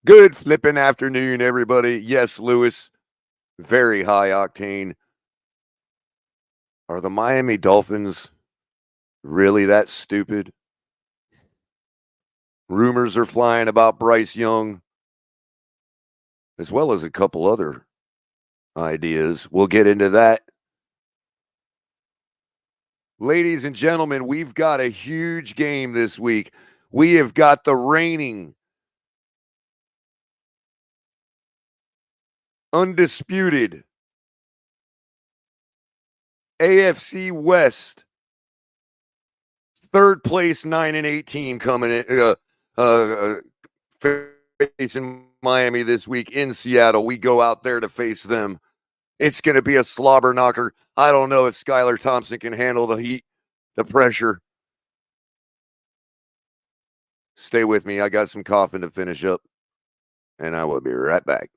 Good flipping afternoon, everybody. Yes, Lewis, very high octane. Are the Miami Dolphins really that stupid? Rumors are flying about Bryce Young, as well as a couple other ideas. We'll get into that. Ladies and gentlemen, we've got a huge game this week. We have got the reigning, undisputed AFC West third place 9-8 team coming in, facing Miami this week in Seattle. We go out there to face them. It's going to be a slobber knocker. I don't know if Skyler Thompson can handle the heat, the pressure. Stay with me. I got some coughing to finish up, and I will be right back.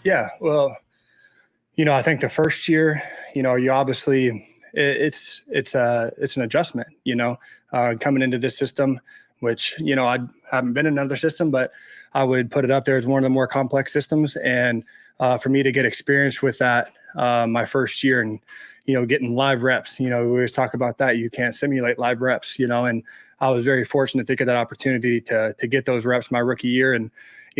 Yeah, well, I think the first year, you obviously it's an adjustment, coming into this system, which, I haven't been in another system, but I would put it up there as one of the more complex systems. And for me to get experience with that my first year and, getting live reps, we always talk about that. You can't simulate live reps, and I was very fortunate to get that opportunity to get those reps my rookie year. And,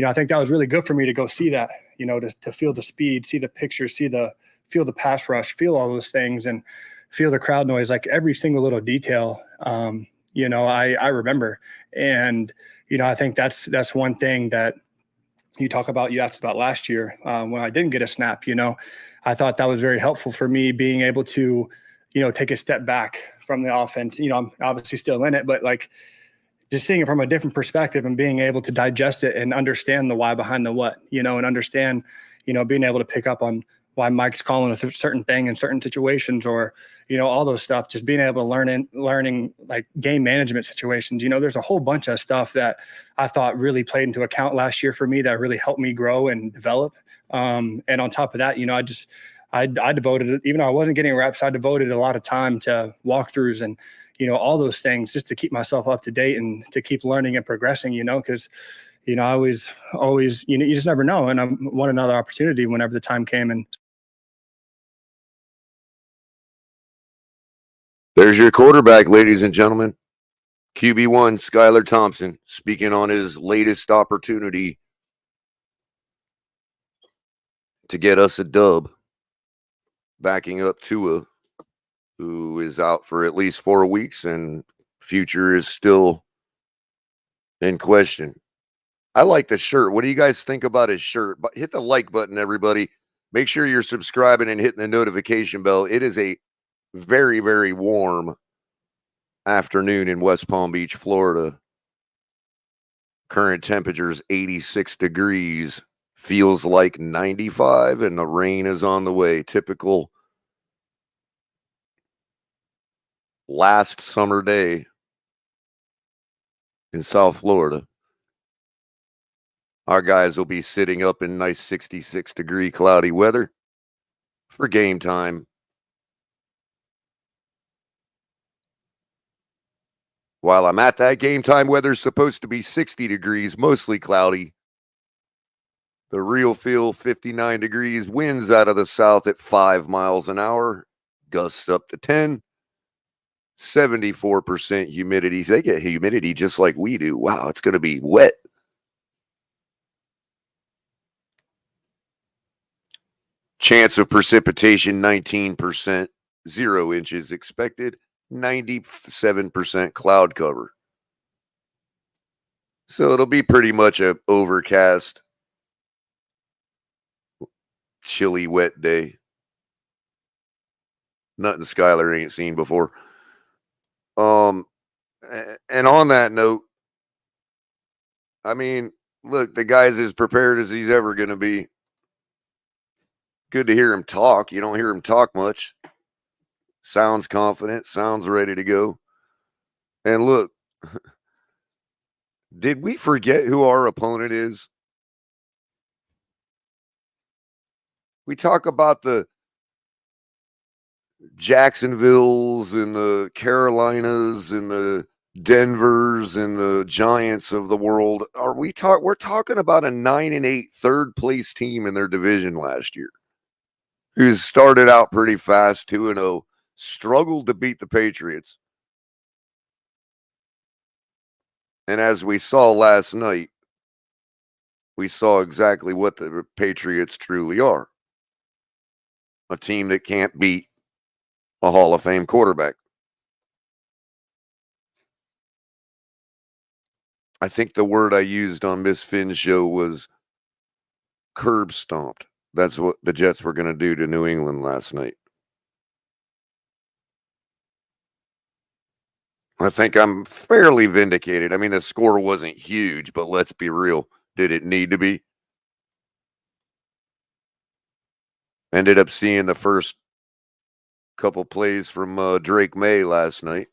I think that was really good for me to go see that, to feel the speed, see the pictures, feel the pass rush, feel all those things and feel the crowd noise, like every single little detail, I remember. And, I think that's one thing that you asked about last year when I didn't get a snap, I thought that was very helpful for me being able to, take a step back from the offense. I'm obviously still in it, but like just seeing it from a different perspective and being able to digest it and understand the why behind the what, and understand, being able to pick up on why Mike's calling a certain thing in certain situations, or, all those stuff, just being able to learning like game management situations. There's a whole bunch of stuff that I thought really played into account last year for me that really helped me grow and develop. And on top of that, I devoted, even though I wasn't getting reps, I devoted a lot of time to walkthroughs and, all those things just to keep myself up to date and to keep learning and progressing, because, I always, you just never know. And I want another opportunity whenever the time came. And there's your quarterback, ladies and gentlemen. QB1, Skyler Thompson, speaking on his latest opportunity to get us a dub, backing up Tua, who is out for at least 4 weeks, and future is still in question. I like the shirt. What do you guys think about his shirt? But hit the like button, everybody. Make sure you're subscribing and hitting the notification bell. It is a very, very warm afternoon in West Palm Beach, Florida. Current temperatures 86 degrees. Feels like 95, and the rain is on the way. Typical last summer day in South Florida. Our guys will be sitting up in nice 66-degree cloudy weather for game time. While I'm at that, game time weather's supposed to be 60 degrees, mostly cloudy. The real feel, 59 degrees, winds out of the south at 5 miles an hour, gusts up to 10, 74% humidity. They get humidity just like we do. Wow, it's going to be wet. Chance of precipitation, 19%, 0 inches expected, 97% cloud cover. So it'll be pretty much an overcast, chilly, wet day. Nothing Skyler ain't seen before. And on that note, I mean, look, the guy's as prepared as he's ever going to be. Good to hear him talk. You don't hear him talk much. Sounds confident, sounds ready to go. And look, did we forget who our opponent is? We talk about the Jacksonvilles and the Carolinas and the Denvers and the Giants of the world. We're talking about a 9-8 third place team in their division last year, who started out pretty fast, 2-0, struggled to beat the Patriots. And as we saw last night, we saw exactly what the Patriots truly are. A team that can't beat a Hall of Fame quarterback. I think the word I used on Miss Finn's show was curb stomped. That's what the Jets were going to do to New England last night. I think I'm fairly vindicated. I mean, the score wasn't huge, but let's be real. Did it need to be? Ended up seeing the first couple plays from Drake May last night.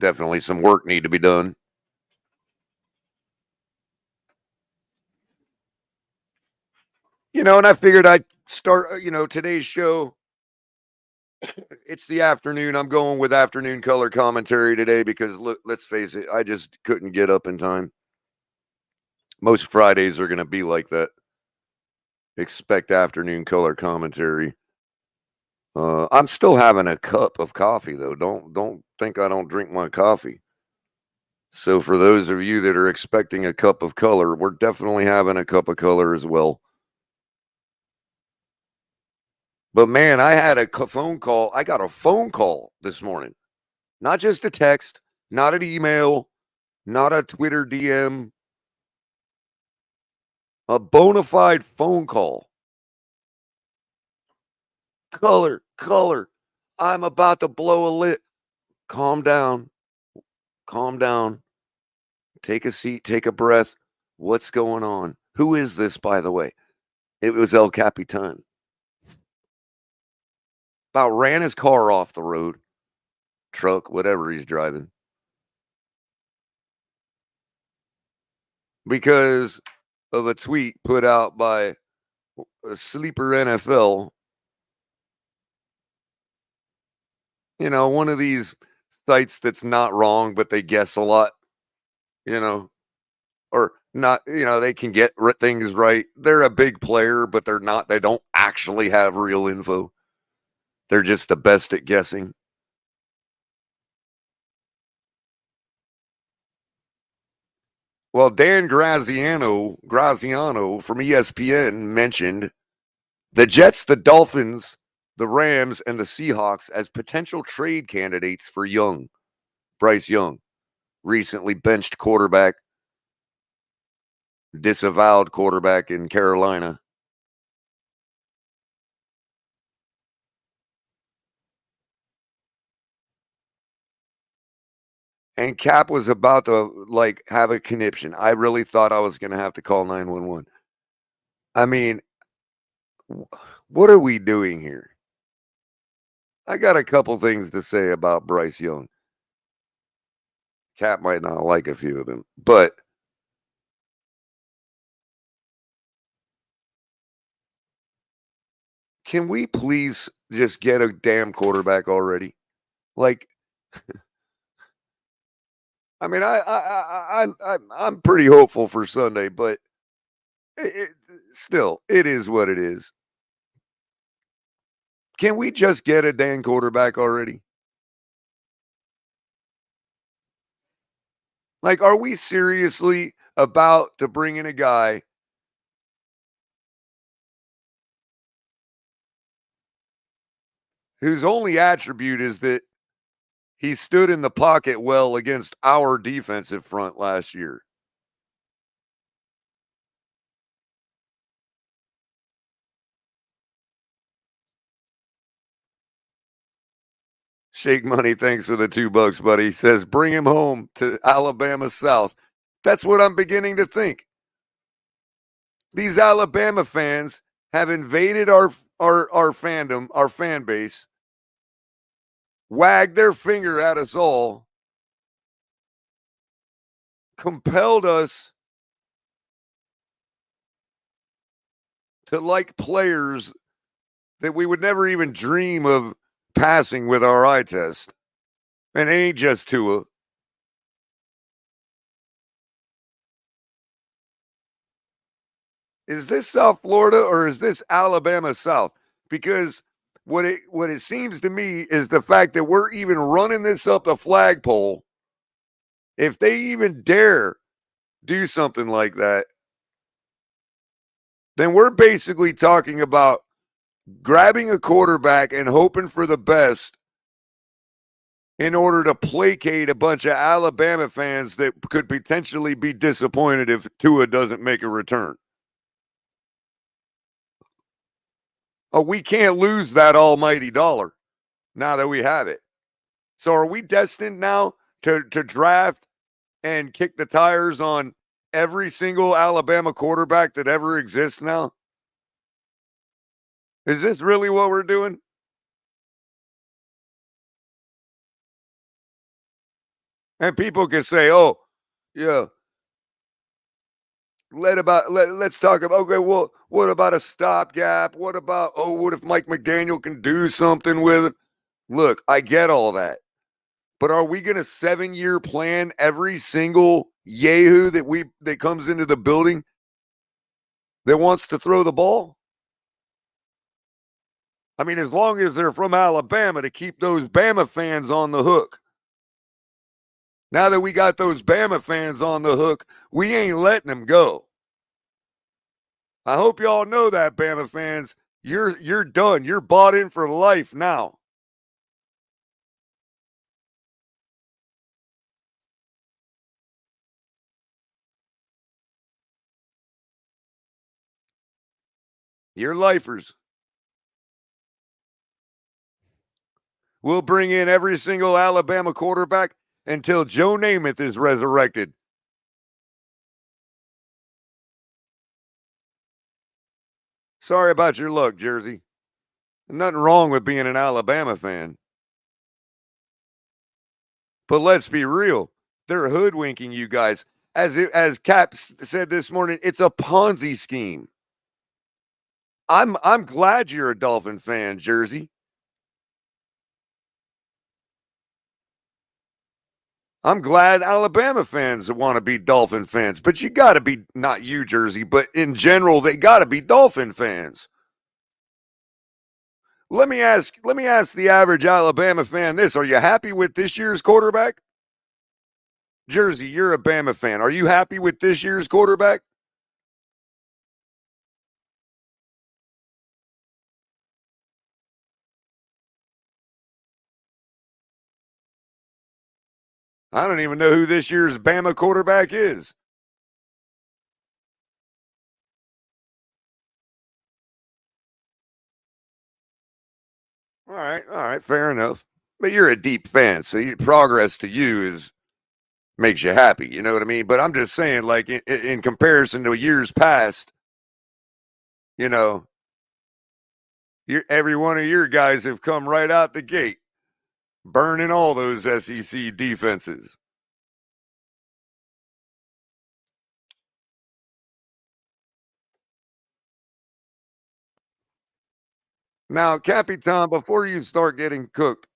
Definitely some work need to be done. And I figured I'd start, today's show. It's the afternoon. I'm going with afternoon color commentary today because, look, let's face it, I just couldn't get up in time. Most Fridays are going to be like that. Expect afternoon color commentary. I'm still having a cup of coffee, though. Don't think I don't drink my coffee. So for those of you that are expecting a cup of color, we're definitely having a cup of color as well. But man, I had a phone call. I got a phone call this morning. Not just a text, not an email, not a Twitter DM. A bona fide phone call. Culler, I'm about to blow a lid. Calm down. Take a seat, take a breath. What's going on? Who is this, by the way? It was El Capitan. about ran his car off the road, truck, whatever he's driving, because of a tweet put out by a sleeper NFL. One of these sites that's not wrong, but they guess a lot, you know, or not, they can get things right. They're a big player, but they don't actually have real info. They're just the best at guessing. Well, Dan Graziano from ESPN mentioned the Jets, the Dolphins, the Rams, and the Seahawks as potential trade candidates for Bryce Young, recently benched quarterback, disavowed quarterback in Carolina. And Cap was about to have a conniption. I really thought I was going to have to call 911. I mean, what are we doing here? I got a couple things to say about Bryce Young. Cap might not like a few of them, but can we please just get a damn quarterback already? I mean, I'm pretty hopeful for Sunday, but still, it is what it is. Can we just get a damn quarterback already? Are we seriously about to bring in a guy whose only attribute is that he stood in the pocket well against our defensive front last year? Shake Money, thanks for the $2, buddy. He says, bring him home to Alabama South. That's what I'm beginning to think. These Alabama fans have invaded our fandom, our fan base, wagged their finger at us all, compelled us to like players that we would never even dream of passing with our eye test. And it ain't just Tua. Is this South Florida or is this Alabama South? Because what it seems to me is the fact that we're even running this up the flagpole. If they even dare do something like that, then we're basically talking about grabbing a quarterback and hoping for the best in order to placate a bunch of Alabama fans that could potentially be disappointed if Tua doesn't make a return. Oh, we can't lose that almighty dollar now that we have it. So are we destined now to draft and kick the tires on every single Alabama quarterback that ever exists now? Is this really what we're doing? And people can say, oh, yeah, let's talk about, okay, well, what about a stopgap? What if Mike McDaniel can do something with it? Look, I get all that. But are we going to 7-year plan every single yahoo that comes into the building that wants to throw the ball? I mean, as long as they're from Alabama, to keep those Bama fans on the hook. Now that we got those Bama fans on the hook, we ain't letting them go. I hope y'all know that, Bama fans. You're done. You're bought in for life now. You're lifers. We'll bring in every single Alabama quarterback until Joe Namath is resurrected. Sorry about your luck, Jersey. Nothing wrong with being an Alabama fan. But let's be real. They're hoodwinking you guys. As Cap said this morning, it's a Ponzi scheme. I'm glad you're a Dolphin fan, Jersey. I'm glad Alabama fans want to be Dolphin fans, but you got to be, not you, Jersey, but in general, they got to be Dolphin fans. Let me ask the average Alabama fan this: are you happy with this year's quarterback? Jersey, you're a Bama fan. Are you happy with this year's quarterback? I don't even know who this year's Bama quarterback is. All right, fair enough. But you're a deep fan, so progress to you makes you happy. You know what I mean? But I'm just saying, like in comparison to years past, you know, every one of your guys have come right out the gate, burning all those SEC defenses. Now, Capitan, before you start getting cooked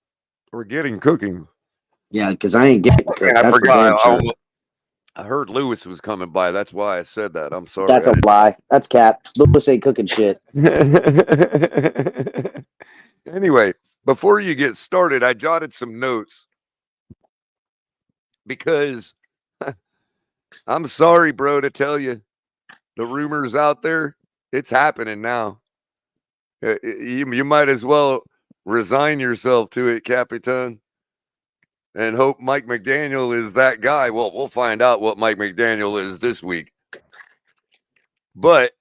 or getting cooking. Yeah, because I ain't getting cooked. I That's forgot. for damn sure. I heard Lewis was coming by. That's why I said that. I'm sorry. That's a lie. That's cap. Lewis ain't cooking shit. Anyway, before you get started, I jotted some notes because I'm sorry, bro, to tell you the rumors out there. It's happening now. You might as well resign yourself to it, Capitan, and hope Mike McDaniel is that guy. Well, we'll find out what Mike McDaniel is this week. But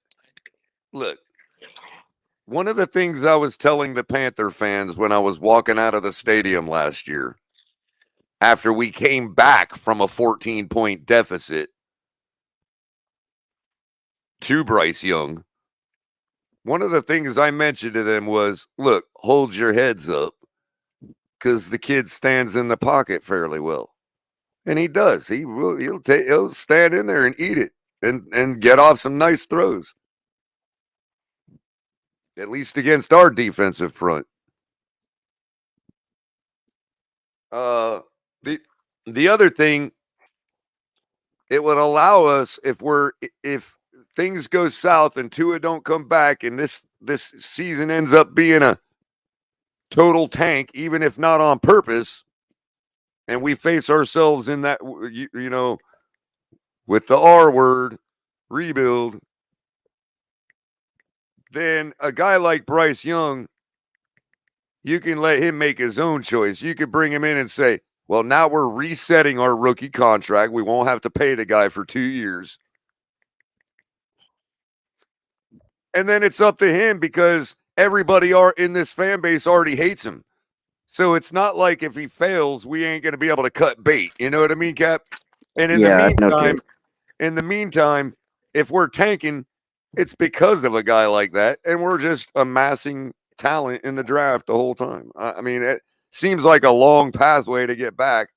look, one of the things I was telling the Panther fans when I was walking out of the stadium last year, after we came back from a 14-point deficit to Bryce Young, one of the things I mentioned to them was, look, hold your heads up, because the kid stands in the pocket fairly well. And he does. He'll stand in there and eat it and get off some nice throws. At least against our defensive front. The other thing, it would allow us, if things go south and Tua don't come back and this season ends up being a total tank, even if not on purpose, and we face ourselves in that, you know, with the R word, rebuild, then a guy like Bryce Young, you can let him make his own choice. You could bring him in and say, well, now we're resetting our rookie contract. We won't have to pay the guy for 2 years. And then it's up to him, because everybody in this fan base already hates him. So it's not like if he fails, we ain't going to be able to cut bait. You know what I mean, Cap? And in the meantime, if we're tanking, it's because of a guy like that, and we're just amassing talent in the draft the whole time. I mean, it seems like a long pathway to get back.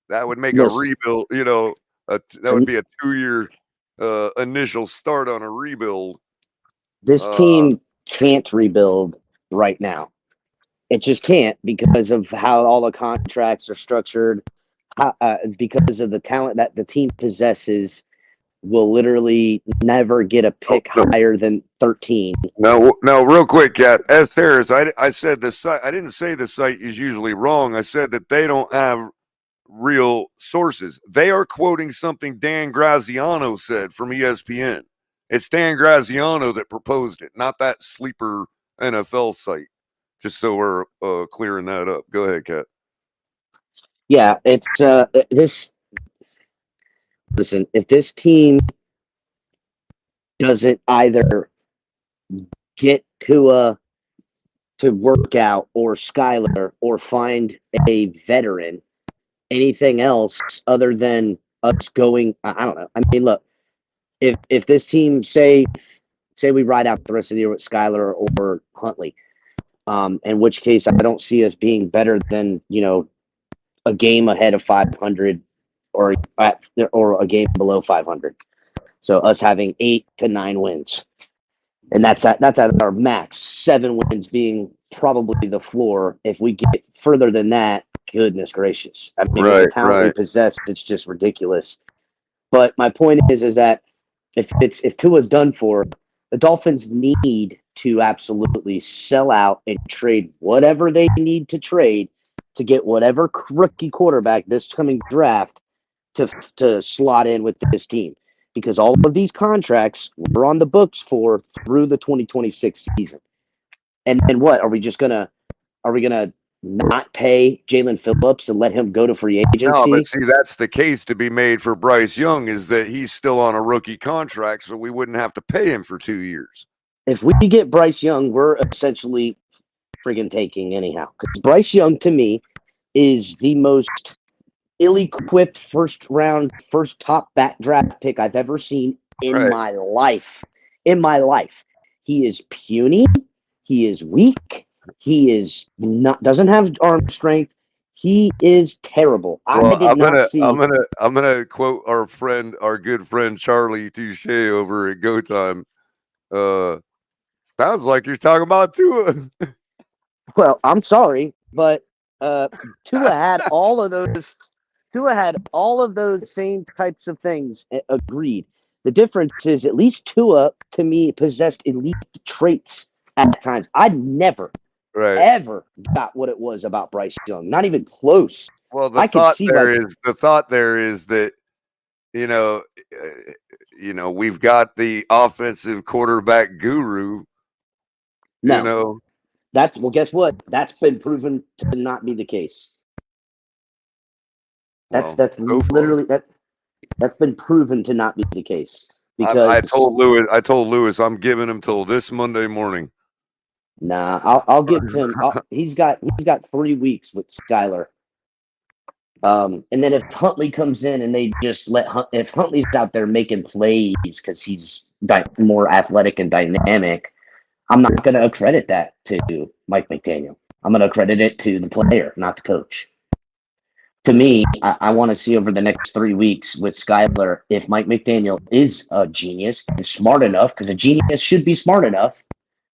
That would make a rebuild, you know, that would be a 2-year initial start on a rebuild. This team can't rebuild right now. It just can't, because of how all the contracts are structured, because of the talent that the team possesses. Will literally never get a pick higher than 13. No, real quick, Cat. S. Harris, I said the site. I didn't say the site is usually wrong. I said that they don't have real sources. They are quoting something Dan Graziano said from ESPN. It's Dan Graziano that proposed it, not that sleeper NFL site. Just so we're clearing that up. Go ahead, Cat. Yeah, it's this. Listen, if this team doesn't either get to work out, or Skyler, or find a veteran, anything else other than us going, I don't know. I mean, look, if this team say we ride out the rest of the year with Skyler or Huntley, In which case I don't see us being better than, a game ahead of 500 or a game below 500. So us having 8 to 9 wins. And that's at our max. 7 wins being probably the floor. If we get further than that, goodness gracious. I mean, with the talent we possess, it's just ridiculous. But my point is that if Tua's done for, the Dolphins need to absolutely sell out and trade whatever they need to trade to get whatever rookie quarterback this coming draft to slot in with this team. Because all of these contracts were on the books for through the 2026 season. And then what? Are we gonna not pay Jalen Phillips and let him go to free agency? No, but see, that's the case to be made for Bryce Young, is that he's still on a rookie contract, so we wouldn't have to pay him for 2 years. If we get Bryce Young, we're essentially friggin' taking anyhow. Because Bryce Young, to me, is the most ill-equipped first top back draft pick I've ever seen in my life. In my life. He is puny. He is weak. He is doesn't have arm strength. He is terrible. I'm gonna quote our good friend Charlie Touche over at Go Time. Sounds like you're talking about Tua. Well, I'm sorry, but Tua had all of those. Tua had all of those same types of things. Agreed. The difference is at least Tua, to me, possessed elite traits at times. I never, ever got what it was about Bryce Young. Not even close. Well, the thought there is that, we've got the offensive quarterback guru. No. Guess what? That's been proven to not be the case. That's been proven to not be the case. Because I told Lewis I'm giving him till this Monday morning. Nah, I'll give him. He's got 3 weeks with Skyler. And then if Huntley comes in and they just if Huntley's out there making plays because he's more athletic and dynamic, I'm not going to accredit that to Mike McDaniel. I'm going to accredit it to the player, not the coach. To me, I want to see over the next 3 weeks with Skyler if Mike McDaniel is a genius and smart enough, because a genius should be smart enough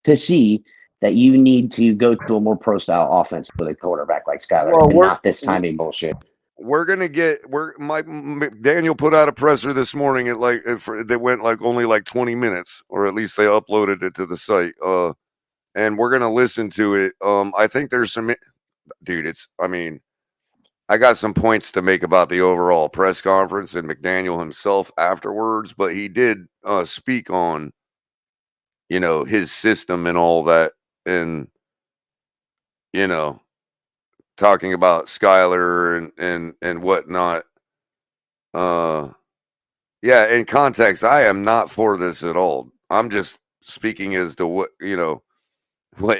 to see that you need to go to a more pro-style offense with a quarterback like Skyler and not this timing bullshit. We're gonna Mike McDaniel put out a presser this morning that went only 20 minutes, or at least they uploaded it to the site. And we're gonna listen to it. I think there's some, dude. I got some points to make about the overall press conference and McDaniel himself afterwards, but he did speak on, his system and all that, and talking about Skyler and whatnot. Yeah, in context, I am not for this at all. I'm just speaking as to what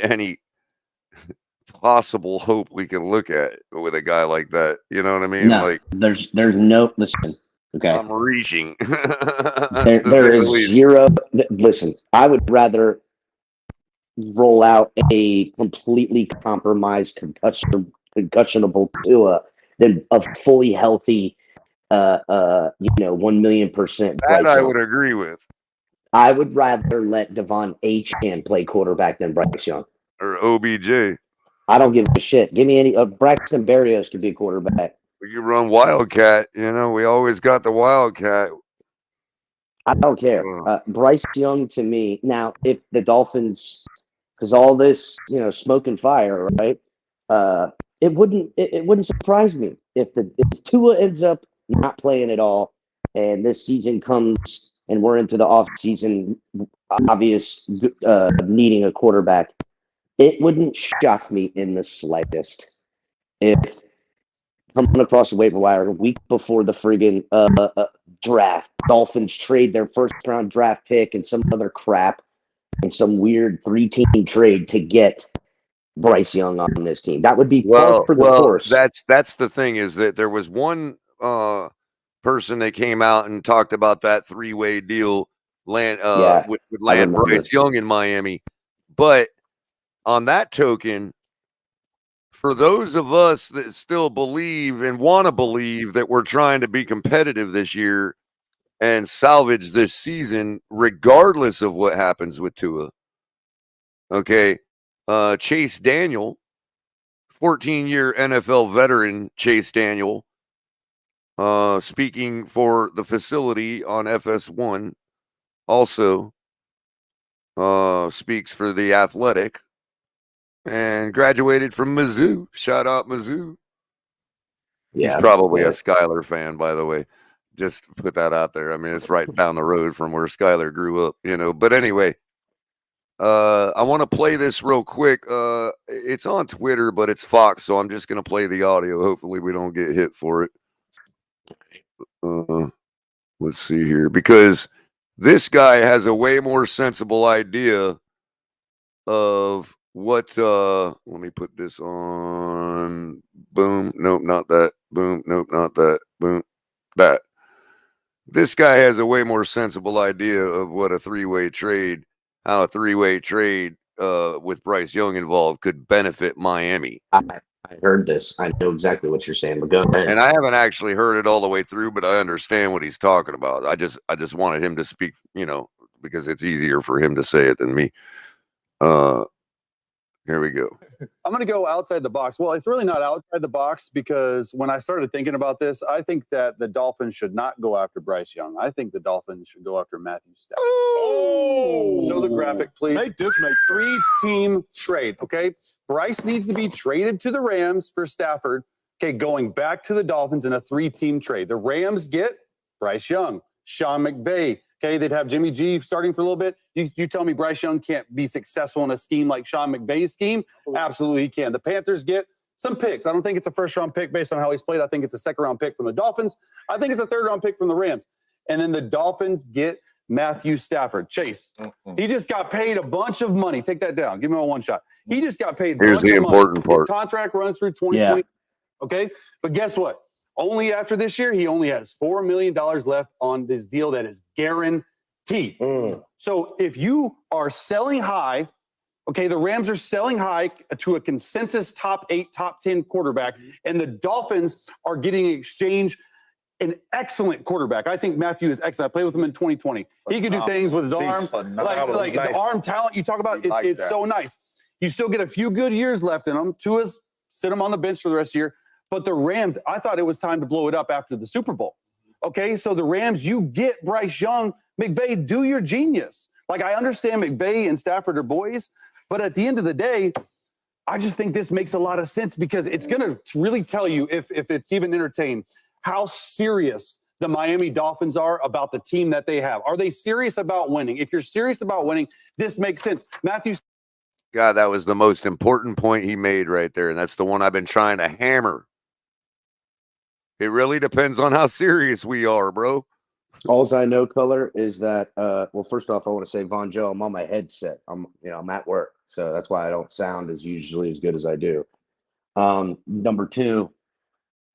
any possible hope we can look at with a guy like that. You know what I mean? No, there's no listen. Okay, I'm reaching. there is zero. Listen, I would rather roll out a completely compromised concussionable Tua than a fully healthy 1,000,000%. That I would agree with. I would rather let Devon Achane play quarterback than Bryce Young or OBJ. I don't give a shit. Give me any. Braxton Berrios could be a quarterback. We could run Wildcat. We always got the Wildcat. I don't care. Bryce Young, to me, now if the Dolphins, because all this smoke and fire, right? It wouldn't surprise me if Tua ends up not playing at all, and this season comes and we're into the off season, obvious needing a quarterback. It wouldn't shock me in the slightest if coming across the waiver wire a week before the friggin' draft, Dolphins trade their first-round draft pick and some other crap and some weird 3-team trade to get Bryce Young on this team. That would be par for the course. That's the thing, is that there was one person that came out and talked about that 3-way deal would land Bryce Young in Miami, but on that token, for those of us that still believe and want to believe that we're trying to be competitive this year and salvage this season, regardless of what happens with Tua. Okay. Chase Daniel, 14-year NFL veteran Chase Daniel, speaking for the facility on FS1, also speaks for The Athletic, and graduated from Mizzou. Shout out Mizzou. Yeah, He's probably a Skyler fan, by the way. Just to put that out there. I mean, it's right down the road from where Skyler grew up, you know. But anyway, I want to play this real quick. It's on Twitter, but it's Fox, so I'm just going to play the audio. Hopefully we don't get hit for it. Let's see here, because this guy has a way more sensible idea of what let me put this on. Boom. Nope, not that. Boom. Nope, not that. Boom. That. This guy has a way more sensible idea of what a three-way trade, how a three-way trade with Bryce Young involved could benefit Miami. I heard this. I know exactly what you're saying, but go ahead. And I haven't actually heard it all the way through, but I understand what he's talking about. I just wanted him to speak, you know, because it's easier for him to say it than me. Here we go. I'm going to go outside the box. Well, it's really not outside the box, because when I started thinking about this, I think that the Dolphins should not go after Bryce Young. I think the Dolphins should go after Matthew Stafford. Oh, show the graphic, please. Make this make 3-team trade. Okay, Bryce needs to be traded to the Rams for Stafford. Okay, going back to the Dolphins in a 3-team trade. The Rams get Bryce Young, Sean McVay. Okay, they'd have Jimmy G starting for a little bit. You tell me Bryce Young can't be successful in a scheme like Sean McVay's scheme? Absolutely he can. The Panthers get some picks. I don't think it's a first-round pick based on how he's played. I think it's a second-round pick from the Dolphins. I think it's a third-round pick from the Rams. And then the Dolphins get Matthew Stafford. Chase, he just got paid a bunch of money. Take that down. Give him a one shot. He just got paid a Here's bunch the of important money. part. His contract runs through 2020. Yeah. Okay, but guess what? Only after this year, he only has $4 million left on this deal that is guaranteed. So if you are selling high, okay, the Rams are selling high to a consensus top 8, top 10 quarterback, and the Dolphins are getting in exchange an excellent quarterback. I think Matthew is excellent. I played with him in 2020. He can do things with his arm. Like nice. The arm talent you talk about, it's so nice. You still get a few good years left in him. Tua's sit him on the bench for the rest of the year. But the Rams, I thought it was time to blow it up after the Super Bowl. Okay, so the Rams, you get Bryce Young. McVay, do your genius. Like, I understand McVay and Stafford are boys, but at the end of the day, I just think this makes a lot of sense, because it's going to really tell you, if it's even entertained, how serious the Miami Dolphins are about the team that they have. Are they serious about winning? If you're serious about winning, this makes sense. Matthew. God, that was the most important point he made right there, and that's the one I've been trying to hammer. It really depends on how serious we are, bro. All I know, Culler, is that well, first off, I want to say, Von Joe, I'm on my headset. I'm at work, so that's why I don't sound as usually as good as I do. Number two,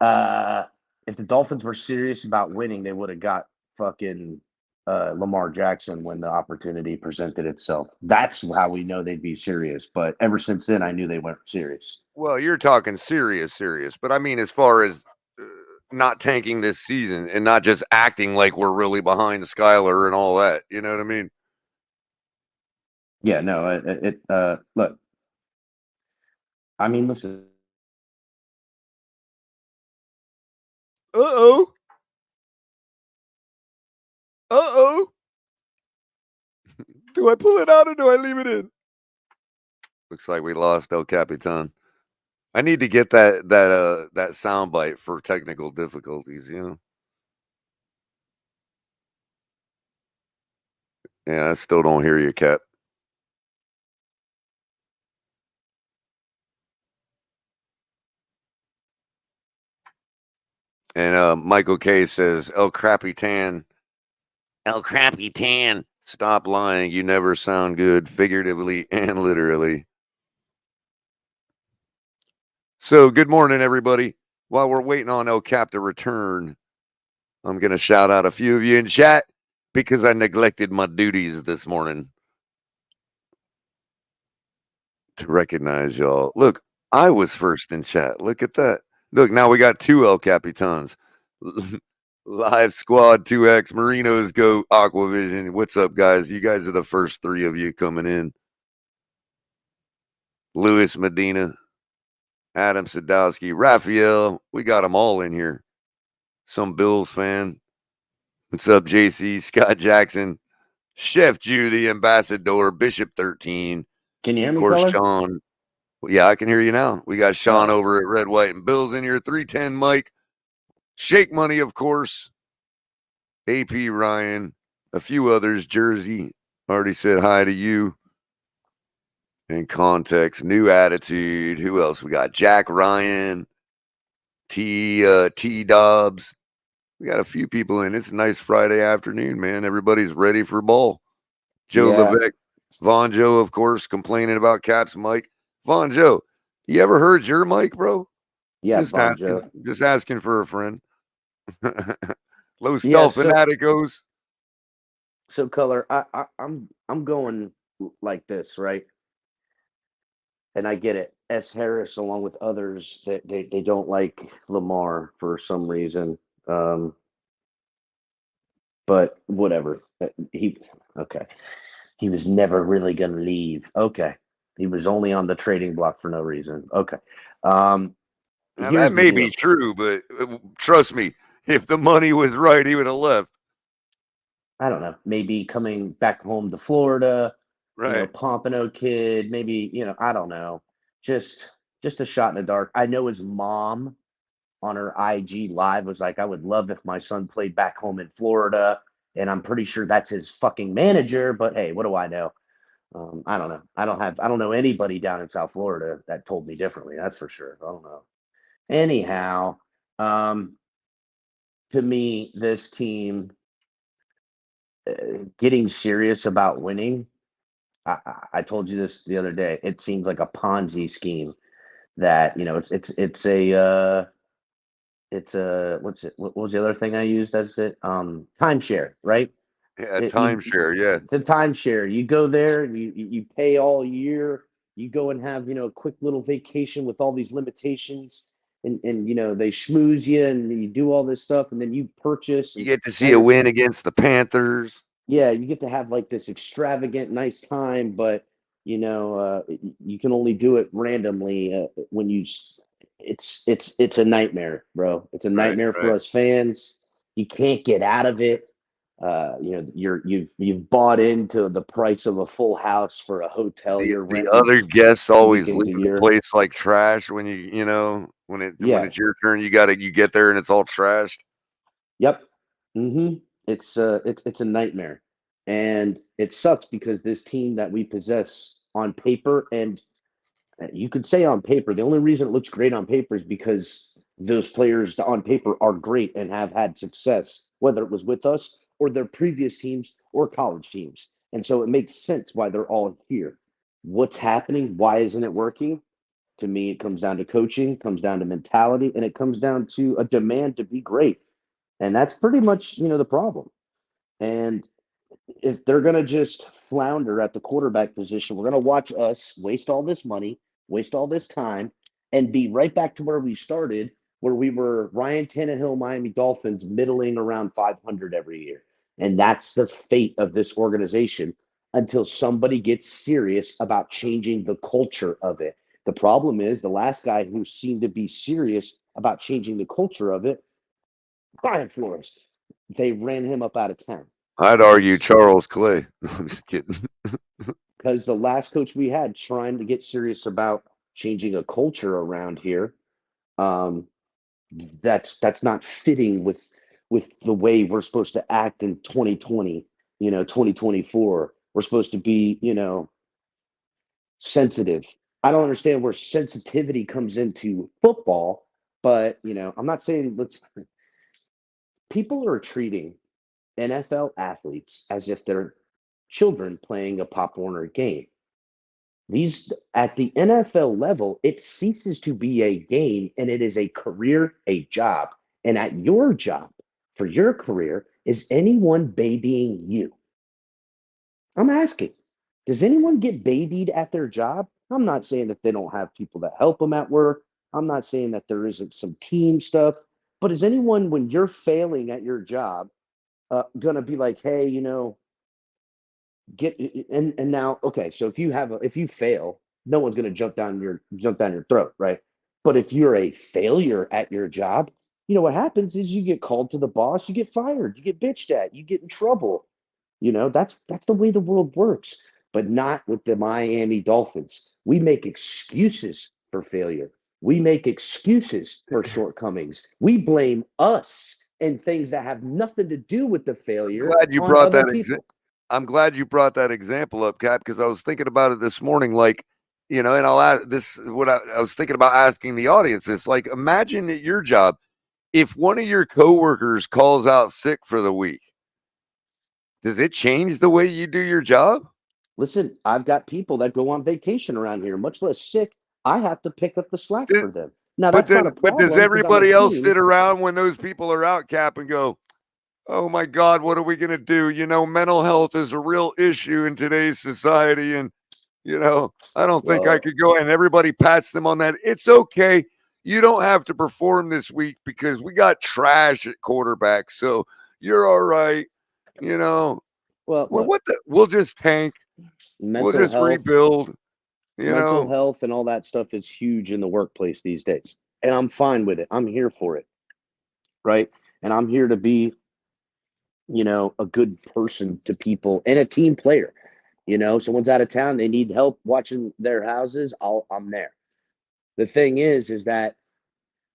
if the Dolphins were serious about winning, they would have got fucking Lamar Jackson when the opportunity presented itself. That's how we know they'd be serious. But ever since then, I knew they weren't serious. Well, you're talking serious, but I mean, as far as not tanking this season and not just acting like we're really behind Skyler and all that. You know what I mean? Yeah, no, look, I mean, listen. Uh-oh. Do I pull it out or do I leave it in? Looks like we lost El Capitan. I need to get that soundbite for technical difficulties, you know. Yeah, I still don't hear you, Cap. And Michael K says, El Capitan, stop lying. You never sound good, figuratively and literally. So, good morning, everybody. While we're waiting on El Cap to return, I'm going to shout out a few of you in chat because I neglected my duties this morning. to recognize y'all. Look, I was first in chat. Look at that. Look, now we got 2 El Capitans. Live Squad 2X, Marinos Go, Aquavision. What's up, guys? You guys are the first 3 of you coming in. Louis Medina, Adam Sadowski, Raphael. We got them all in here. Some Bills fan. What's up, JC? Scott Jackson, Chef Jew, the Ambassador, Bishop 13. Can you hear Of me, course, Culler? Sean. Yeah, I can hear you now. We got Sean over at Red, White, and Bills in here. 310 Mike. Shake Money, of course. AP Ryan. A few others. Jersey. Already said hi to you. In context. New Attitude. Who else? We got Jack Ryan. T Dobbs. We got a few people in. It's a nice Friday afternoon, man. Everybody's ready for ball. Joe Yeah. Levesque. Von Joe, of course, complaining about Caps Mike. Von Joe, you ever heard your mic, bro? Yeah, Just Von asking, Joe. just asking for a friend. Los Yeah, Fanaticos. So Culler, I'm going like this, right? And I get it. S. Harris, along with others, they don't like Lamar for some reason. But whatever. Okay. He was never really gonna leave. Okay. He was only on the trading block for no reason. Okay. Now, Here's that the may deal. be true, but trust me, if the money was right, he would have left. I don't know. Maybe coming back home to Florida, Right. Pompano kid, maybe, I don't know. Just a shot in the dark. I know his mom on her IG live was like, I would love if my son played back home in Florida. And I'm pretty sure that's his fucking manager, but hey, what do I know? I don't know. I don't know anybody down in South Florida that told me differently. That's for sure. I don't know. Anyhow, to me, this team getting serious about winning. I told you this the other day. It seems like a Ponzi scheme that it's a what was the other thing I used as it timeshare, right? Yeah, It, timeshare. Yeah. it's a timeshare. You go there, you pay all year. You go and have a quick little vacation with all these limitations, and they schmooze you and you do all this stuff, and then you purchase. You And get to now see a you're win against the Panthers. Yeah, you get to have like this extravagant, nice time, but you can only do it randomly when it's a nightmare, bro. It's a Right. nightmare for Right. us fans. You can't get out of it. You've bought into the price of a full house for a hotel The you're the renting other guests 2 always weekends leave a the year. place like trash when when Yeah. it's your turn. You get there and it's all trashed. Yep. It's a nightmare, and it sucks because this team that we possess on paper, and you could say on paper, the only reason it looks great on paper is because those players on paper are great and have had success, whether it was with us or their previous teams or college teams. And so it makes sense why they're all here. What's happening? Why isn't it working? To me, it comes down to coaching, comes down to mentality, and it comes down to a demand to be great. And that's pretty much, the problem. And if they're going to just flounder at the quarterback position, we're going to watch us waste all this money, waste all this time, and be right back to where we started, where we were Ryan Tannehill, Miami Dolphins, middling around 500 every year. And that's the fate of this organization until somebody gets serious about changing the culture of it. The problem is the last guy who seemed to be serious about changing the culture of it, Brian Flores, they ran him up out of town. I'd argue Charles Clay. I'm just kidding. Because the last coach we had trying to get serious about changing a culture around here, that's not fitting with the way we're supposed to act in 2020, 2024. We're supposed to be, sensitive. I don't understand where sensitivity comes into football, but I'm not saying people are treating NFL athletes as if they're children playing a Pop Warner game. These at the NFL level, it ceases to be a game and it is a career, a job. And at your job, for your career, is anyone babying you? I'm asking, does anyone get babied at their job? I'm not saying that they don't have people that help them at work. I'm not saying that there isn't some team stuff. But is anyone, when you're failing at your job, gonna be like, hey, get and now, okay, so if you fail, no one's gonna jump down your throat, right? But if you're a failure at your job, what happens is you get called to the boss, you get fired, you get bitched at, you get in trouble. That's the way the world works, but not with the Miami Dolphins. We make excuses for failure. We make excuses for shortcomings. We blame us and things that have nothing to do with the failure Glad you on brought other that people. I'm glad you brought that example up, Cap, because I was thinking about it this morning. Like, and I'll ask this. What I was thinking about asking the audience is, like, imagine at your job, if one of your coworkers calls out sick for the week, does it change the way you do your job? Listen, I've got people that go on vacation around here, much less sick. I have to pick up the slack Does- for them. Now, But that's not a does problem because I'm a everybody else team. sit around when those people are out, Cap, and go, "Oh my God, what are we gonna do?" Mental health is a real issue in today's society, and I don't think I Well, could go. And everybody pats them on that. It's okay. You don't have to perform this week because we got trash at quarterback, so you're all right. Well, look, we'll just tank. We'll mental just health, rebuild. You mental know, health and all that stuff is huge in the workplace these days. And I'm fine with it. I'm here for it. Right. And I'm here to be, a good person to people and a team player. Someone's out of town, they need help watching their houses. I'm there. The thing is that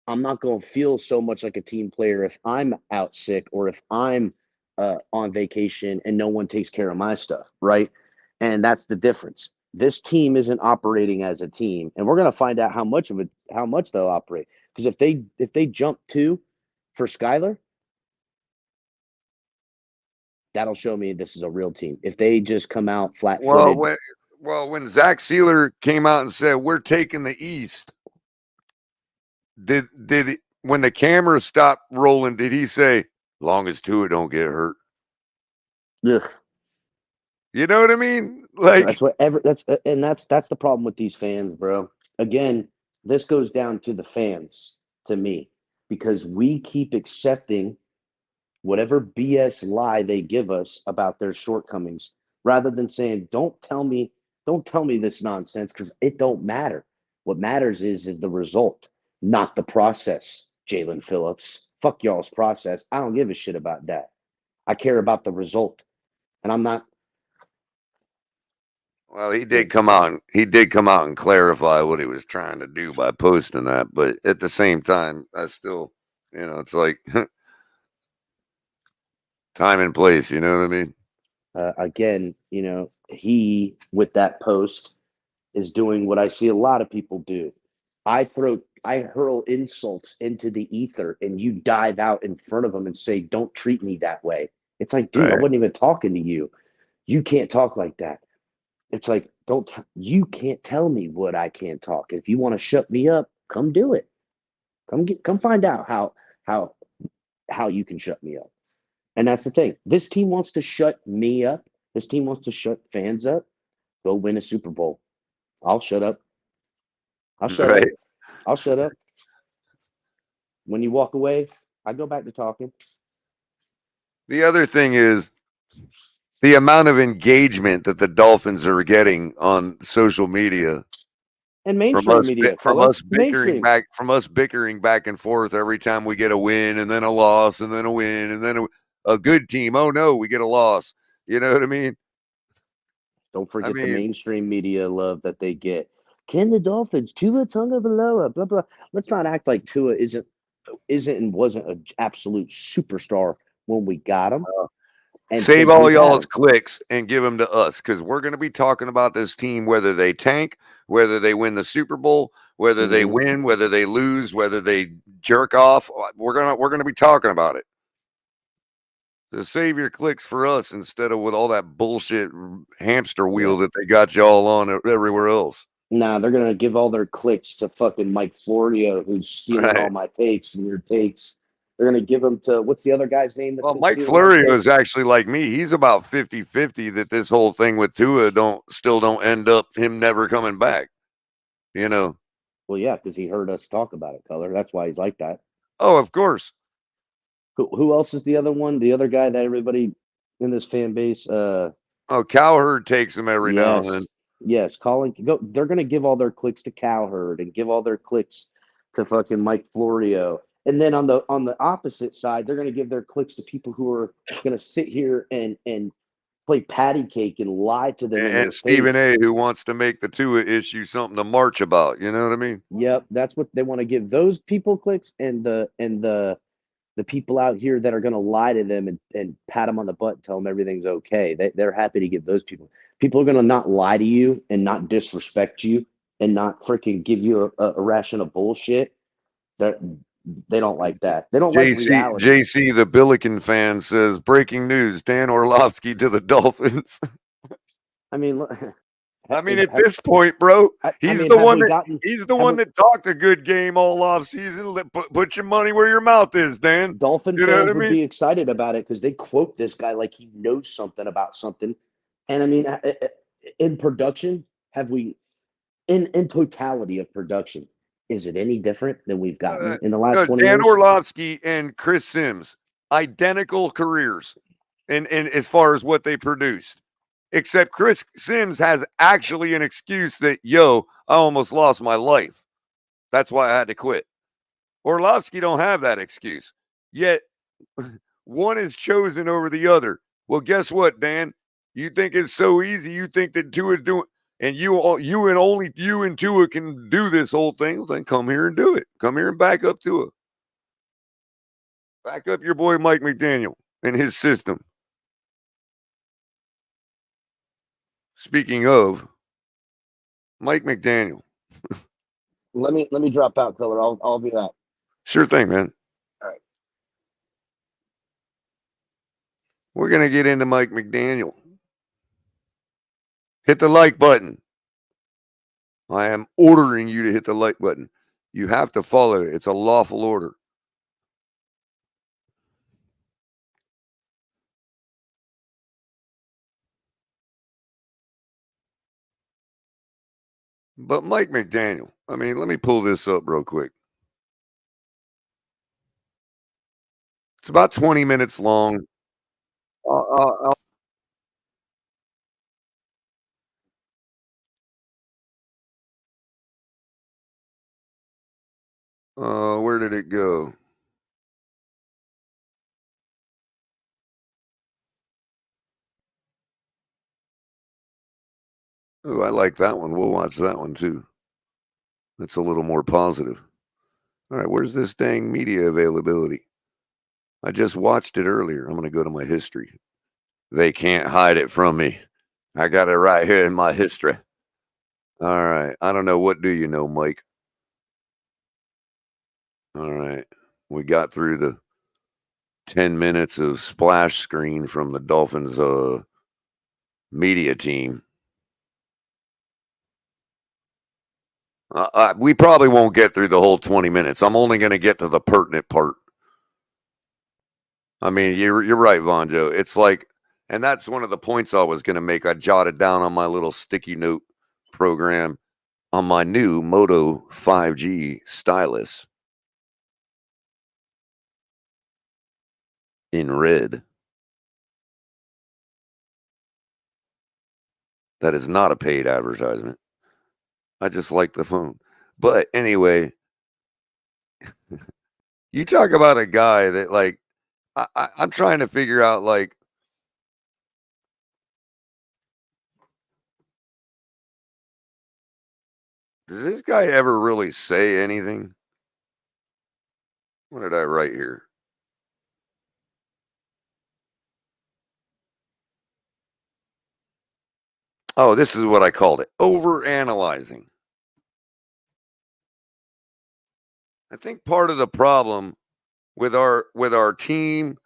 I'm not going to feel so much like a team player if I'm out sick or if I'm on vacation and no one takes care of my stuff, right? And that's the difference. This team isn't operating as a team, and we're going to find out how much they'll operate. Because if they jump two for Skyler, that'll show me this is a real team. If they just come out flat-footed, when Zach Sealer came out and said we're taking the East, did when the camera stopped rolling, did he say, "Long as Tua don't get hurt"? ugh, You know what I mean? Like, that's the problem with these fans, bro. Again, this goes down to the fans, to me, because we keep accepting whatever BS lie they give us about their shortcomings, rather than saying, don't tell me this nonsense, because it don't matter. What matters is the result, not the process. Jalen Phillips, fuck y'all's process. I don't give a shit about that. I care about the result. And I'm not. well, he did come out and clarify what he was trying to do by posting that, but at the same time, I still, it's like time and place. You know what I mean? Again, he, with that post, is doing what I see a lot of people do. I hurl insults into the ether, and you dive out in front of them and say, "Don't treat me that way." It's like, dude, I Right. wasn't even talking to you. You can't talk like that. It's like, you can't tell me what I can't talk. If you want to shut me up, come do it. Come find out how you can shut me up. And that's the thing. This team wants to shut me up. This team wants to shut fans up. Go win a Super Bowl. I'll shut up. I'll shut up. Right. I'll shut up. When you walk away, I go back to talking. The other thing is the amount of engagement that the Dolphins are getting on social media And mainstream media, Culler. Mainstream. from us bickering back and forth every time we get a win and then a loss and then a win and then a good team. Oh no, we get a loss. You know what I mean? Don't forget the mean, mainstream media love that they get. Can the Dolphins, Tua Tagovailoa, blah blah. Let's not act like Tua isn't and wasn't an absolute superstar when we got him. And save since all we've had y'all's him, clicks and give them to us, because we're going to be talking about this team, whether they tank, whether they win the Super Bowl, whether they win, whether they lose, whether they jerk off. We're gonna be talking about it. So save your clicks for us instead of with all that bullshit hamster wheel that they got y'all on everywhere else. Nah, they're gonna give all their clicks to fucking Mike Florio, who's stealing all my takes and your takes. They're gonna give them to, what's the other guy's name? That's Well, been Mike stealing my Florio takes? is actually like me. He's about 50-50 that this whole thing with Tua don't end up him never coming back. you know. Well, yeah, because he heard us talk about it, Color. That's why he's like that. Oh, of course. Who else is the other one? The other guy that everybody in this fan base. Oh, Cowherd takes him every now and then. Yes, they're going to give all their clicks to Cowherd and give all their clicks to fucking Mike Florio. And then on the opposite side, they're going to give their clicks to people who are going to sit here and play patty cake and lie to them in their And Stephen face. A., who wants to make the Tua issue something to march about. You know what I mean? Yep, that's what they want to give those people clicks, and the people out here that are going to lie to them and pat them on the butt and tell them everything's okay. They're happy to give those people. People are going to not lie to you and not disrespect you and not freaking give you a ration of bullshit. They don't like that. They don't like reality. JC, the Billiken fan, says, breaking news, Dan Orlovsky to the Dolphins. I mean, look, at this point, bro, he's the one that talked a good game all off season. Put your money where your mouth is, Dan. Dolphin fans would be excited about it because they quote this guy like he knows something about something. And I mean, in production, have we, in totality of production, is it any different than we've gotten in the last 20 years? Dan Orlovsky and Chris Sims, identical careers in as far as what they produced. Except Chris Sims has actually an excuse that, I almost lost my life. That's why I had to quit. Orlovsky don't have that excuse. Yet, one is chosen over the other. Well, guess what, Dan? You think it's so easy. You think that Tua is doing, and only you and Tua can do this whole thing. Well, then come here and do it. Come here and back up Tua. Back up your boy Mike McDaniel and his system. Speaking of Mike McDaniel, let me drop out, Color. I'll be back. Sure thing, man. All right. We're gonna get into Mike McDaniel. Hit the like button. I am ordering you to hit the like button. You have to follow it. It's a lawful order. But Mike McDaniel, let me pull this up real quick. It's about 20 minutes long. Where did it go? Oh, I like that one. We'll watch that one too. That's a little more positive. All right, where's this dang media availability? I just watched it earlier. I'm going to go to my history. They can't hide it from me. I got it right here in my history. All right. I don't know. What do you know, Mike? All right. We got through the 10 minutes of splash screen from the Dolphins media team. We probably won't get through the whole 20 minutes. I'm only going to get to the pertinent part. I mean, you're right, Vonjo. It's like, and that's one of the points I was going to make. I jotted down on my little sticky note program on my new Moto 5G stylus in red. That is not a paid advertisement. I just like the phone. But anyway, you talk about a guy that, like, I'm trying to figure out, like, does this guy ever really say anything? What did I write here? Oh, this is what I called it. Overanalyzing. I think part of the problem with our team,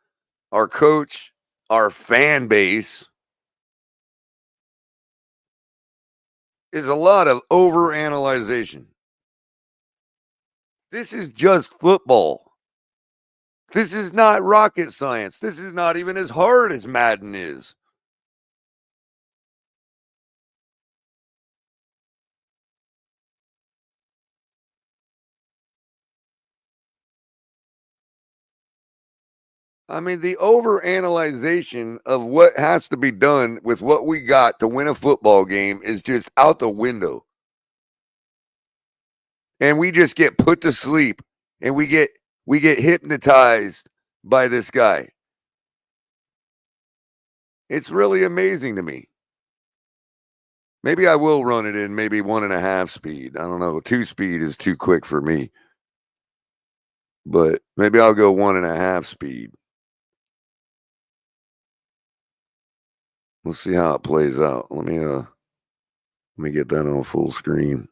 our coach, our fan base is a lot of overanalyzation. This is just football. This is not rocket science. This is not even as hard as Madden is. I mean, the overanalyzation of what has to be done with what we got to win a football game is just out the window. And we just get put to sleep and we get hypnotized by this guy. It's really amazing to me. Maybe I will run it in maybe 1.5 speed. I don't know. 2 speed is too quick for me. But maybe I'll go 1.5 speed. We'll see how it plays out. Let me get that on full screen.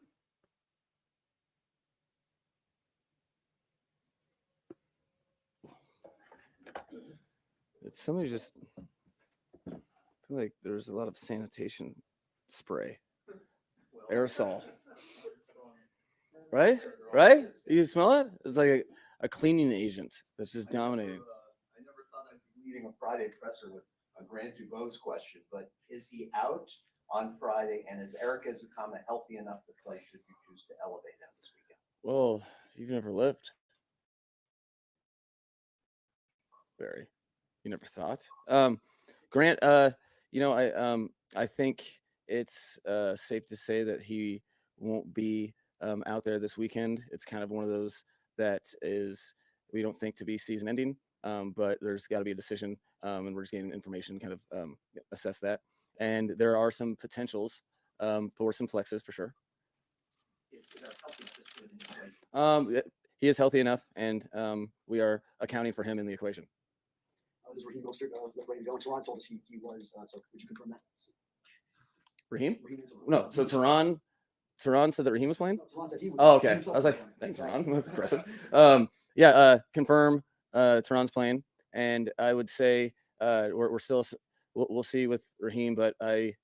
Somebody just I feel like there's a lot of sanitation spray, aerosol. Right? You smell it? It's like a cleaning agent that's just dominating. I never thought I'd be leading a Friday presser with a Grant Dubose question, but is he out on Friday? And is Eric Ezukama healthy enough to play should you choose to elevate him this weekend? Well, you've never lived. Barry. You never thought. Grant, I think it's safe to say that he won't be out there this weekend. It's kind of one of those that is we don't think to be season ending, but there's got to be a decision, and we're just getting information, kind of assess that. And there are some potentials for some flexes for sure. He is healthy enough, and we are accounting for him in the equation. Is Raheem Mostert ready to go? Tehran told us he was. So would you confirm that? Raheem? No. So Tehran said that Raheem was playing. Tehran said he was. Oh, okay. I was like, thanks, Tehran. That's impressive. Confirm. Tehran's playing, and I would say we're still. We'll see with Raheem, but I'm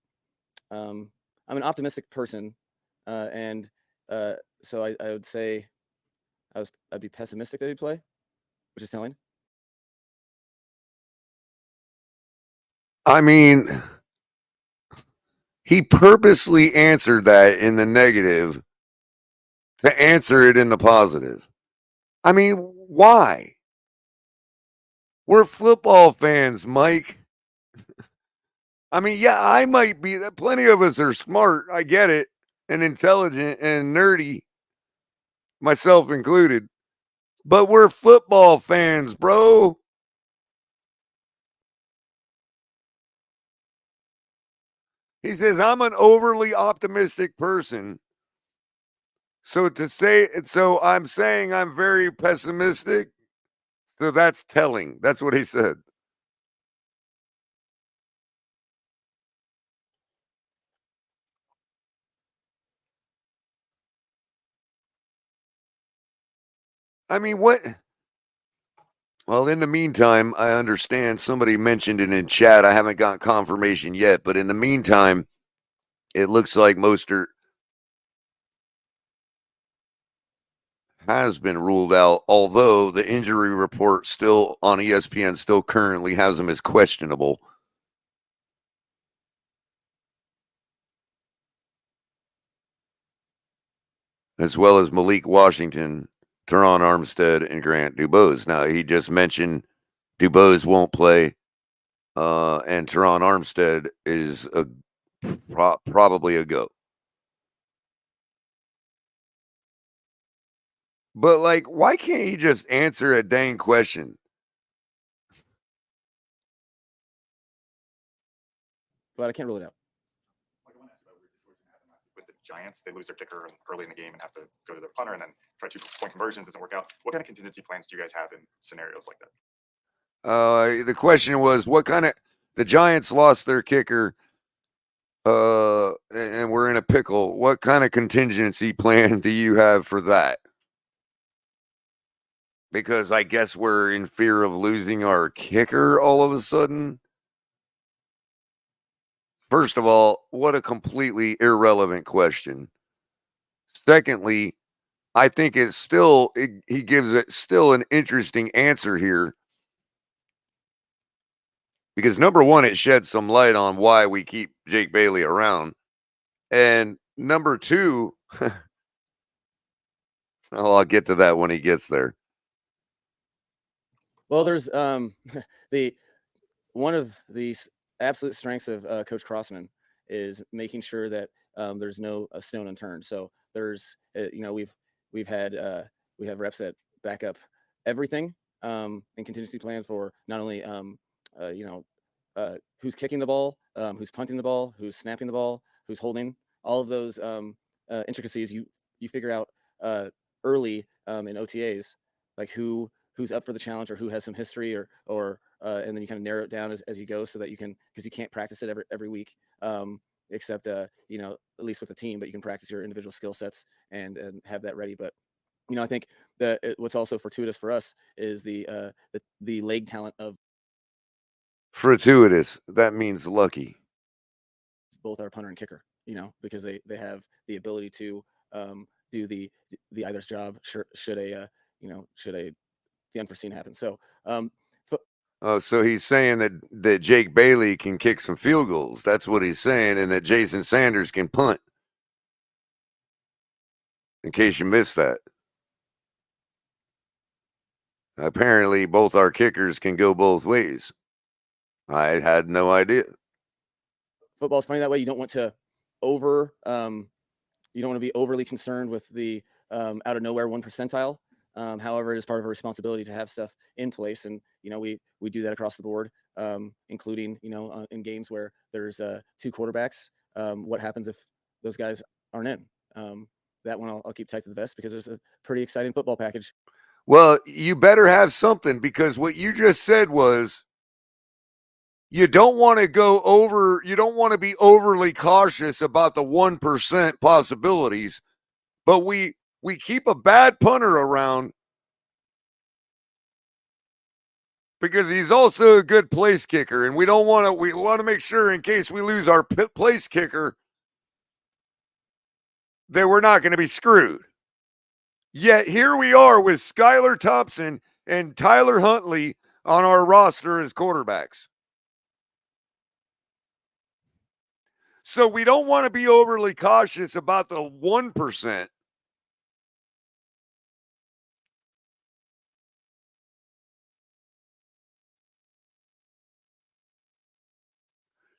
an optimistic person, and so I would say I'd be pessimistic that he'd play, which is telling. I mean, he purposely answered that in the negative to answer it in the positive. I mean, why? We're football fans, Mike. I mean, yeah, I might be. Plenty of us are smart. I get it. And intelligent and nerdy, myself included. But we're football fans, bro. He says, I'm an overly optimistic person. So I'm saying I'm very pessimistic. So that's telling. That's what he said. I mean, what? Well, in the meantime, I understand somebody mentioned it in chat. I haven't gotten confirmation yet, but in the meantime, it looks like Mostert has been ruled out, although the injury report still on ESPN still currently has him as questionable. As well as Malik Washington, Teron Armstead, and Grant Dubose. Now, he just mentioned Dubose won't play, and Teron Armstead is probably a go. But, like, why can't he just answer a dang question? But I can't rule it out. With the Giants, they lose their kicker early in the game and have to go to their punter and then try 2-point conversions. Doesn't work out. What kind of contingency plans do you guys have in scenarios like that? The question was, the Giants lost their kicker, and we're in a pickle. What kind of contingency plan do you have for that? Because I guess we're in fear of losing our kicker all of a sudden. First of all, what a completely irrelevant question. Secondly, I think he gives it still an interesting answer here. Because number one, it sheds some light on why we keep Jake Bailey around. And number two, I'll get to that when he gets there. Well, there's the one of the absolute strengths of Coach Crossman is making sure that there's no stone unturned. So there's we've had we have reps that back up everything and contingency plans for not only who's kicking the ball, who's punting the ball, who's snapping the ball, who's holding. All of those intricacies you figure out early in OTAs, like who's up for the challenge or who has some history or and then you kind of narrow it down as you go so that you can, because you can't practice it every week except at least with a team, but you can practice your individual skill sets and have that ready. But I think that what's also fortuitous for us is the leg talent of Fortuitous. That means lucky. both our punter and kicker, because they have the ability to do the either's job should the unforeseen happen. So oh, so he's saying that Jake Bailey can kick some field goals. That's what he's saying, and that Jason Sanders can punt. In case you missed that. Apparently, both our kickers can go both ways. I had no idea. Football's funny that way. You don't want to be overly concerned with the out of nowhere 1 percentile. However, it is part of our responsibility to have stuff in place, and we do that across the board, including in games where there's 2 quarterbacks. What happens if those guys aren't in? That one I'll keep tight to the vest because there's a pretty exciting football package. Well, you better have something, because what you just said was you don't want to be overly cautious about the 1% possibilities, but we keep a bad punter around because he's also a good place kicker, and we want to make sure, in case we lose our place kicker, that we're not going to be screwed. Yet here we are with Skyler Thompson and Tyler Huntley on our roster as quarterbacks. So we don't want to be overly cautious about the 1%.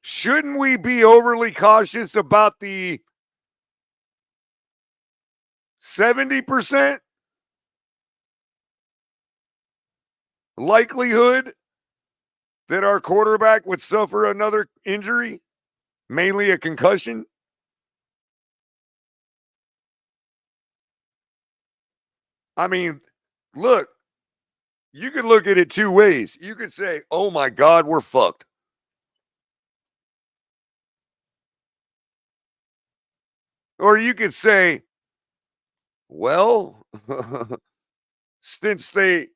Shouldn't we be overly cautious about the 70% likelihood that our quarterback would suffer another injury, mainly a concussion? I mean, look, you could look at it 2 ways. You could say, oh my God, we're fucked. Or you could say, well, since they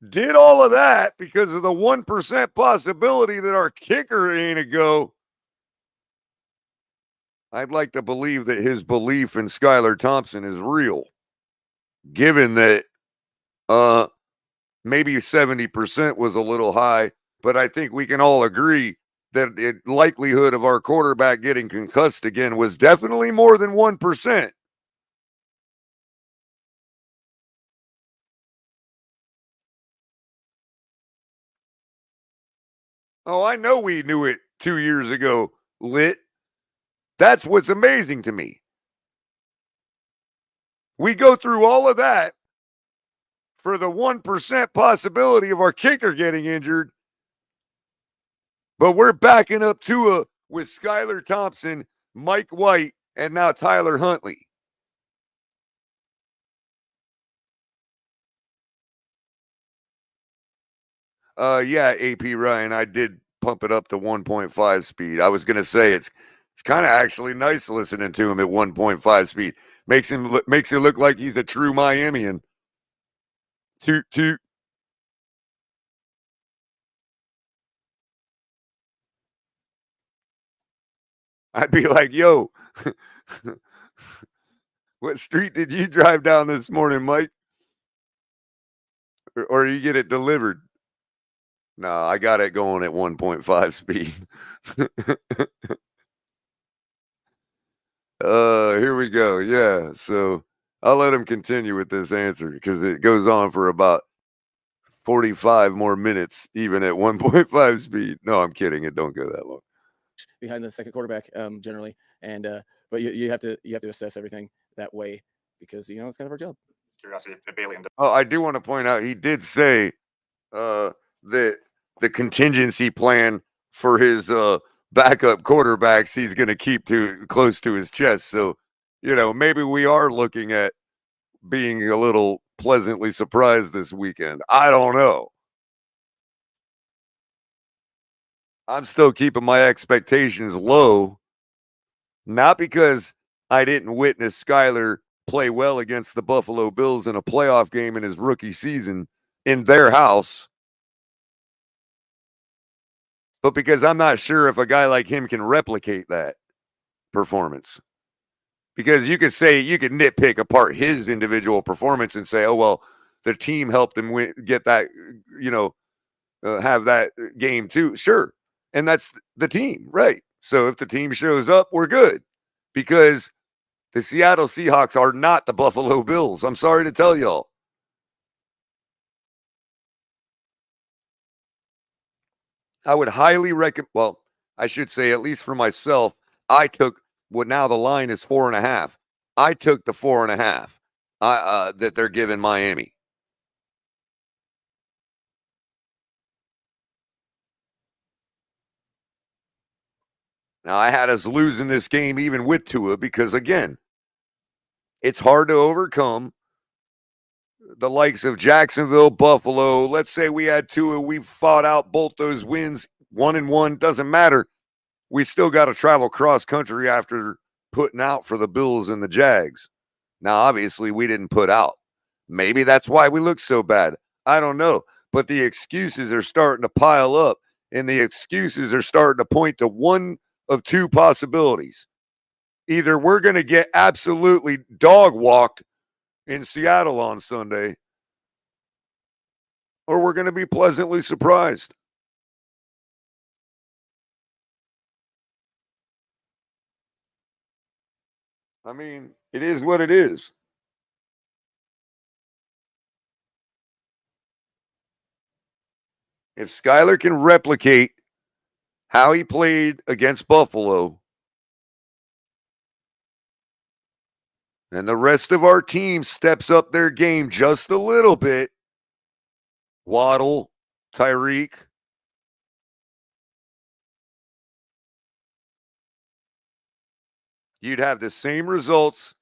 did all of that because of the 1% possibility that our kicker ain't a go, I'd like to believe that his belief in Skyler Thompson is real, given that maybe 70% was a little high, but I think we can all agree that the likelihood of our quarterback getting concussed again was definitely more than 1%. Oh, I know we knew it 2 years ago, Lit. That's what's amazing to me. We go through all of that for the 1% possibility of our kicker getting injured, but we're backing up Tua with Skyler Thompson, Mike White, and now Tyler Huntley. Yeah, AP Ryan, I did pump it up to 1.5 speed. I was going to say it's kind of actually nice listening to him at 1.5 speed. Makes it look like he's a true Miamian. Toot toot. I'd be like, yo, what street did you drive down this morning, Mike? Or you get it delivered? No, I got it going at 1.5 speed. Here we go. Yeah, so I'll let him continue with this answer because it goes on for about 45 more minutes, even at 1.5 speed. No, I'm kidding. It don't go that long. Behind the second quarterback, generally, and but you have to assess everything that way because it's kind of our job. Curiosity if Bailey ended Oh, I do want to point out he did say that the contingency plan for his backup quarterbacks he's going to keep close to his chest. So, maybe we are looking at being a little pleasantly surprised this weekend. I don't know. I'm still keeping my expectations low, not because I didn't witness Skyler play well against the Buffalo Bills in a playoff game in his rookie season in their house, but because I'm not sure if a guy like him can replicate that performance. Because you could nitpick apart his individual performance and say, oh, well, the team helped him get that, have that game too. Sure. And that's the team, right? So if the team shows up, we're good. Because the Seattle Seahawks are not the Buffalo Bills. I'm sorry to tell y'all. I would highly recommend, well, I should say, at least for myself, I took what now the line is 4.5. I took the 4.5 that they're giving Miami. Now, I had us losing this game even with Tua because, again, it's hard to overcome the likes of Jacksonville, Buffalo. Let's say we had Tua, we fought out both those wins, 1-1, doesn't matter. We still got to travel cross country after putting out for the Bills and the Jags. Now, obviously, we didn't put out. Maybe that's why we look so bad. I don't know. But the excuses are starting to pile up, and the excuses are starting to point to one of two possibilities. Either we're going to get absolutely dog walked in Seattle on Sunday, or we're going to be pleasantly surprised. I mean, it is what it is. If Skyler can replicate how he played against Buffalo, and the rest of our team steps up their game just a little bit, Waddle, Tyreek, you'd have the same results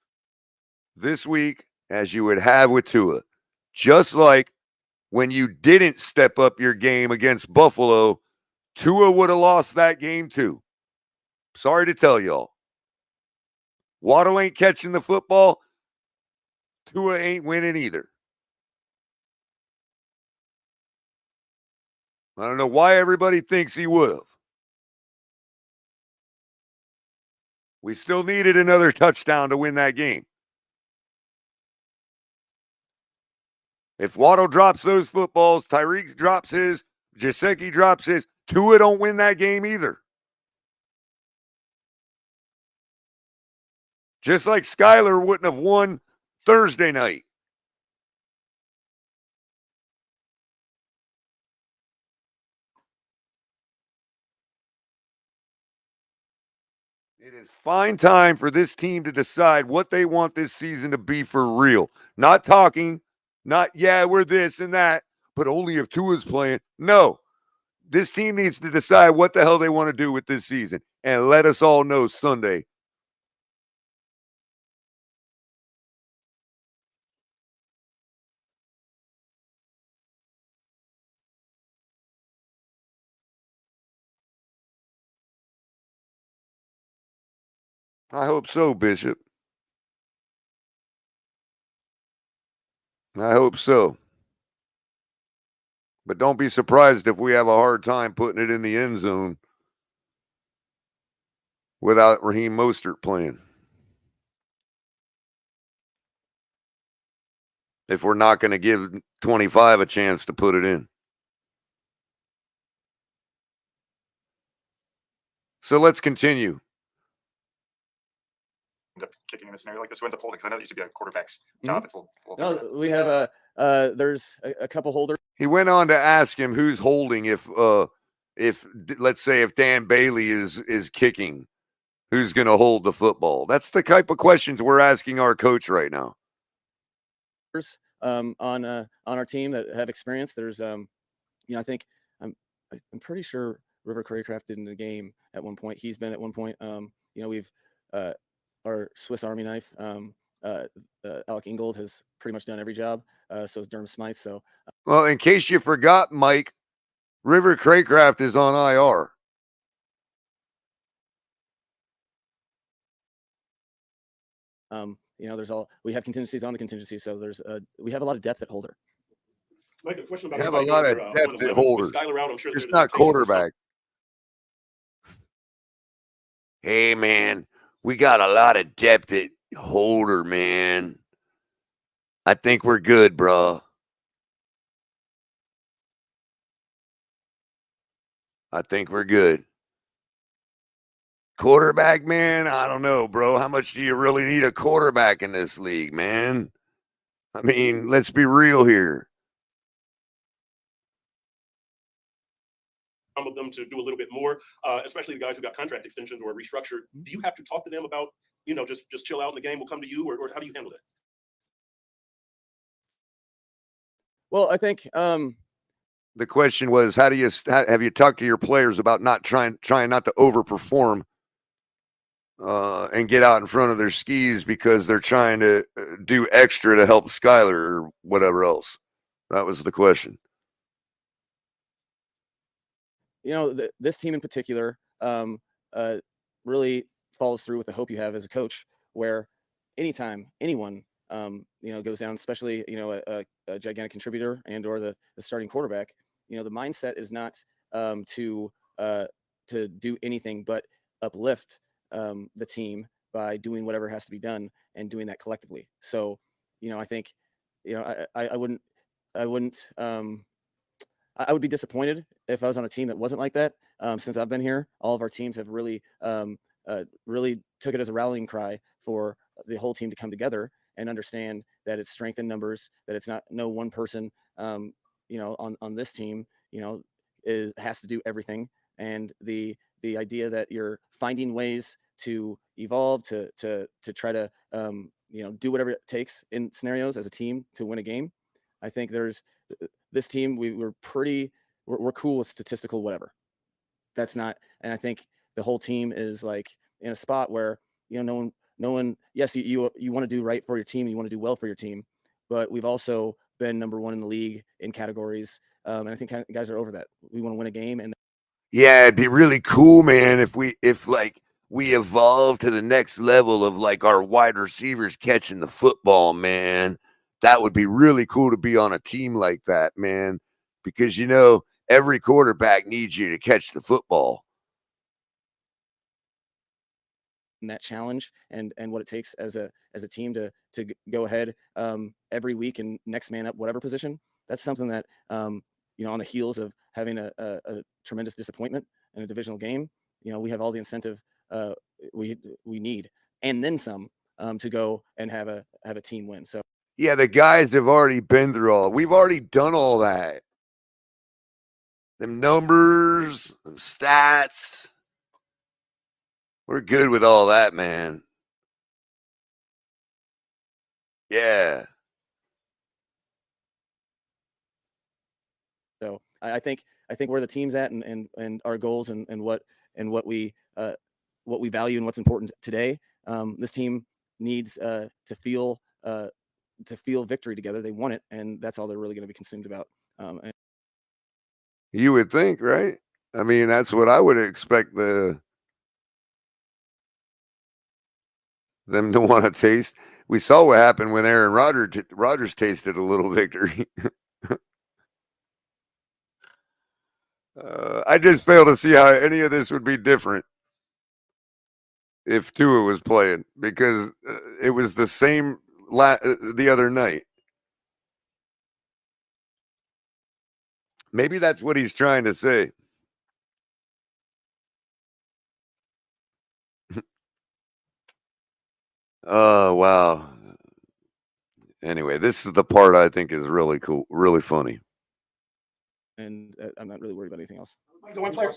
this week as you would have with Tua. Just like when you didn't step up your game against Buffalo, Tua would have lost that game too. Sorry to tell y'all. Waddle ain't catching the football. Tua ain't winning either. I don't know why everybody thinks he would have. We still needed another touchdown to win that game. If Waddle drops those footballs, Tyreek drops his, Gesicki drops his, Tua don't win that game either. Just like Skyler wouldn't have won Thursday night. It is fine time for this team to decide what they want this season to be for real. Not talking, not, yeah, we're this and that, but only if Tua's playing. No. This team needs to decide what the hell they want to do with this season and let us all know Sunday. I hope so, Bishop. I hope so. But don't be surprised if we have a hard time putting it in the end zone without Raheem Mostert playing. If we're not going to give 25 a chance to put it in. So let's continue. up kicking in a scenario like this? Who ends up holding? Because I know that used to be a quarterback's job. It's a little No, we have there's a couple holders. He went on to ask him who's holding if let's say if Dan Bailey is kicking, who's going to hold the football? That's the type of questions we're asking our coach right now. On our team that have experience. There's I think I'm pretty sure River Craycraft did in the game at one point. He's been at one point. We've our Swiss Army knife. Alec Ingold has pretty much done every job. So is Durham Smythe. So well, in case you forgot, Mike, River Craycraft is on IR. we have contingencies on the contingency. So we have a lot of depth at holder. Mike, a question about We have a lot of depth at holder. Skyler out, I'm sure it's not quarterback. Hey, man, we got a lot of depth at holder, man. I think we're good, bro. I think we're good. Quarterback, man, I don't know, bro. How much do you really need a quarterback in this league, man? I mean, let's be real here. Some of them to do a little bit more, especially the guys who got contract extensions or restructured. Do you have to talk to them about, just chill out in the game, we'll come to you, or how do you handle that? Well, I think the question was, have you talked to your players about not trying not to overperform and get out in front of their skis because they're trying to do extra to help Skyler or whatever else? That was the question. This team in particular really follows through with the hope you have as a coach, where anytime anyone goes down, especially a gigantic contributor and or the starting quarterback, the mindset is not to do anything but uplift the team by doing whatever has to be done and doing that collectively. So I think I would be disappointed if I was on a team that wasn't like that. Since I've been here, all of our teams have really took it as a rallying cry for the whole team to come together and understand that it's strength in numbers, that it's not no one person, on this team, has to do everything. And the idea that you're finding ways to evolve, to try to, do whatever it takes in scenarios as a team to win a game. I think there's this team, we're cool with statistical whatever. That's not, and I think the whole team is like in a spot where, no one, yes, you want to do right for your team, you want to do well for your team, but we've also been number one in the league in categories. And I think guys are over that. We want to win a game. And yeah, it'd be really cool, man, if we evolve to the next level of like our wide receivers catching the football, man. That would be really cool to be on a team like that, man, because every quarterback needs you to catch the football. And that challenge and what it takes as a team to go ahead every week and next man up whatever position. That's something that on the heels of having a tremendous disappointment in a divisional game, we have all the incentive we need and then some to go and have a team win. So yeah, the guys have already been through all. We've already done all that. Them numbers, them stats. We're good with all that, man. Yeah. So I think where the team's at and our goals and what we value and what's important today. This team needs to feel victory together. They want it, and that's all they're really going to be consumed about. You would think, right? I mean, that's what I would expect them to want to taste. We saw what happened when Aaron Rodgers tasted a little victory. I just fail to see how any of this would be different if Tua was playing, because it was the same the other night. Maybe that's what he's trying to say. Oh, wow. Anyway, this is the part I think is really cool, really funny. And I'm not really worried about anything else. The one player.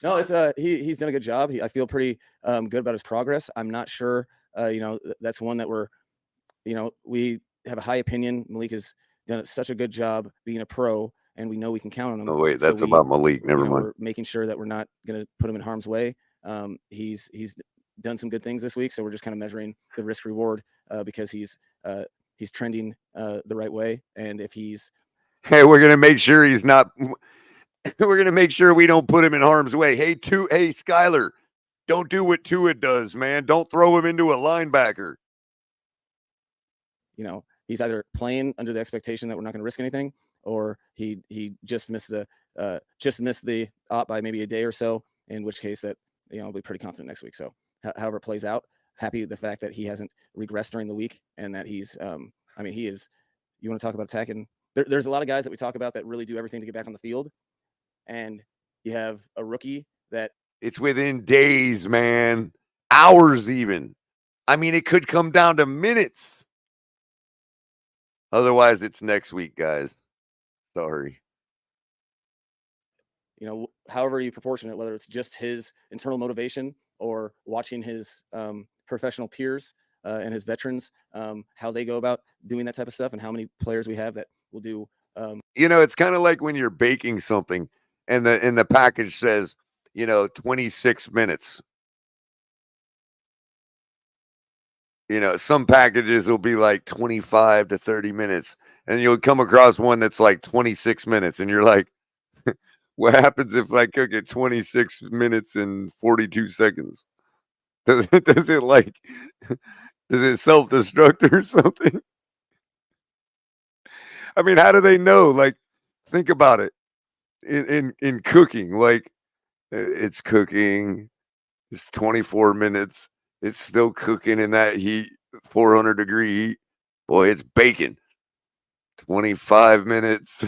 No, it's he's done a good job. I feel pretty good about his progress. I'm not sure. That's one that we have a high opinion. Malik has done such a good job being a pro, and we know we can count on him. Oh wait, that's about Malik. Never mind. We're making sure that we're not going to put him in harm's way. He's done some good things this week, so we're just kind of measuring the risk reward because he's trending the right way, and if he's we're gonna make sure he's not. We're gonna make sure we don't put him in harm's way. Hey, Skyler, don't do what Tua does, man. Don't throw him into a linebacker. He's either playing under the expectation that we're not going to risk anything, or he just missed the op by maybe a day or so. In which case, that I'll be pretty confident next week. So, however it plays out, happy with the fact that he hasn't regressed during the week, and that he's he is. You want to talk about attacking? There's a lot of guys that we talk about that really do everything to get back on the field, and you have a rookie that it's within days, man, hours even. I mean, it could come down to minutes. Otherwise, it's next week, guys. Sorry. However you proportion it, whether it's just his internal motivation or watching his professional peers and his veterans, how they go about doing that type of stuff, and how many players we have that will do. It's kind of like when you're baking something and the package says, 26 minutes. Some packages will be like 25 to 30 minutes, and you'll come across one that's like 26 minutes, and you're like, what happens if I cook it 26 minutes and 42 seconds? Does it self-destruct or something? I mean, how do they know? Like, think about it. In cooking, like, it's cooking. It's 24 minutes. It's still cooking in that heat, 400-degree heat. Boy, it's baking. 25 minutes,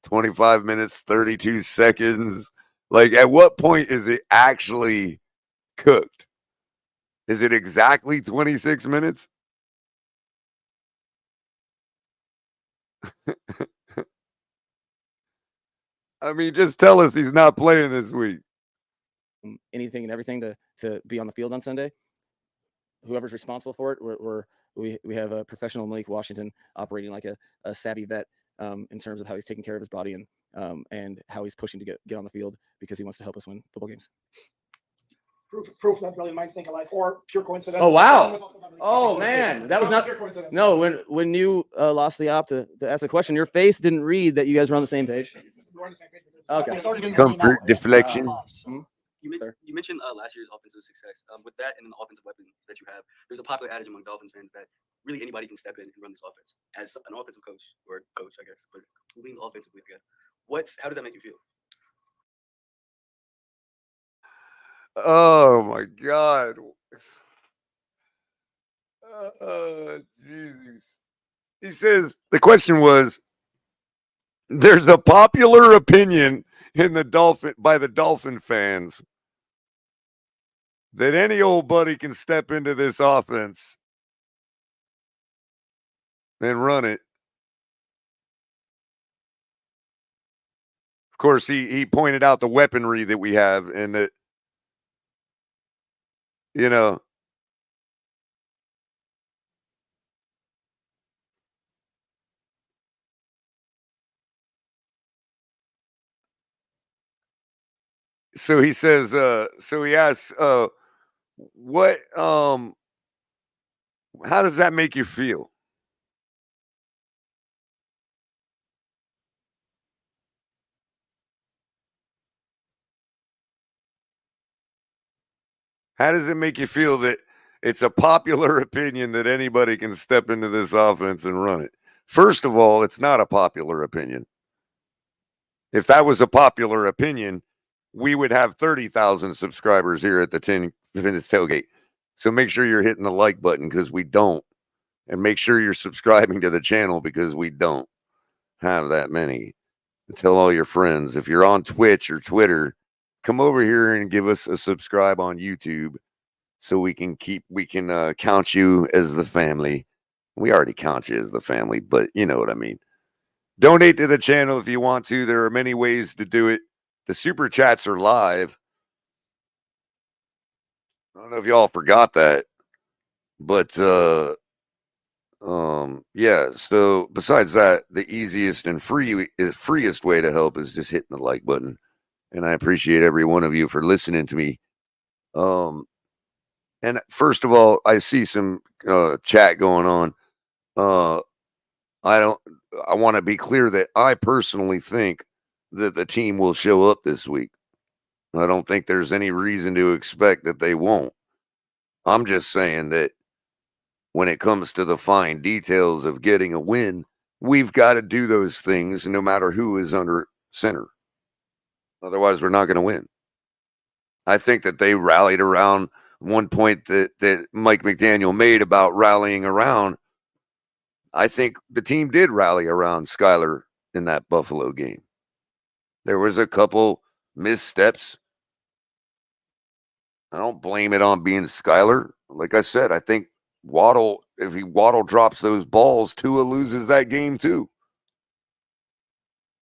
25 minutes, 32 seconds. Like, at what point is it actually cooked? Is it exactly 26 minutes? I mean, just tell us he's not playing this week. Anything and everything to be on the field on Sunday. Whoever's responsible for it, we have a professional Malik Washington operating like a savvy vet in terms of how he's taking care of his body and how he's pushing to get on the field because he wants to help us win football games. Proof that brilliant minds think alike, or pure coincidence. Oh wow! Oh man, that was not pure coincidence. No, when you lost the op to ask the question, your face didn't read that you guys were on the same page. Okay. Comfort deflection. You mentioned last year's offensive success. With that and the offensive weapons that you have, there's a popular adage among Dolphins fans that really anybody can step in and run this offense. As an offensive coach, or coach, I guess, but who leans offensively again? How does that make you feel? Oh my God. Jesus. He says the question was, there's a popular opinion by the Dolphin fans that any old buddy can step into this offense and run it. Of course, he pointed out the weaponry that we have and that, so he says, so he asks, what, how does that make you feel? How does it make you feel that it's a popular opinion that anybody can step into this offense and run it? First of all, it's not a popular opinion. If that was a popular opinion, we would have 30,000 subscribers here at the 10 Minutes Tailgate. So make sure you're hitting the like button because we don't. And make sure you're subscribing to the channel because we don't have that many. And tell all your friends. If you're on Twitch or Twitter, come over here and give us a subscribe on YouTube so we can count you as the family. We already count you as the family, but you know what I mean. Donate to the channel if you want to. There are many ways to do it. The super chats are live. I don't know if y'all forgot that, but yeah. So besides that, the easiest and freest way to help is just hitting the like button, and I appreciate every one of you for listening to me. And first of all, I see some chat going on. I want to be clear that I personally think that the team will show up this week. I don't think there's any reason to expect that they won't. I'm just saying that when it comes to the fine details of getting a win, we've got to do those things no matter who is under center. Otherwise, we're not going to win. I think that they rallied around one point that Mike McDaniel made about rallying around. I think the team did rally around Skyler in that Buffalo game. There was a couple missteps. I don't blame it on being Skyler. Like I said, I think if Waddle drops those balls, Tua loses that game too.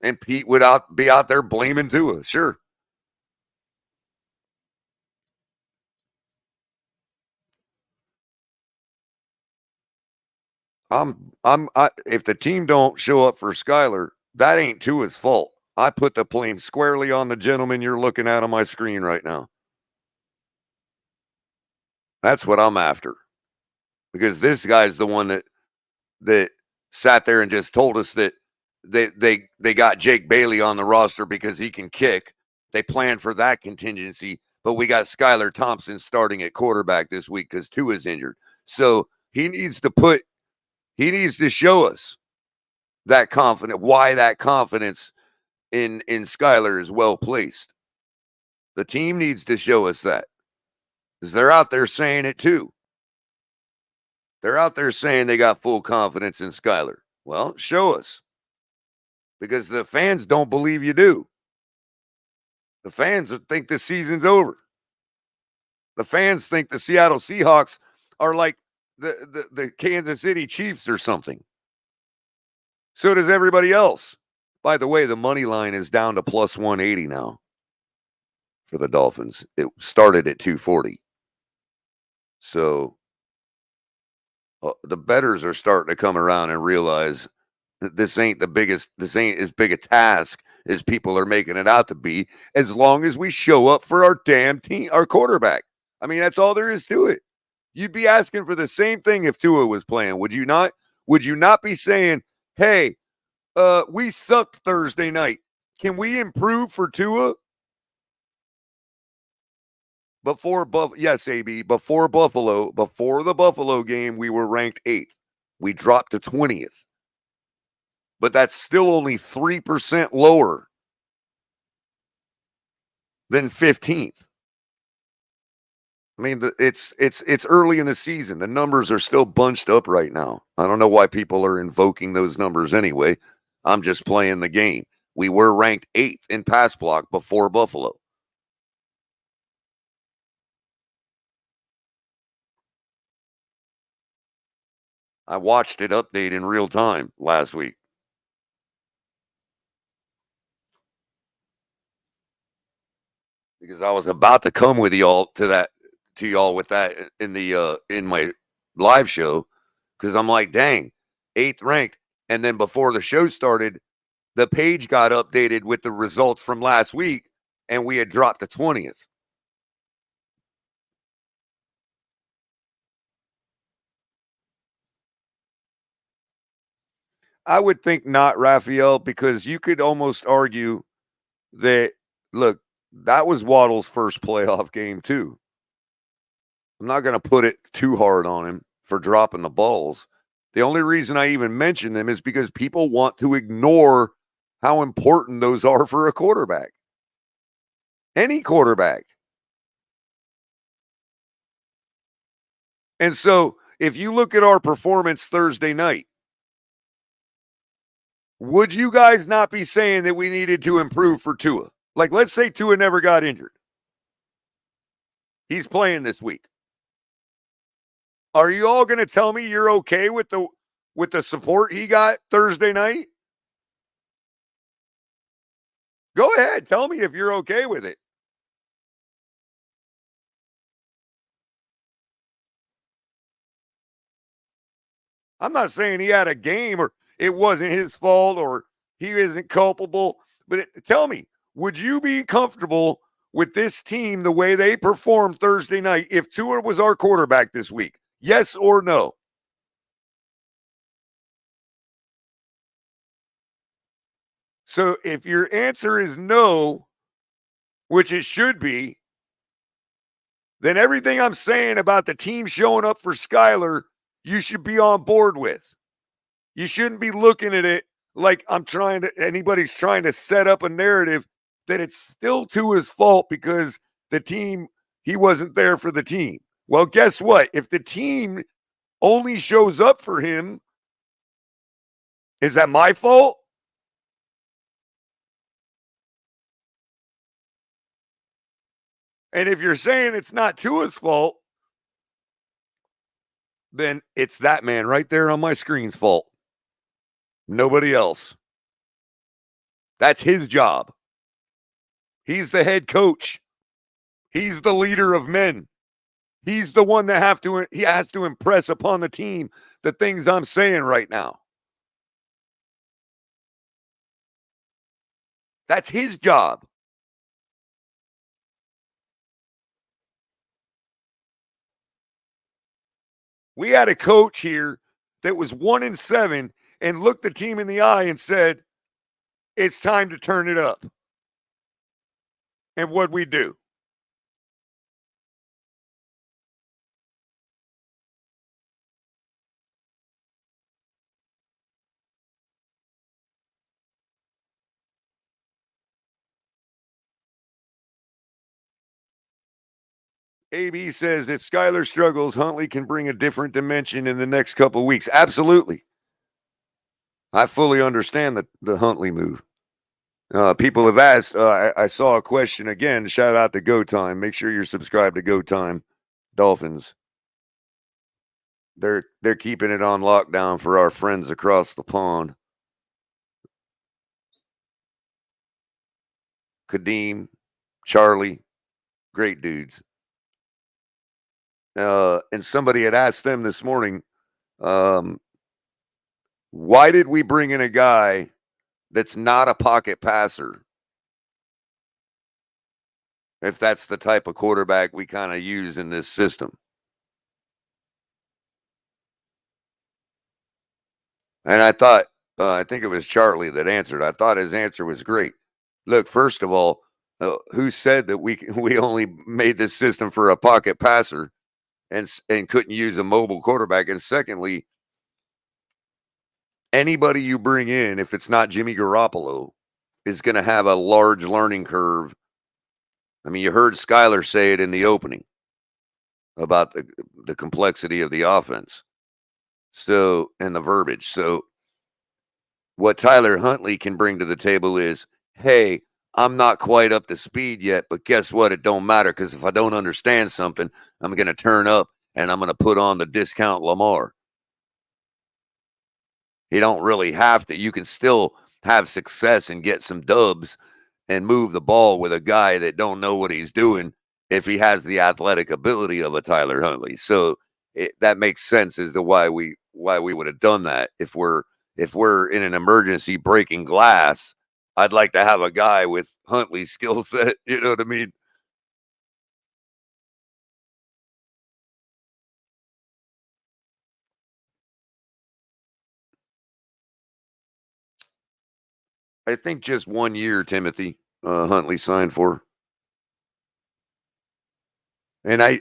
And Pete would be out there blaming Tua. Sure. If the team don't show up for Skyler, that ain't Tua's fault. I put the blame squarely on the gentleman you're looking at on my screen right now. That's what I'm after. Because this guy's the one that sat there and just told us that they got Jake Bailey on the roster because he can kick. They planned for that contingency, but we got Skyler Thompson starting at quarterback this week because Tua's injured. So he needs to show us that why that confidence in Skyler is well placed. The team needs to show us that. Because they're out there saying it too. They're out there saying they got full confidence in Skyler. Well, show us. Because the fans don't believe you do. The fans think the season's over. The fans think the Seattle Seahawks are like the Kansas City Chiefs or something. So does everybody else. By the way, the money line is down to plus 180 now for the Dolphins. It started at 240. So the bettors are starting to come around and realize that this ain't as big a task as people are making it out to be, as long as we show up for our damn team, our quarterback. I mean, that's all there is to it. You'd be asking for the same thing if Tua was playing, would you not? Would you not be saying, hey, we sucked Thursday night. Can we improve for Tua? Before the Buffalo game, we were ranked 8th. We dropped to 20th. But that's still only 3% lower than 15th. I mean, it's early in the season. The numbers are still bunched up right now. I don't know why people are invoking those numbers anyway. I'm just playing the game. We were ranked 8th in pass block before Buffalo. I watched it update in real time last week. Because I was about to come with y'all to y'all with that in my live show, because I'm like, dang, 8th ranked. And then before the show started, the page got updated with the results from last week, and we had dropped to 20th. I would think not, Raphael, because you could almost argue that, look, that was Waddle's first playoff game too. I'm not going to put it too hard on him for dropping the balls. The only reason I even mention them is because people want to ignore how important those are for a quarterback. Any quarterback. And so if you look at our performance Thursday night, would you guys not be saying that we needed to improve for Tua? Like, let's say Tua never got injured. He's playing this week. Are you all going to tell me you're okay with the support he got Thursday night? Go ahead. Tell me if you're okay with it. I'm not saying he had a game or it wasn't his fault or he isn't culpable, but tell me, would you be comfortable with this team the way they performed Thursday night if Tua was our quarterback this week? Yes or no? So if your answer is no, which it should be, then everything I'm saying about the team showing up for Skyler, you should be on board with. You shouldn't be looking at it like anybody's trying to set up a narrative that it's still Tua's fault because he wasn't there for the team. Well, guess what? If the team only shows up for him, is that my fault? And if you're saying it's not Tua's fault, then it's that man right there on my screen's fault. Nobody else. That's his job. He's the head coach. He's the leader of men. He's the one that he has to impress upon the team the things I'm saying right now. That's his job. We had a coach here that was 1-7 and looked the team in the eye and said, it's time to turn it up. And what'd we do? AB says if Skyler struggles, Huntley can bring a different dimension in the next couple of weeks. Absolutely. I fully understand the Huntley move. People have asked, I saw a question again. Shout out to Go Time. Make sure you're subscribed to Go Time Dolphins. They're keeping it on lockdown for our friends across the pond. Kadeem, Charlie, great dudes. And somebody had asked them this morning, why did we bring in a guy that's not a pocket passer? If that's the type of quarterback we kind of use in this system. And I thought, I think it was Charlie that answered. I thought his answer was great. Look, first of all, who said that we only made this system for a pocket passer and couldn't use a mobile quarterback? And secondly, anybody you bring in, if it's not Jimmy Garoppolo, is going to have a large learning curve. I mean, you heard Skyler say it in the opening about the complexity of the offense. So, and the verbiage. So, what Tyler Huntley can bring to the table is, hey, I'm not quite up to speed yet, but guess what? It don't matter because if I don't understand something, I'm going to turn up and I'm going to put on the discount Lamar. You don't really have to. You can still have success and get some dubs and move the ball with a guy that don't know what he's doing if he has the athletic ability of a Tyler Huntley. So that makes sense as to why we would have done that. If we're in an emergency breaking glass, I'd like to have a guy with Huntley's skill set. You know what I mean? I think just 1 year, Timothy, Huntley signed for. And I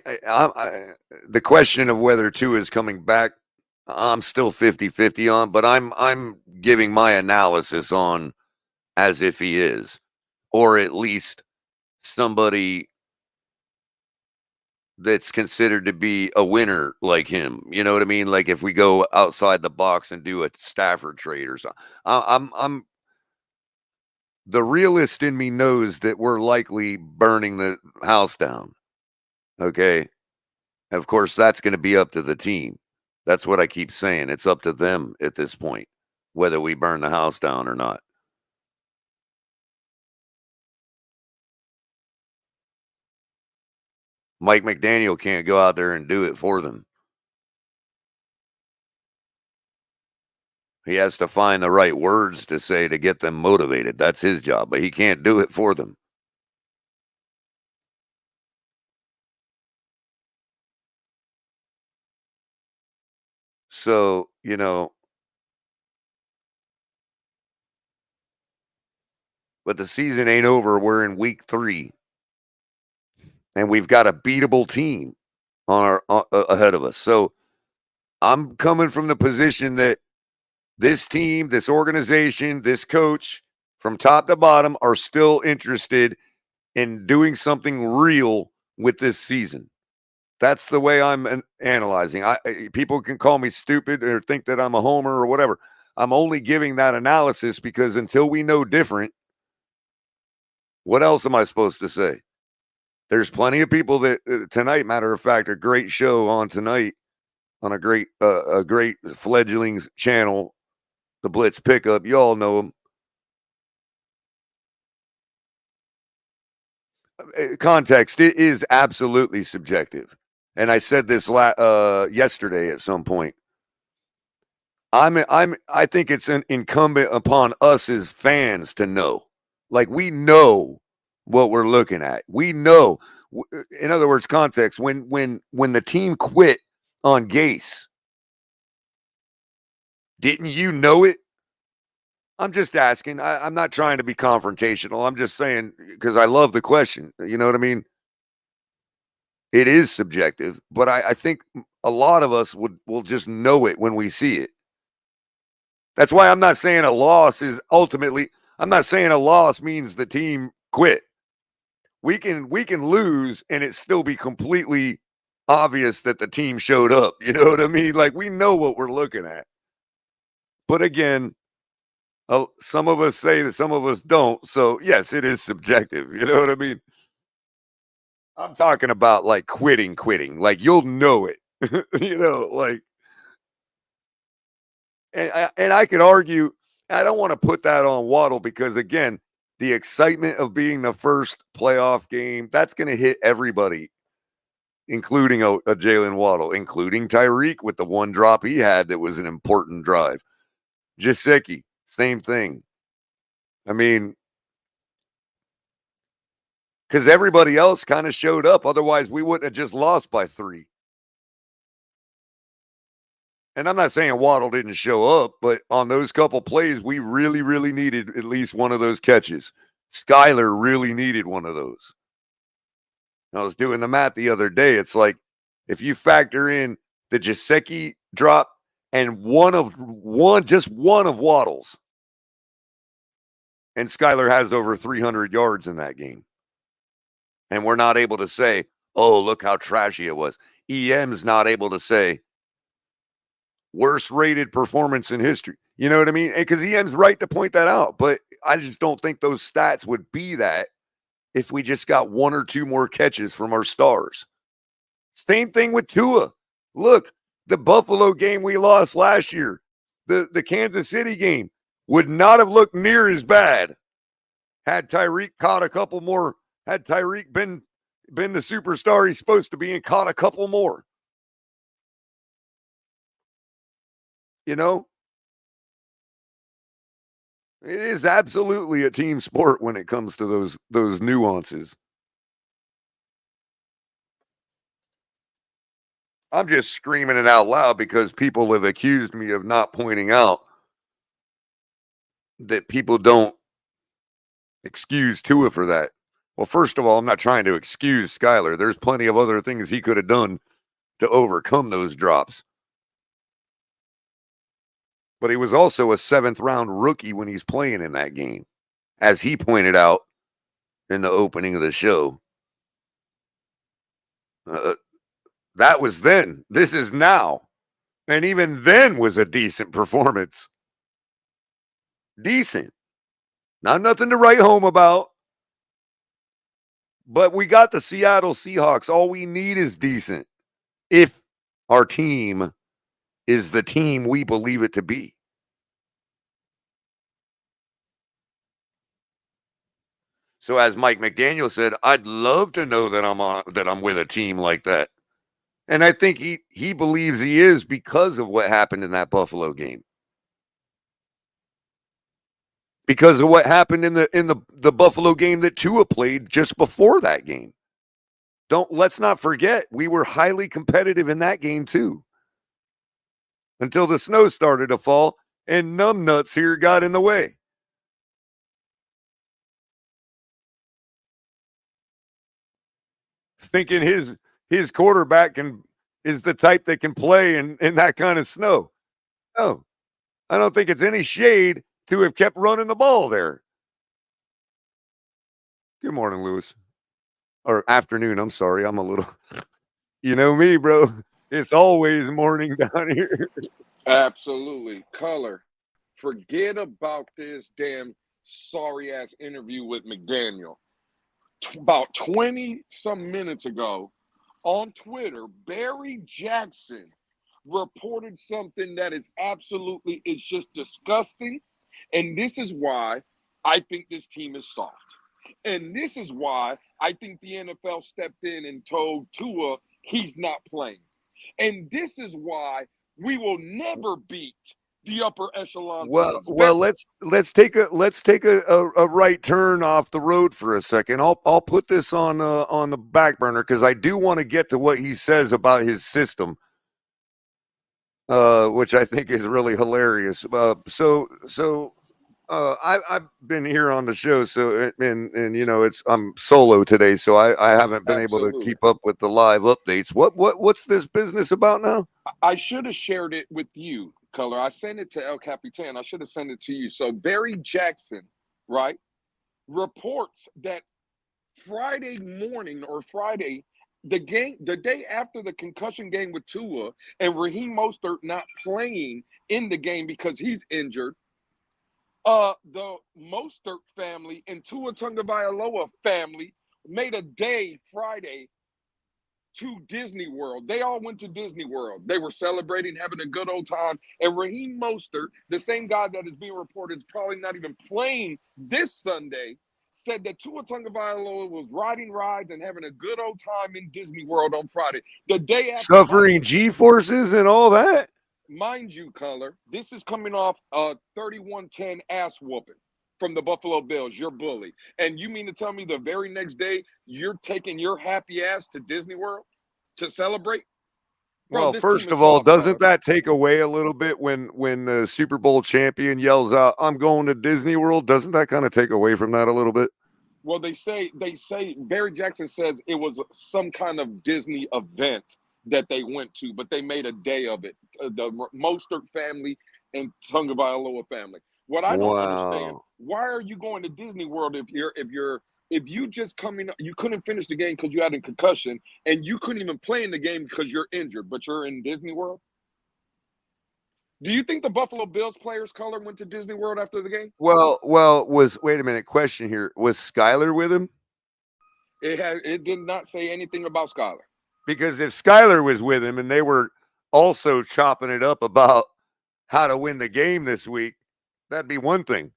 the question of whether Tua is coming back, I'm still 50-50 on, but I'm giving my analysis on as if he is, or at least somebody that's considered to be a winner like him. You know what I mean? Like if we go outside the box and do a Stafford trade or something. I'm the realist in me knows that we're likely burning the house down. Okay. Of course, that's going to be up to the team. That's what I keep saying. It's up to them at this point, whether we burn the house down or not. Mike McDaniel can't go out there and do it for them. He has to find the right words to say to get them motivated. That's his job, but he can't do it for them. So, but the season ain't over. We're in week 3. And we've got a beatable team on ahead of us. So I'm coming from the position that this team, this organization, this coach, from top to bottom, are still interested in doing something real with this season. That's the way I'm analyzing. People can call me stupid or think that I'm a homer or whatever. I'm only giving that analysis because until we know different, what else am I supposed to say? There's plenty of people that tonight, matter of fact, a great show on tonight on a great fledgling channel, the Blitz Pickup. You all know them. Context, it is absolutely subjective. And I said this yesterday at some point. I think it's incumbent upon us as fans to know. Like, we know what we're looking at. We know. In other words, context, when the team quit on Gase, didn't you know it? I'm just asking. I'm not trying to be confrontational. I'm just saying, because I love the question. You know what I mean? It is subjective, but I think a lot of us will just know it when we see it. That's why I'm not saying a loss is ultimately, I'm not saying a loss means the team quit. We can lose and it still be completely obvious that the team showed up. You know what I mean? Like, we know what we're looking at. But again, some of us say that, some of us don't. So yes, it is subjective. You know what I mean? I'm talking about like quitting. Like, you'll know it. Like, and I could argue, I don't want to put that on Waddle because, again, the excitement of being the first playoff game, that's going to hit everybody, including a Jalen Waddle, including Tyreek with the one drop he had that was an important drive. Gesicki, same thing. I mean, because everybody else kind of showed up. Otherwise, we wouldn't have just lost by 3. And I'm not saying Waddle didn't show up, but on those couple plays, we really, really needed at least one of those catches. Skyler really needed one of those. I was doing the math the other day. It's like, if you factor in the Gesicki drop and just one of Waddle's, and Skyler has over 300 yards in that game. And we're not able to say, oh, look how trashy it was. EM's not able to say, worst rated performance in history. You know what I mean? Because EM's right to point that out. But I just don't think those stats would be that if we just got 1 or 2 more catches from our stars. Same thing with Tua. Look, the Buffalo game we lost last year, the Kansas City game would not have looked near as bad had Tyreek caught a couple more, had Tyreek been the superstar he's supposed to be and caught a couple more. You know, it is absolutely a team sport when it comes to those nuances. I'm just screaming it out loud because people have accused me of not pointing out that people don't excuse Tua for that. Well, first of all, I'm not trying to excuse Skyler. There's plenty of other things he could have done to overcome those drops. But he was also a 7th round rookie when he's playing in that game, as he pointed out in the opening of the show. That was then. This is now. And even then was a decent performance. Decent. Not nothing to write home about. But we got the Seattle Seahawks. All we need is decent. if our team is the team we believe it to be. So as Mike McDaniel said, I'd love to know that I'm with a team like that. And I think he believes he is because of what happened in that Buffalo game. Because of what happened in the Buffalo game that Tua played just before that game. Let's not forget, we were highly competitive in that game too. Until the snow started to fall and numbnuts here got in the way. Thinking his quarterback is the type that can play in that kind of snow. No, I don't think it's any shade to have kept running the ball there. Good morning, Lewis. Or afternoon, I'm sorry. I'm a little, you know me, bro. It's always morning down here. Absolutely. Culler, forget about this damn sorry ass interview with McDaniel. About 20 some minutes ago on Twitter, Barry Jackson reported something that is just disgusting. And this is why I think this team is soft. And this is why I think the NFL stepped in and told Tua he's not playing. And this is why we will never beat the upper echelon teams. Well, let's take a right turn off the road for a second. I'll put this on the back burner because I do want to get to what he says about his system, which I think is really hilarious. I've been here on the show, so and you know I'm solo today, so I haven't been able to keep up with the live updates. What's this business about now? I should have shared it with you, Culler. I sent it to El Capitan. I should have sent it to you. So Barry Jackson, right, reports that Friday morning or Friday, the day after the concussion game with Tua and Raheem Mostert not playing in the game because he's injured, the Mostert family and Tua Tagovailoa family made a day Friday to Disney World. They all went to Disney World. They were celebrating, having a good old time. And Raheem Mostert, the same guy that is being reported is probably not even playing this Sunday, said that Tua Tagovailoa was riding rides and having a good old time in Disney World on Friday. The day after suffering G-forces and all that. Mind you, Culler, this is coming off a 31-10 ass whooping from the Buffalo Bills, your bully. And you mean to tell me the very next day you're taking your happy ass to Disney World to celebrate? Bro, well, first of all, doesn't that take away a little bit when the Super Bowl champion yells out, "I'm going to Disney World"? Doesn't that kind of take away from that a little bit? Well, they say Barry Jackson says it was some kind of Disney event that they went to, but they made a day of it. The Mostert family and Tagovailoa family. What I don't understand, why are you going to Disney World if you just you couldn't finish the game because you had a concussion and you couldn't even play in the game because you're injured, but you're in Disney World? Do you think the Buffalo Bills players Culler went to Disney World after the game? Well, wait a minute, question here. Was Skyler with him? It did not say anything about Skyler. Because if Skyler was with him and they were also chopping it up about how to win the game this week, that'd be one thing.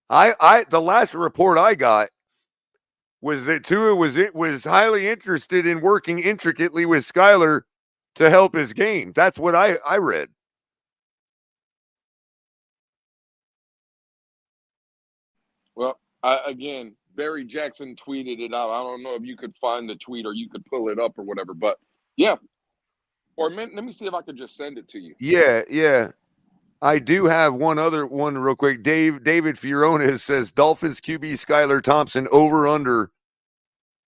The last report I got was that Tua was highly interested in working intricately with Skyler to help his game. That's what I read. Well, again, Barry Jackson tweeted it out. I don't know if you could find the tweet or you could pull it up or whatever, but yeah. Or let me see if I could just send it to you. Yeah. I do have one real quick. David Fiorona says Dolphins QB Skyler Thompson over under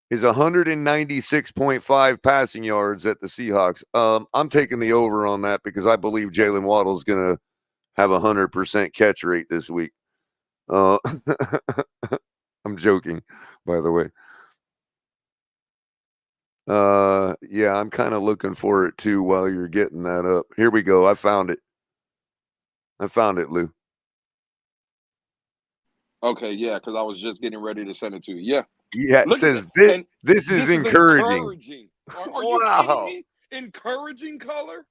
is 196.5 passing yards at the Seahawks. I'm taking the over on that because I believe Jalen Waddle is going to have 100% catch rate this week. I'm joking, by the way. Yeah, I'm kind of looking for it too while you're getting that up. Here we go. I found it, Lou. Okay, yeah, because I was just getting ready to send it to you. Yeah. Yeah, it Look at says that. And this is encouraging. Are you kidding Wow. me? Encouraging color?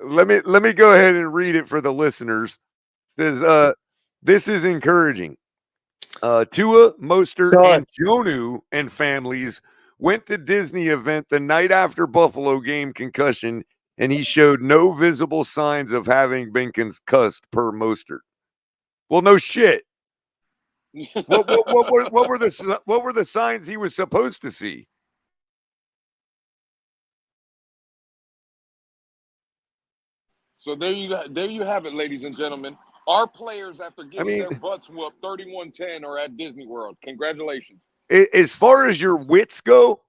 Let me go ahead and read it for the listeners. It says this is encouraging. Tua, Mostert, and Jonu and families went to Disney event the night after Buffalo game concussion, and he showed no visible signs of having been concussed per Mostert. Well, no shit. What were the signs he was supposed to see? So there you have it, ladies and gentlemen. Our players, after getting their butts whooped 31-10, are at Disney World. Congratulations. As far as your wits go,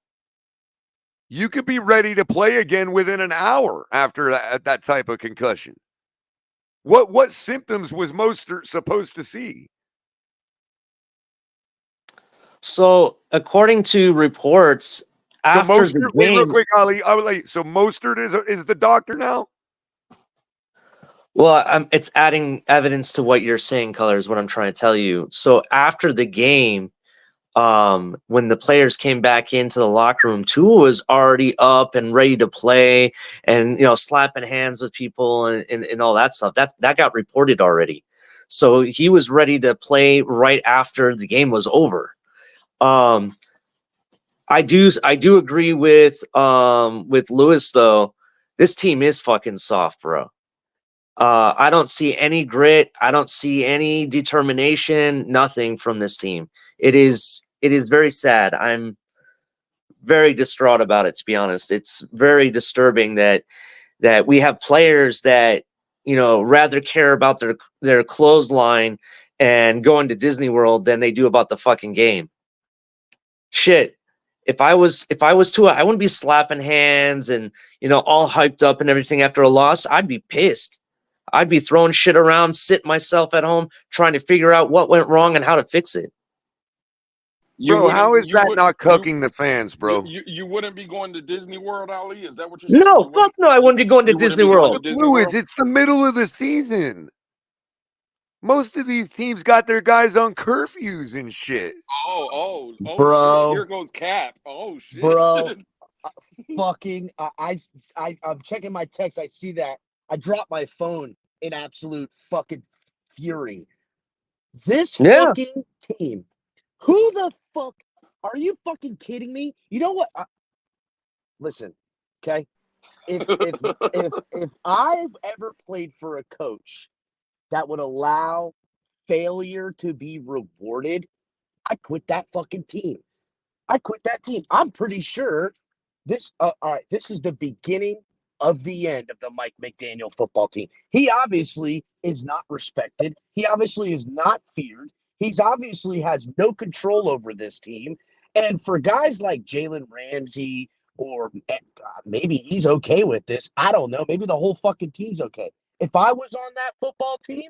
you could be ready to play again within an hour after that type of concussion. What symptoms was Mostert supposed to see? So, according to reports, after the game, wait, real quick, Ali. So Mostert is the doctor now? Well, it's adding evidence to what you're saying, Color, is what I'm trying to tell you. So after the game, when the players came back into the locker room, Tua was already up and ready to play and, slapping hands with people and all that stuff. That got reported already. So he was ready to play right after the game was over. I do agree with Lewis, though. This team is fucking soft, bro. I don't see any grit. I don't see any determination. Nothing from this team. It is very sad. I'm very distraught about it, to be honest. It's very disturbing that we have players that rather care about their clothesline and going to Disney World than they do about the fucking game. Shit. If I was Tua, I wouldn't be slapping hands and all hyped up and everything after a loss. I'd be pissed. I'd be throwing shit around, sitting myself at home, trying to figure out what went wrong and how to fix it. Bro, how is that not cucking the fans, bro? You wouldn't be going to Disney World, Ali? Is that what you're saying? No, fuck no, I wouldn't be going to Disney World. Lewis, it's the middle of the season. Most of these teams got their guys on curfews and shit. Oh, bro. Shit. Here goes Cap. Oh, shit. Bro, I'm checking my text. I see that. I dropped my phone in absolute fucking fury. This fucking team. Who the fuck? Are you fucking kidding me? You know what? Listen, okay? If I've ever played for a coach that would allow failure to be rewarded, I quit that fucking team. I quit that team. I'm pretty sure this all right, this is the beginning of the end of the Mike McDaniel football team. He obviously is not respected. He obviously is not feared. He's obviously has no control over this team. And for guys like Jalen Ramsey, or maybe he's okay with this. I don't know. Maybe the whole fucking team's okay. If I was on that football team,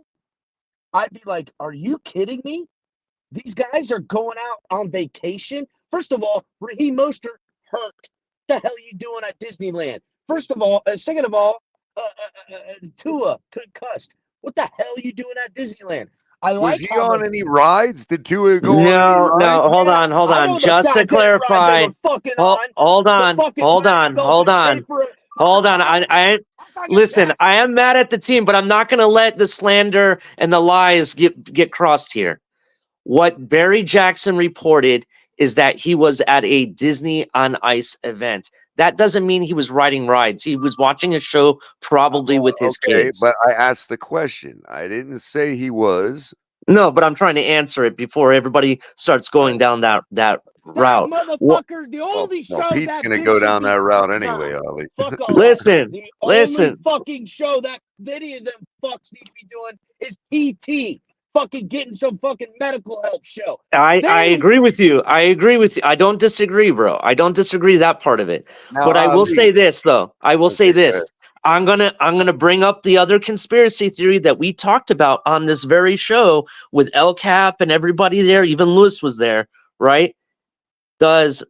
I'd be like, are you kidding me? These guys are going out on vacation. First of all, Raheem Mostert hurt. What the hell are you doing at Disneyland? Second of all, Tua concussed. What the hell are you doing at Disneyland? Was he on any rides? Did Tua go on any rides? No, hold on. Just to clarify, hold on. I listen, I am mad at the team, but I'm not going to let the slander and the lies get crossed here. What Barry Jackson reported is that he was at a Disney on Ice event. That doesn't mean he was riding rides. He was watching a show probably with his kids. But I asked the question. I didn't say he was. No, but I'm trying to answer it before everybody starts going down that route. Motherfucker, the only show Pete's going to go down that route anyway, Ollie. Listen. Only fucking show that any of them fucks need to be doing is PT. Fucking getting some fucking medical help show. I agree with you. I don't disagree, bro. I don't disagree that part of it. Now, but I will say this, though. I'm gonna bring up the other conspiracy theory that we talked about on this very show with El Cap and everybody there. Even Lewis was there, right? Does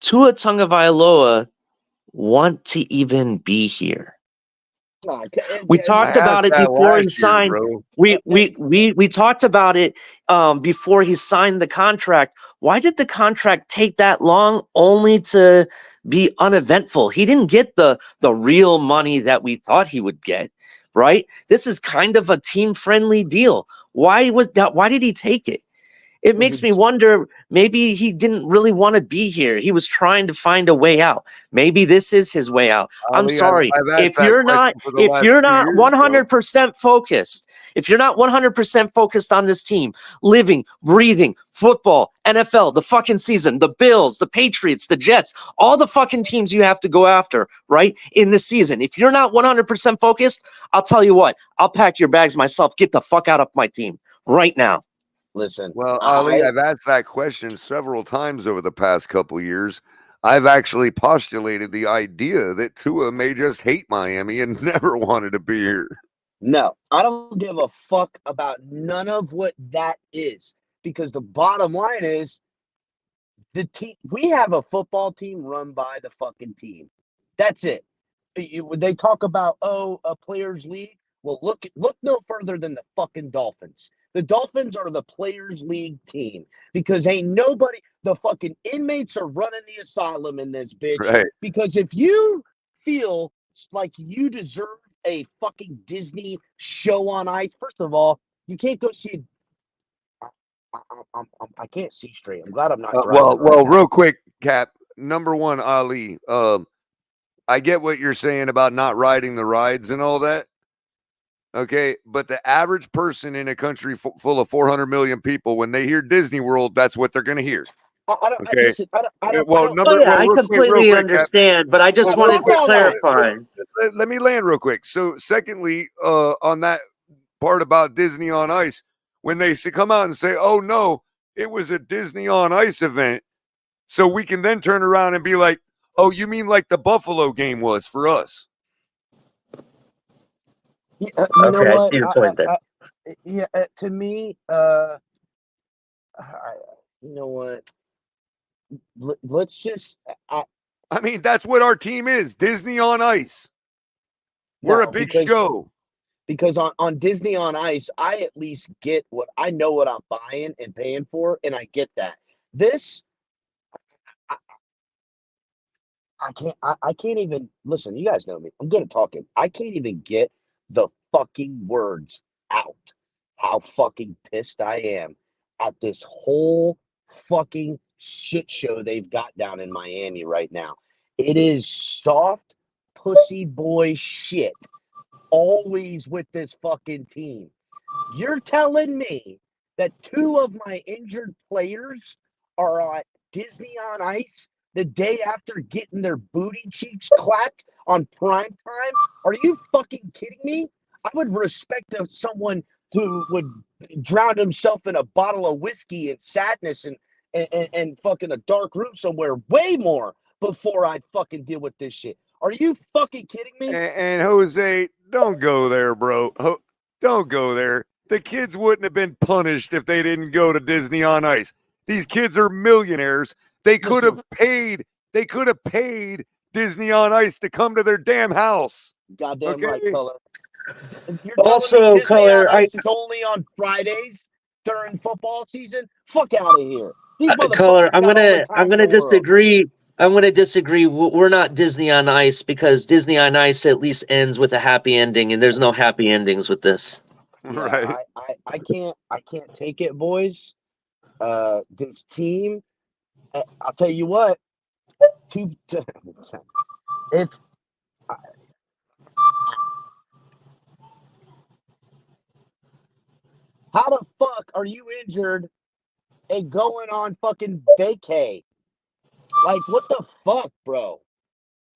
Tua Tagovailoa want to even be here? We talked about it before he signed. We talked about it before he signed the contract. Why did the contract take that long only to be uneventful? He didn't get the real money that we thought he would get, right? This is kind of a team-friendly deal. Why did he take it? It makes me wonder, maybe he didn't really want to be here. He was trying to find a way out. Maybe this is his way out. I'm sorry. If you're not 100% focused, if you're not 100% focused on this team, living, breathing, football, NFL, the fucking season, the Bills, the Patriots, the Jets, all the fucking teams you have to go after, right, in this season. If you're not 100% focused, I'll tell you what, I'll pack your bags myself. Get the fuck out of my team right now. Listen, well, Ali, I've asked that question several times over the past couple years. I've actually postulated the idea that Tua may just hate Miami and never wanted to be here. No, I don't give a fuck about none of what that is, because the bottom line is the team. We have a football team run by the fucking team. That's it. They talk about a players league. Well, look no further than the fucking Dolphins. The Dolphins are the players league team because ain't nobody. The fucking inmates are running the asylum in this bitch. Right. Because if you feel like you deserve a fucking Disney show on ice, first of all, you can't go see. I can't see straight. I'm glad I'm not driving. Well, real quick, Cap. Number one, Ali. I get what you're saying about not riding the rides and all that. Okay, but the average person in a country full of 400 million people, when they hear Disney World, that's what they're going to hear. Okay. I completely understand, but I just wanted to clarify. Let me land real quick. So, secondly, on that part about Disney on Ice, when they come out and say, "Oh no, it was a Disney on Ice event," so we can then turn around and be like, "Oh, you mean like the Buffalo game was for us?" Okay, I see your point there. To me, you know what? Let's just. I mean, that's what our team is. Disney on Ice. We're a big show. Because on Disney on Ice, I at least get what I know what I'm buying and paying for, and I get that. This, I can't even listen. You guys know me. I'm good at talking. I can't even get the fucking words out how fucking pissed I am at this whole fucking shit show they've got down in Miami right now. It is soft pussy boy shit always with this fucking team. You're telling me that two of my injured players are at Disney on Ice the day after getting their booty cheeks clapped on prime time? Are you fucking kidding me? I would respect someone who would drown himself in a bottle of whiskey and sadness and fucking a dark room somewhere way more before I'd fucking deal with this shit. Are you fucking kidding me? And Jose, don't go there, bro. Don't go there. The kids wouldn't have been punished if they didn't go to Disney on Ice. These kids are millionaires. They could have paid. They could have paid Disney on Ice to come to their damn house. Goddamn right, Culler. You're also, telling me Disney Culler, on Ice is only on Fridays during football season? Fuck out of here. These Culler, I'm gonna world. disagree. I'm gonna disagree. We're not Disney on Ice because Disney on Ice at least ends with a happy ending, and there's no happy endings with this. Yeah, right. I can't take it, boys. This team, I'll tell you what. How the fuck are you injured and going on fucking vacay? Like, what the fuck, bro?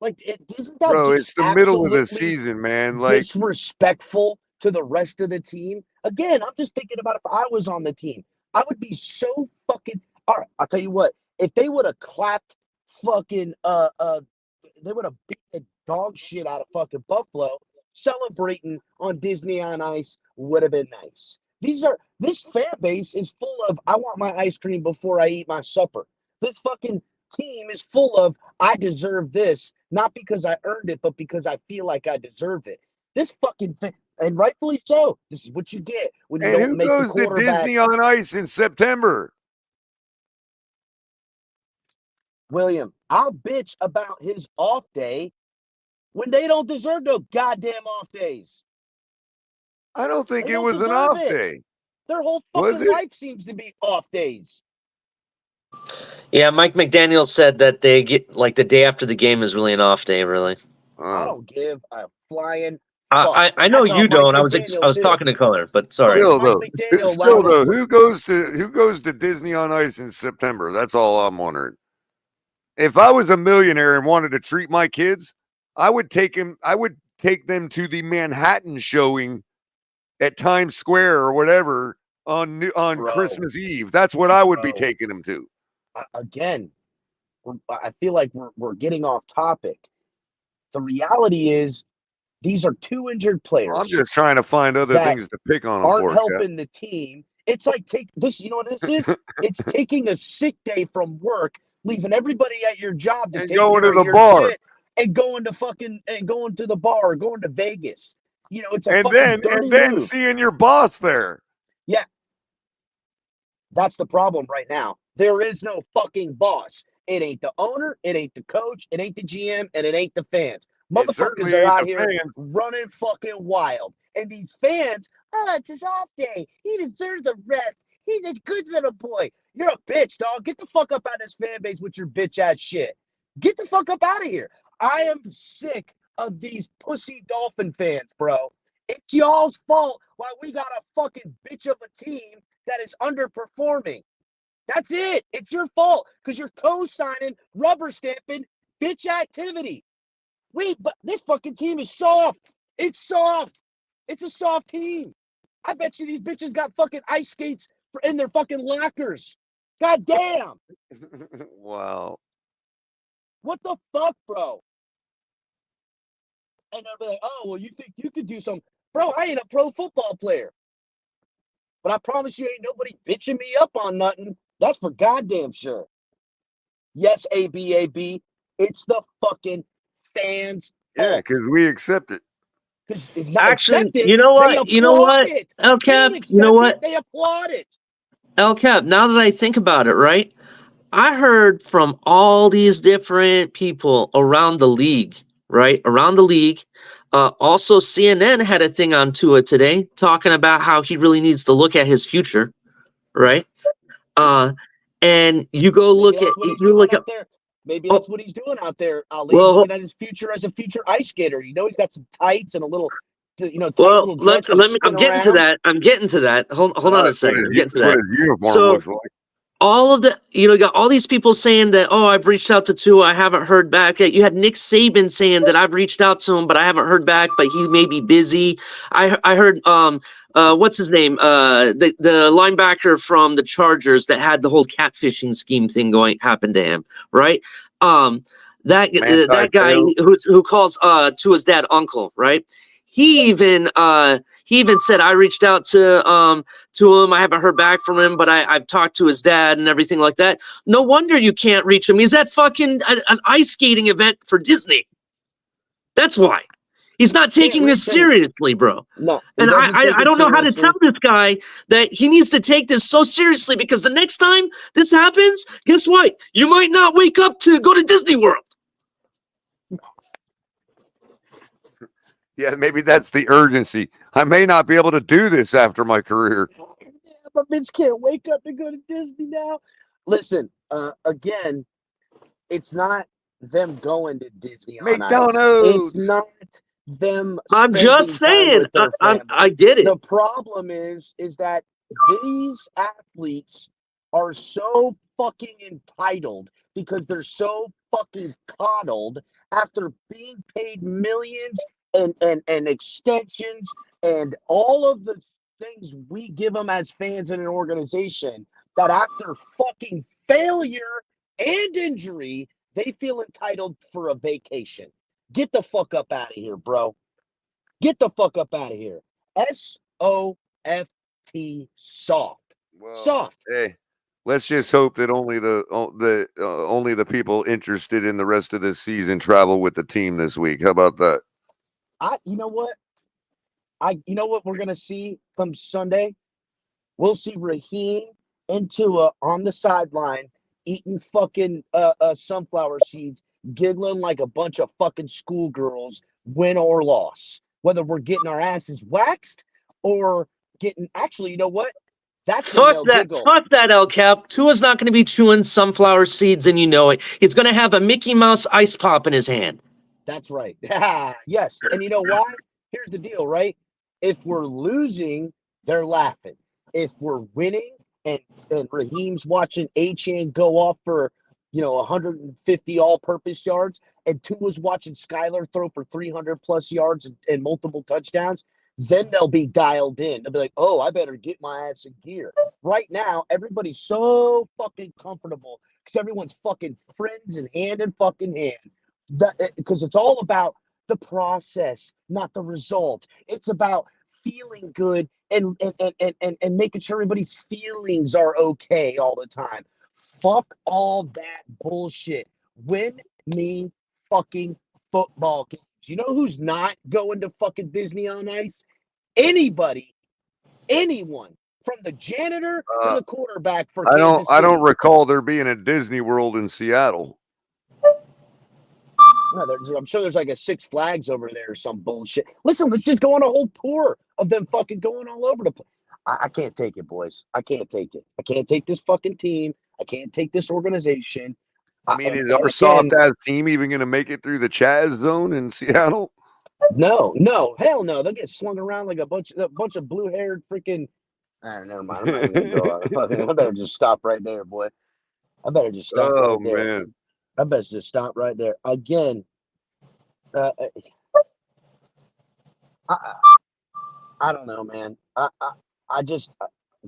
Like, isn't that Bro, just it's the middle of the season, man. Like, disrespectful to the rest of the team? Again, I'm just thinking about if I was on the team, I would be so fucking. All right, I'll tell you what. If they would have clapped fucking they would have beat the dog shit out of fucking Buffalo, celebrating on Disney on Ice would have been nice. This fan base is full of I want my ice cream before I eat my supper. This fucking team is full of I deserve this, not because I earned it, but because I feel like I deserve it. This fucking thing, and rightfully so. This is what you get when you And don't who make the goes to quarterback. Disney on Ice in September? William, I'll bitch about his off day when they don't deserve no goddamn off days. I don't think They it don't was an deserve off it. day. Their whole Was fucking it? life seems to be off days. Yeah, Mike McDaniel said that they get like the day after the game is really an off day. Really, I Oh. don't give a flying fuck. I know That's how you Mike don't. I was McDaniel feel. talking to Culler, but Fuck, sorry. Still Mike though, McDaniel still allowed us. though, who goes to Disney on Ice in September? That's all I'm wondering. If I was a millionaire and wanted to treat my kids, I would take them to the Manhattan showing at Times Square or whatever on Bro. Christmas Eve. That's what I would be Bro. taking them to. Again, I feel like we're getting off topic. The reality is these are two injured players. I'm just trying to find other that things to pick on them aren't for. helping the team. It's like take this. You know what this is? It's taking a sick day from work, leaving everybody at your job to And take going care to of the your bar. shit and going to the bar or going to Vegas. You know, it's a and fucking dirty then move. seeing your boss there. Yeah, that's the problem right now. There is no fucking boss. It ain't the owner, it ain't the coach, it ain't the GM, and it ain't the fans. Motherfuckers certainly are ain't out the here fans. running fucking wild. And these fans, it's his off day. He deserves a rest. He's a good little boy. You're a bitch, dog. Get the fuck up out of this fan base with your bitch ass shit. Get the fuck up out of here. I am sick of these pussy Dolphin fans, bro. It's y'all's fault why we got a fucking bitch of a team that is underperforming. That's it. It's your fault because you're co-signing, rubber stamping, bitch activity. But this fucking team is soft. It's soft. It's a soft team. I bet you these bitches got fucking ice skates in their fucking lockers. God damn. Wow. What the fuck, bro? And they'll be like, oh, well, you think you could do something. Bro, I ain't a pro football player. But I promise you ain't nobody bitching me up on nothing. That's for goddamn sure. Yes, ABAB. It's the fucking fans' Yeah, fault. because we accept it. Because if not Actually, accepted, you know they what? You know applaud what? it. El They don't Cap, accept you know what? it, they applaud it. El Cap, now that I think about it, right? I heard from all these different people around the league, right? Around the league. Also, CNN had a thing on Tua today talking about how he really needs to look at his future, right? And you go Maybe look that's at what he's you doing look at out there. Maybe that's what he's doing out there, Ali. well, Looking at his future as a future ice skater. You know, he's got some tights and a little, tight well, little dreads going to spin I'm getting to around. that. I'm getting to that. Hold on a That's what second. I'm getting to that's what that. his uniform So looks like. all of the, you got all these people saying that, oh, I've reached out to Tua, I haven't heard back. You had Nick Saban saying that I've reached out to him, but I haven't heard back, but he may be busy. I heard what's his name? The linebacker from the Chargers that had the whole catfishing scheme thing happened to him, right? That guy who calls Tua's dad uncle, right? He even said I reached out to him. I haven't heard back from him, but I've talked to his dad and everything like that. No wonder you can't reach him. He's at fucking an ice skating event for Disney. That's why. He's not taking this seriously, bro. No, and I don't know how to tell this guy that he needs to take this so seriously, because the next time this happens, guess what? You might not wake up to go to Disney World. Yeah, maybe that's the urgency. I may not be able to do this after my career. My bitch can't wake up and go to Disney now. Listen, again, it's not them going to Disney on ice. It's not them I'm just spending time saying. with their family. I get it. The problem is that these athletes are so fucking entitled because they're so fucking coddled after being paid millions and extensions and all of the things we give them as fans in an organization, that after fucking failure and injury, they feel entitled for a vacation. Get the fuck up out of here, bro. Get the fuck up out of here. SOFT, soft. Well, soft. Hey, let's just hope that only the people interested in the rest of this season travel with the team this week. How about that? You know what? You know what we're gonna see come Sunday? We'll see Raheem and Tua on the sideline eating fucking sunflower seeds, giggling like a bunch of fucking schoolgirls, win or loss. Whether we're getting our asses waxed or getting actually, you know what? That's when they'll giggle. Fuck that, El Cap. Tua's not going to be chewing sunflower seeds, and you know it. He's going to have a Mickey Mouse ice pop in his hand. That's right. Yes. And you know why? Here's the deal, right? If we're losing, they're laughing. If we're winning and Raheem's watching Achane go off for, 150 all-purpose yards, and Tua's watching Skyler throw for 300-plus yards and multiple touchdowns, then they'll be dialed in. They'll be like, oh, I better get my ass in gear. Right now, everybody's so fucking comfortable because everyone's fucking friends and hand in fucking hand. Because it's all about the process, not the result. It's about feeling good and making sure everybody's feelings are okay all the time. Fuck all that bullshit. Win me fucking football games. You know who's not going to fucking Disney on Ice? Anybody, anyone, from the janitor to the quarterback for Kansas City. I don't recall there being a Disney World in Seattle. No, I'm sure there's like a Six Flags over there or some bullshit. Listen, let's just go on a whole tour of them fucking going all over the place. I can't take it, boys. I can't take it. I can't take this fucking team. I can't take this organization. I mean, is our soft-ass team even going to make it through the Chaz zone in Seattle? No, hell no. They'll get slung around like a bunch of blue-haired freaking. Never mind. I'm not even gonna go on. I better just stop right there, boy. I better just stop right there. Oh man. I better just stop right there. Again, I don't know, man.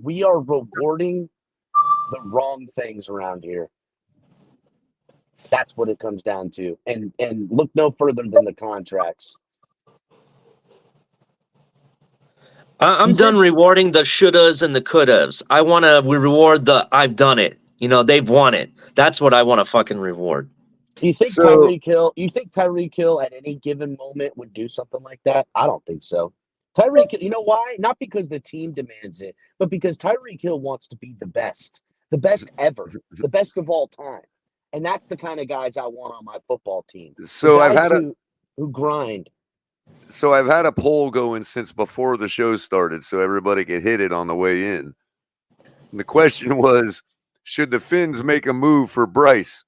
We are rewarding the wrong things around here. That's what it comes down to. And look no further than the contracts. I'm done rewarding the shouldas and the couldas. I want to reward the I've done it. They've won it. That's what I want to fucking reward. You think Tyreek Hill at any given moment would do something like that? I don't think so. Tyreek Hill, you know why? Not because the team demands it, but because Tyreek Hill wants to be the best ever, the best of all time. And that's the kind of guys I want on my football team. So I've had who grind. So I've had a poll going since before the show started, so everybody could hit it on the way in. And the question was, should the Finns make a move for Bryce?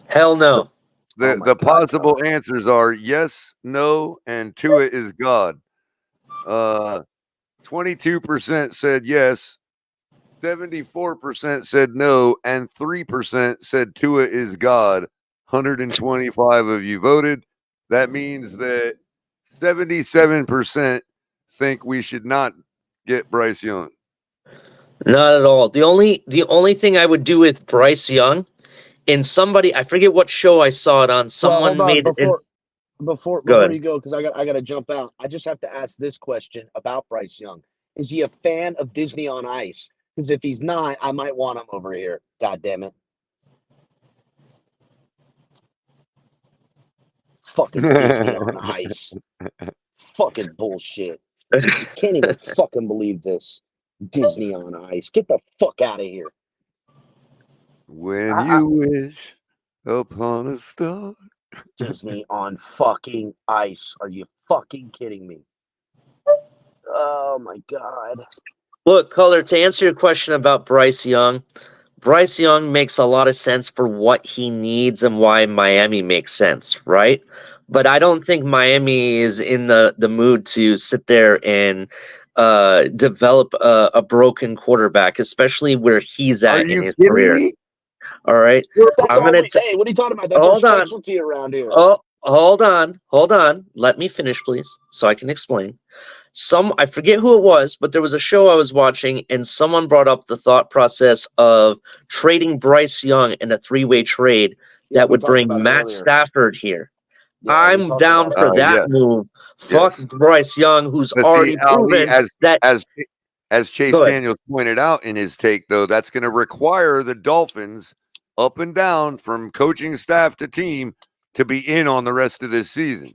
Hell no. The possible answers are yes, no, and Tua is God. 22% said yes, 74% said no, and 3% said Tua is God. 125 of you voted. That means that 77% think we should not get Bryce Young. Not at all. The only thing I would do with Bryce Young, I forget what show I saw it on. Someone made it. Before you go, because I got to jump out. I just have to ask this question about Bryce Young. Is he a fan of Disney on Ice? Because if he's not, I might want him over here. God damn it. Fucking Disney on Ice. Fucking bullshit. Can't even fucking believe this. Disney on Ice. Get the fuck out of here. When you wish upon a star. Disney on fucking Ice. Are you fucking kidding me? Oh my God. Look, Culler, to answer your question about Bryce Young makes a lot of sense for what he needs and why Miami makes sense, right? But I don't think Miami is in the mood to sit there and develop a broken quarterback, especially where he's at in his career. Me? All right. What are you talking about? That's our specialty around here. Oh, hold on. Let me finish, please, so I can explain. I forget who it was, but there was a show I was watching, and someone brought up the thought process of trading Bryce Young in a three-way trade that would bring Matt Stafford here. I'm down for that move. Fuck Bryce Young, who's already proven that. As Chase Daniels pointed out in his take, though, that's going to require the Dolphins up and down from coaching staff to team to be in on the rest of this season.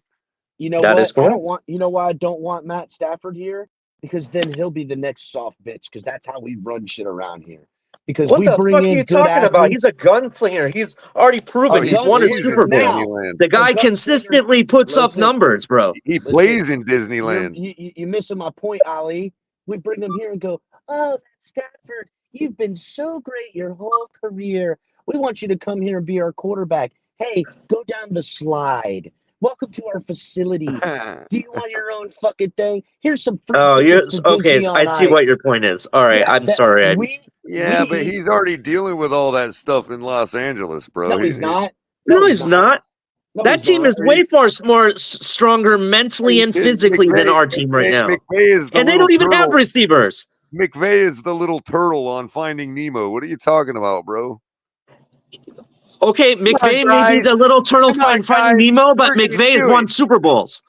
You know That what? is correct. You know why I don't want Matt Stafford here? Because then he'll be the next soft bitch. Because that's how we run shit around here. Because What we the bring fuck are in you good talking about? He's athletes. a gunslinger. He's already proven he's won a plays Super in Bowl. now. The Disneyland. guy gunslinger- consistently puts up Listen. numbers, bro. He Listen, plays in Disneyland. You're missing my point, Ali. We bring him here and go, oh, Stafford, you've been so great your whole career. We want you to come here and be our quarterback. Hey, go down the slide. Welcome to our facilities. Do you want your own fucking thing? Here's some free Oh, you're tickets to okay. Disney I on see what Ice. your point is. All right, Yeah, I'm sorry. Yeah, but he's already dealing with all that stuff in Los Angeles, bro. No, he's not. No, he's not. No, That he's team not. is way far more stronger mentally and physically than our team right now. McVay is the And they little don't even have turtle. receivers. McVay is the little turtle on Finding Nemo. What are you talking about, bro? Okay, McVay may be the little turtle finding Nemo, but McVay has won Super Bowls.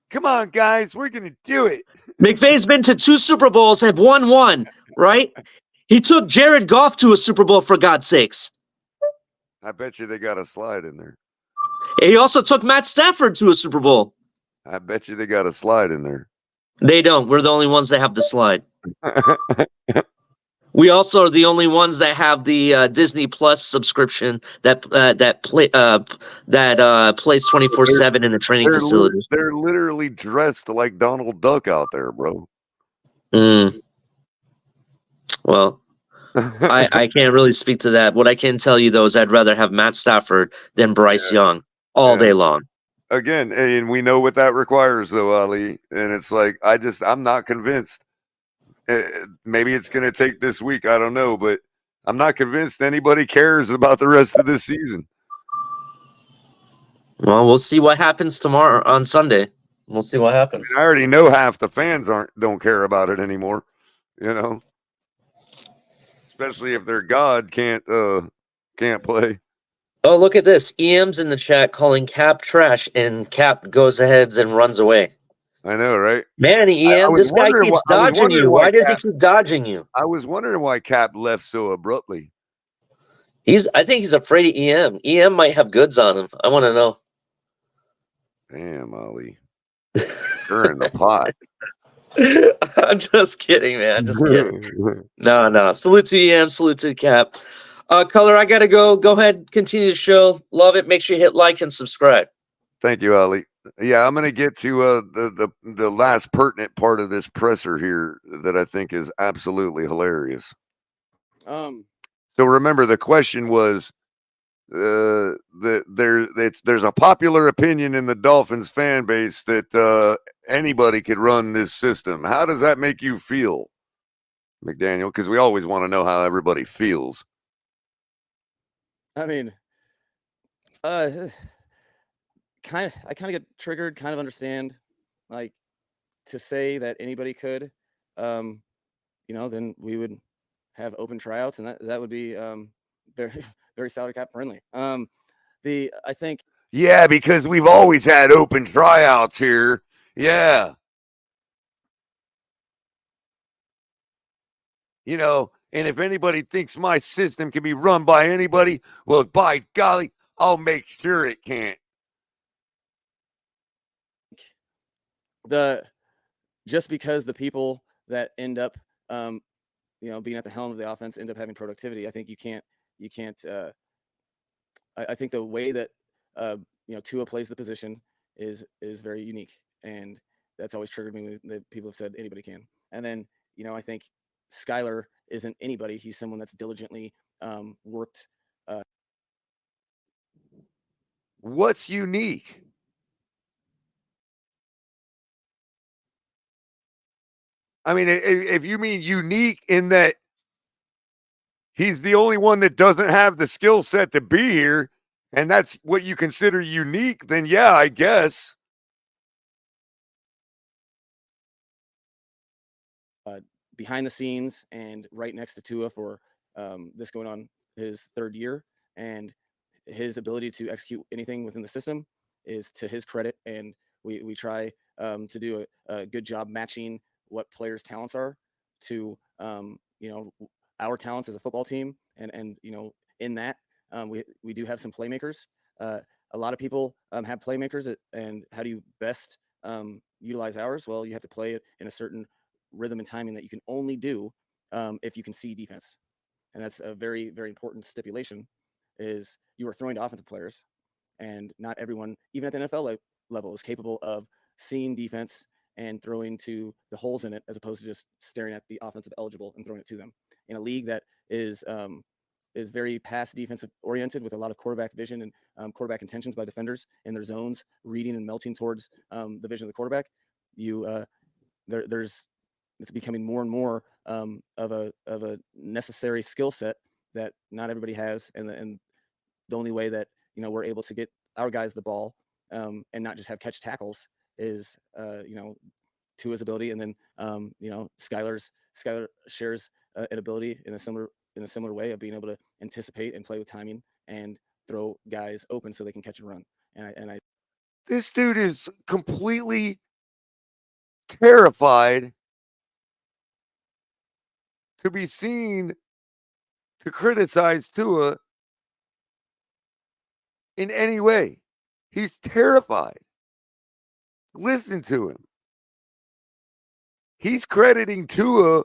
Come on, guys. We're going to do it. McVay's been to 2 Super Bowls, have won 1, right? He took Jared Goff to a Super Bowl, for God's sakes. I bet you they got a slide in there. He also took Matt Stafford to a Super Bowl. I bet you they got a slide in there. They don't. We're the only ones that have the slide. We also are the only ones that have the Disney Plus subscription that plays 24/7 in the training facilities. They're literally dressed like Donald Duck out there, bro. Well, I can't really speak to that. What I can tell you, though, is I'd rather have Matt Stafford than Bryce Young all day long. Again, and we know what that requires, though, Ali. And it's like, I'm not convinced. Maybe it's going to take this week. I don't know. But I'm not convinced anybody cares about the rest of this season. Well, we'll see what happens tomorrow on Sunday. We'll see what happens. I already know half the fans don't care about it anymore. You know, especially if their God can't play. Oh, look at this. EM's in the chat calling Cap trash, and Cap goes ahead and runs away. I know, right? Man, EM, this guy keeps dodging you. Why does he keep dodging you? I was wondering why Cap left so abruptly. I think he's afraid of EM. EM might have goods on him. I want to know. Damn, Ali. You're in the pot. I'm just kidding, man. Just kidding. No. Salute to EM. Salute to Cap. Culler, I got to go. Go ahead. Continue the show. Love it. Make sure you hit like and subscribe. Thank you, Ali. Yeah, I'm going to get to the last pertinent part of this presser here that I think is absolutely hilarious. So remember, the question was, there's a popular opinion in the Dolphins fan base that anybody could run this system. How does that make you feel, McDaniel? Because we always want to know how everybody feels. I mean, I kind of get triggered, kind of understand, like, to say that anybody could, then we would have open tryouts, and that would be very, very salary cap friendly. I think. Yeah, because we've always had open tryouts here. Yeah. And if anybody thinks my system can be run by anybody, well, by golly, I'll make sure it can't. Just because the people that end up, being at the helm of the offense end up having productivity, I think you can't. I think the way that Tua plays the position is very unique, and that's always triggered me when people have said anybody can. And then I think Skyler isn't anybody. He's someone that's diligently worked. What's unique? I mean, if you mean unique in that he's the only one that doesn't have the skill set to be here, and that's what you consider unique, then yeah, I guess. Behind the scenes and right next to Tua for this going on his 3rd year, and his ability to execute anything within the system is to his credit. And we try to do a good job matching what players' talents are to our talents as a football team. And in that we do have some playmakers. A lot of people have playmakers, and how do you best utilize ours? Well, you have to play it in a certain rhythm and timing that you can only do if you can see defense. And that's a very, very important stipulation, is you are throwing to offensive players, and not everyone, even at the NFL level, is capable of seeing defense and throwing to the holes in it, as opposed to just staring at the offensive eligible and throwing it to them. In a league that is very pass defensive oriented, with a lot of quarterback vision and quarterback intentions by defenders in their zones, reading and melting towards the vision of the quarterback, it's becoming more and more of a necessary skill set that not everybody has, and the only way that we're able to get our guys the ball and not just have catch tackles is Tua's ability, and then Skyler shares an ability in a similar way of being able to anticipate and play with timing and throw guys open so they can catch and run. And this dude is completely terrified to be seen to criticize Tua in any way. He's terrified. Listen to him. He's crediting Tua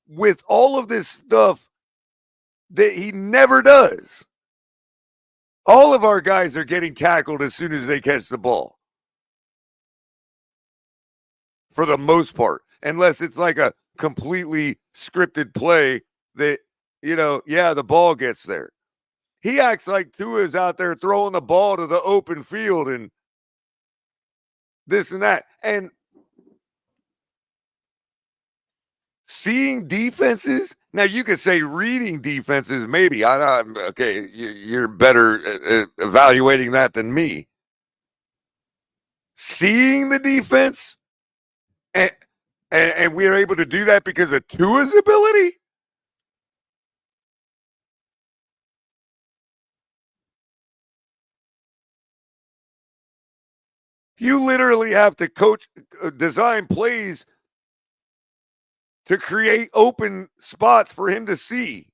with all of this stuff that he never does. All of our guys are getting tackled as soon as they catch the ball, for the most part, unless it's like a completely scripted play that, the ball gets there. He acts like Tua's out there throwing the ball to the open field and this and that. And seeing defenses, now you could say reading defenses, maybe. Okay, you're better at evaluating that than me. Seeing the defense, and we are able to do that because of Tua's ability? You literally have to design plays to create open spots for him to see.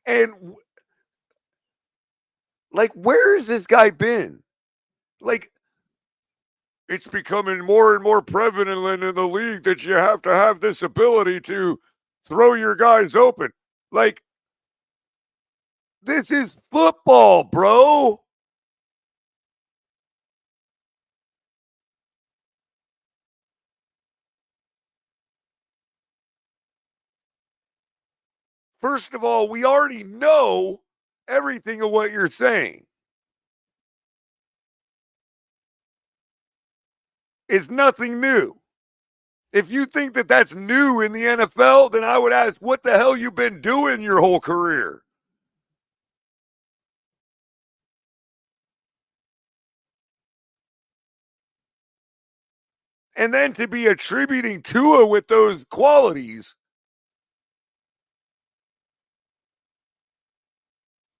And where has this guy been? It's becoming more and more prevalent in the league that you have to have this ability to throw your guys open. This is football, bro. First of all, we already know everything of what you're saying. It's nothing new. If you think that that's new in the NFL, then I would ask, what the hell you been doing your whole career? And then to be attributing Tua with those qualities,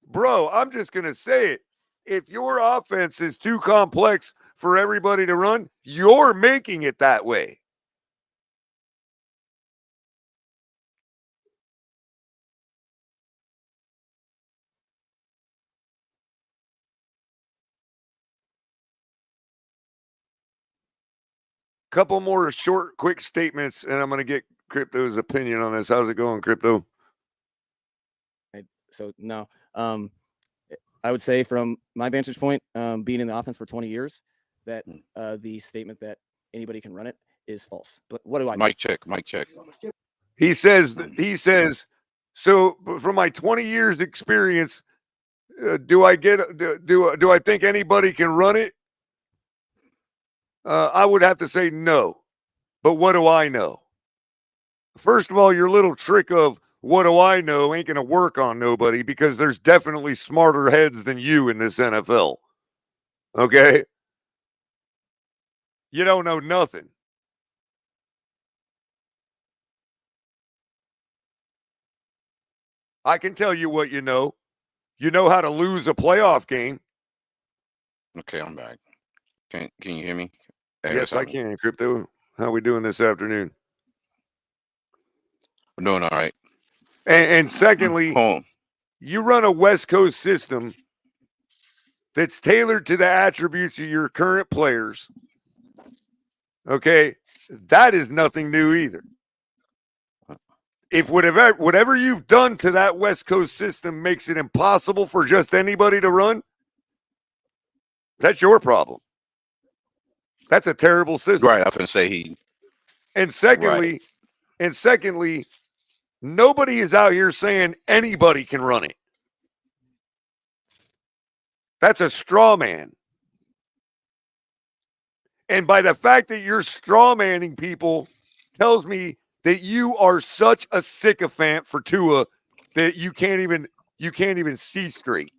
bro, I'm just going to say it. If your offense is too complex for everybody to run, you're making it that way. Couple more short, quick statements, and I'm going to get Crypto's opinion on this. How's it going, Crypto? So, no. I would say from my vantage point, being in the offense for 20 years, that the statement that anybody can run it is false. But what do I Mic check. He says, so from my 20 years experience, do I think anybody can run it? I would have to say no. But what do I know? First of all, your little trick of what do I know ain't going to work on nobody, because there's definitely smarter heads than you in this NFL. Okay? You don't know nothing. I can tell you what you know. You know how to lose a playoff game. Okay, I'm back. Can you hear me? Yes, I can, Crypto. How we doing this afternoon? I'm doing all right. And secondly, you run a West Coast system that's tailored to the attributes of your current players. Okay, that is nothing new either. If whatever you've done to that West Coast system makes it impossible for just anybody to run, that's your problem. That's a terrible system. Right. I can say he. And secondly, nobody is out here saying anybody can run it. That's a straw man. And by the fact that you're straw manning people tells me that you are such a sycophant for Tua that you can't even see straight.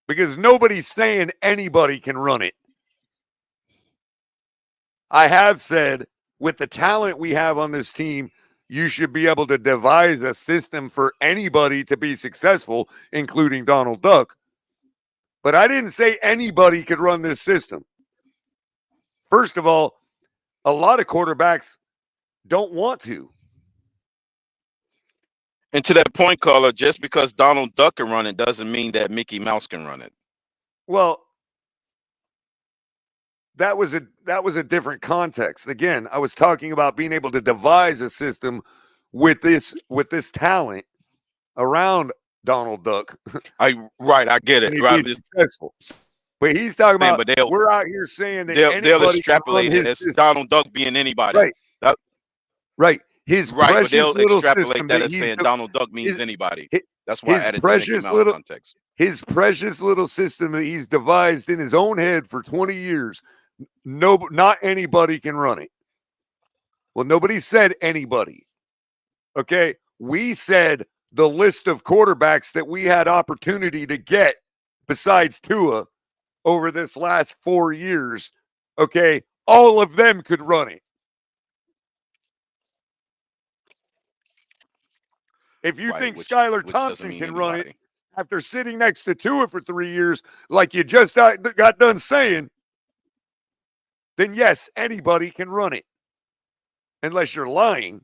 Because nobody's saying anybody can run it. I have said, with the talent we have on this team, you should be able to devise a system for anybody to be successful, including Donald Duck. But I didn't say anybody could run this system. First of all, a lot of quarterbacks don't want to. And to that point, Culler, just because Donald Duck can run it doesn't mean that Mickey Mouse can run it. Well, that was a different context. Again, I was talking about being able to devise a system with this talent around Donald Duck. I get it. Right. Successful. But he's talking about but we're out here saying that they'll extrapolate it as Donald Duck being anybody. Right. Right. But they'll extrapolate that as saying Donald Duck means anybody. That's why I added the Mickey Mouse context. His precious little system that he's devised in his own head for 20 years, not anybody can run it. Well, nobody said anybody. Okay? We said the list of quarterbacks that we had opportunity to get besides Tua over this last 4 years, okay, all of them could run it. If you think Skyler Thompson can run it after sitting next to Tua for 3 years, like you just got done saying, then yes, anybody can run it. Unless you're lying.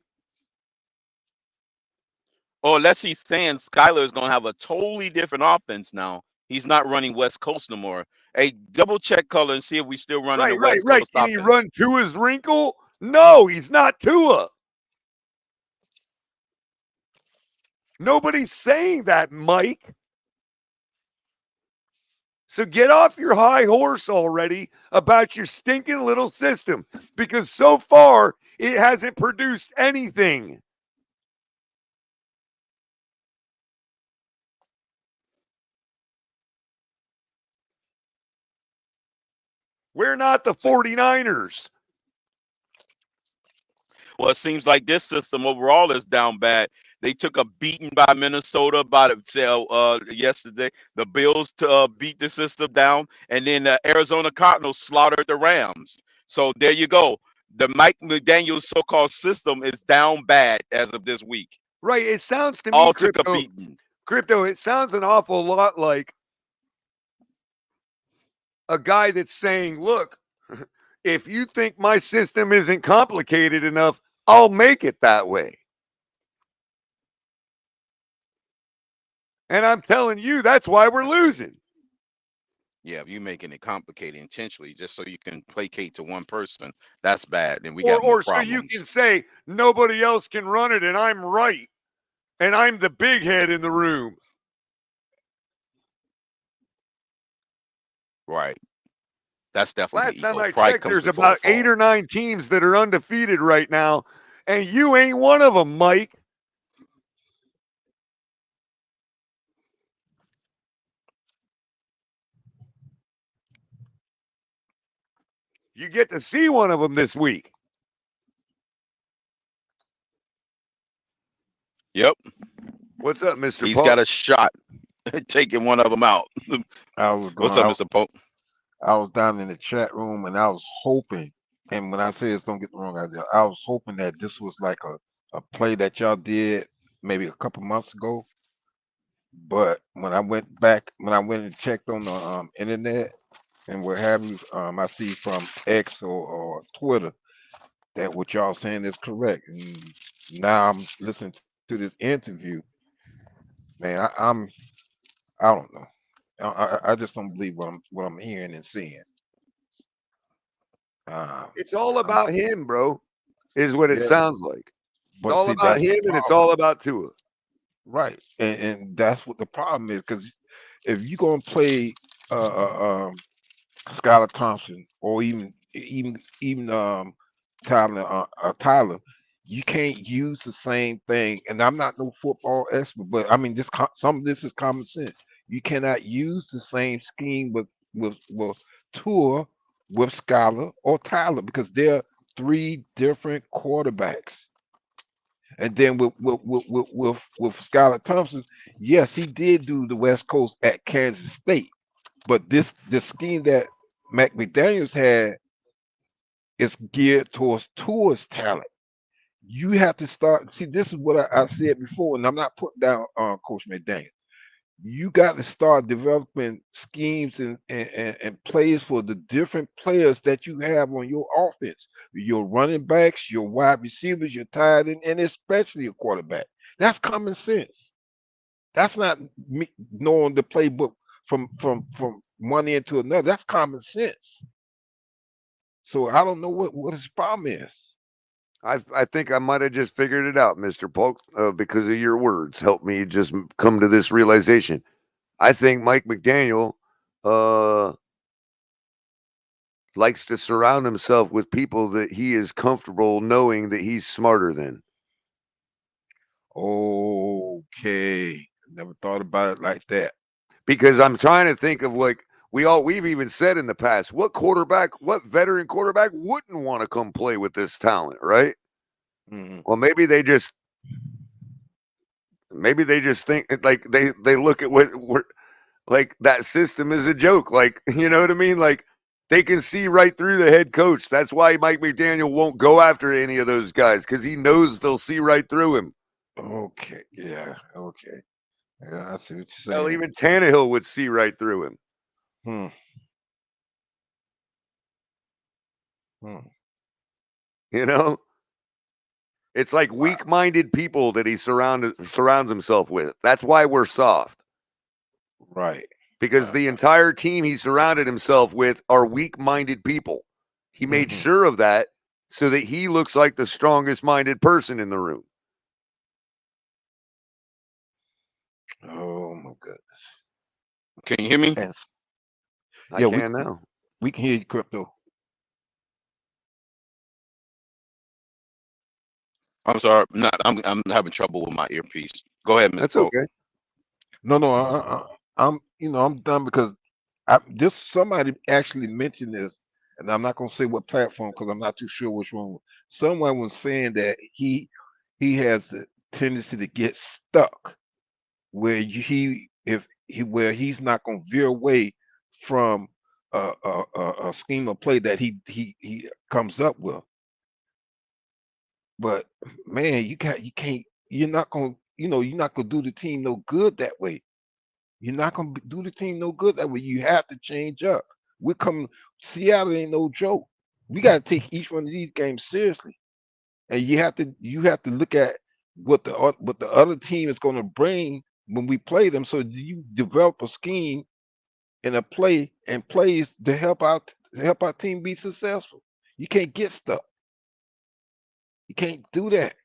Or unless he's saying Skyler is going to have a totally different offense now. He's not running West Coast no more. Hey, double check Culler and see if we still running the West Coast Can offense. he run Tua's wrinkle? No, he's not Tua. Nobody's saying that, Mike. So get off your high horse already about your stinking little system, because so far it hasn't produced anything. We're not the 49ers. Well, it seems like this system overall is down bad. They took a beating by Minnesota yesterday. The Bills beat the system down, and then the Arizona Cardinals slaughtered the Rams. So there you go. The Mike McDaniel so-called system is down bad as of this week. Right. It sounds to me, all took a beating. Crypto, it sounds an awful lot like a guy that's saying, look, if you think my system isn't complicated enough, I'll make it that way. And I'm telling you, that's why we're losing. Yeah, if you're making it complicated intentionally just so you can placate to one person, that's bad. And we got more problems. So you can say nobody else can run it and I'm right. And I'm the big head in the room. Right. That's definitely last time I checked, there's about 8 or 9 teams that are undefeated right now, and you ain't one of them, Mike. You get to see one of them this week. Yep. What's up, Mr. He's Pope? got a shot taking one of them out. What's up, Mr. Pope? I was down in the chat room and I was hoping, and when I say this, don't get the wrong idea, I was hoping that this was like a play that y'all did maybe a couple months ago. But when I went and checked on the internet and what have you, I see from X or Twitter that what y'all saying is correct. And now I'm listening to this interview, man, I don't know. I just don't believe what I'm hearing and seeing. It's all I'm about him, bro, is what it yeah, sounds like. It's but all see about that's the him and it's problem, all about Tua. right? And that's what the problem is because if you're gonna play Skyler Thompson or even Tyler, you can't use the same thing. And I'm not no football expert, but I mean some of this is common sense. You cannot use the same scheme with Tua, with Skyler or Tyler because they're three different quarterbacks. And then with Skyler Thompson, yes, he did do the West Coast at Kansas State, but this scheme that McDaniel's had is geared towards talent. You have to start. See, this is what I said before, and I'm not putting down Coach McDaniel. You got to start developing schemes and plays for the different players that you have on your offense, your running backs, your wide receivers, your tight end, and especially your quarterback. That's common sense. That's not me knowing the playbook from one end to another. That's common sense. So I don't know what his problem is. I think I might have just figured it out, Mr. Polk, because of your words. Help me just come to this realization. I think Mike McDaniel likes to surround himself with people that he is comfortable knowing that he's smarter than. Okay. Never thought about it like that. Because I'm trying to think of like we've even said in the past, what veteran quarterback wouldn't want to come play with this talent, right? Mm-hmm. Well, maybe they just think like they look at what like that system is a joke. Like, you know what I mean? Like they can see right through the head coach. That's why Mike McDaniel won't go after any of those guys because he knows they'll see right through him. Okay. Yeah. Okay. Yeah, I see what you're Hell, saying. even Tannehill would see right through him. You know? It's like weak-minded people that he surrounds himself with. That's why we're soft. Right. Because the entire team he surrounded himself with are weak-minded people. He made sure of that so that he looks like the strongest-minded person in the room. Oh my goodness. Can you hear me? Yes. I can now. We can hear you, Crypto. I'm sorry. I'm having trouble with my earpiece. Go ahead, Miss That's Polk. okay. No, I'm I'm done because somebody actually mentioned this, and I'm not gonna say what platform because I'm not too sure which one. Someone was saying that he has the tendency to get stuck where where he's not gonna veer away from a scheme of play that he comes up with. But man, you can't you're not gonna you're not gonna do the team no good that way. You're not gonna do the team no good that way. You have to change up. We're coming. Seattle ain't no joke. We got to take each one of these games seriously, and you have to look at what the other team is going to bring when we play them. So you develop a scheme and a play and plays to help our team be successful. You can't get stuck. You can't do that.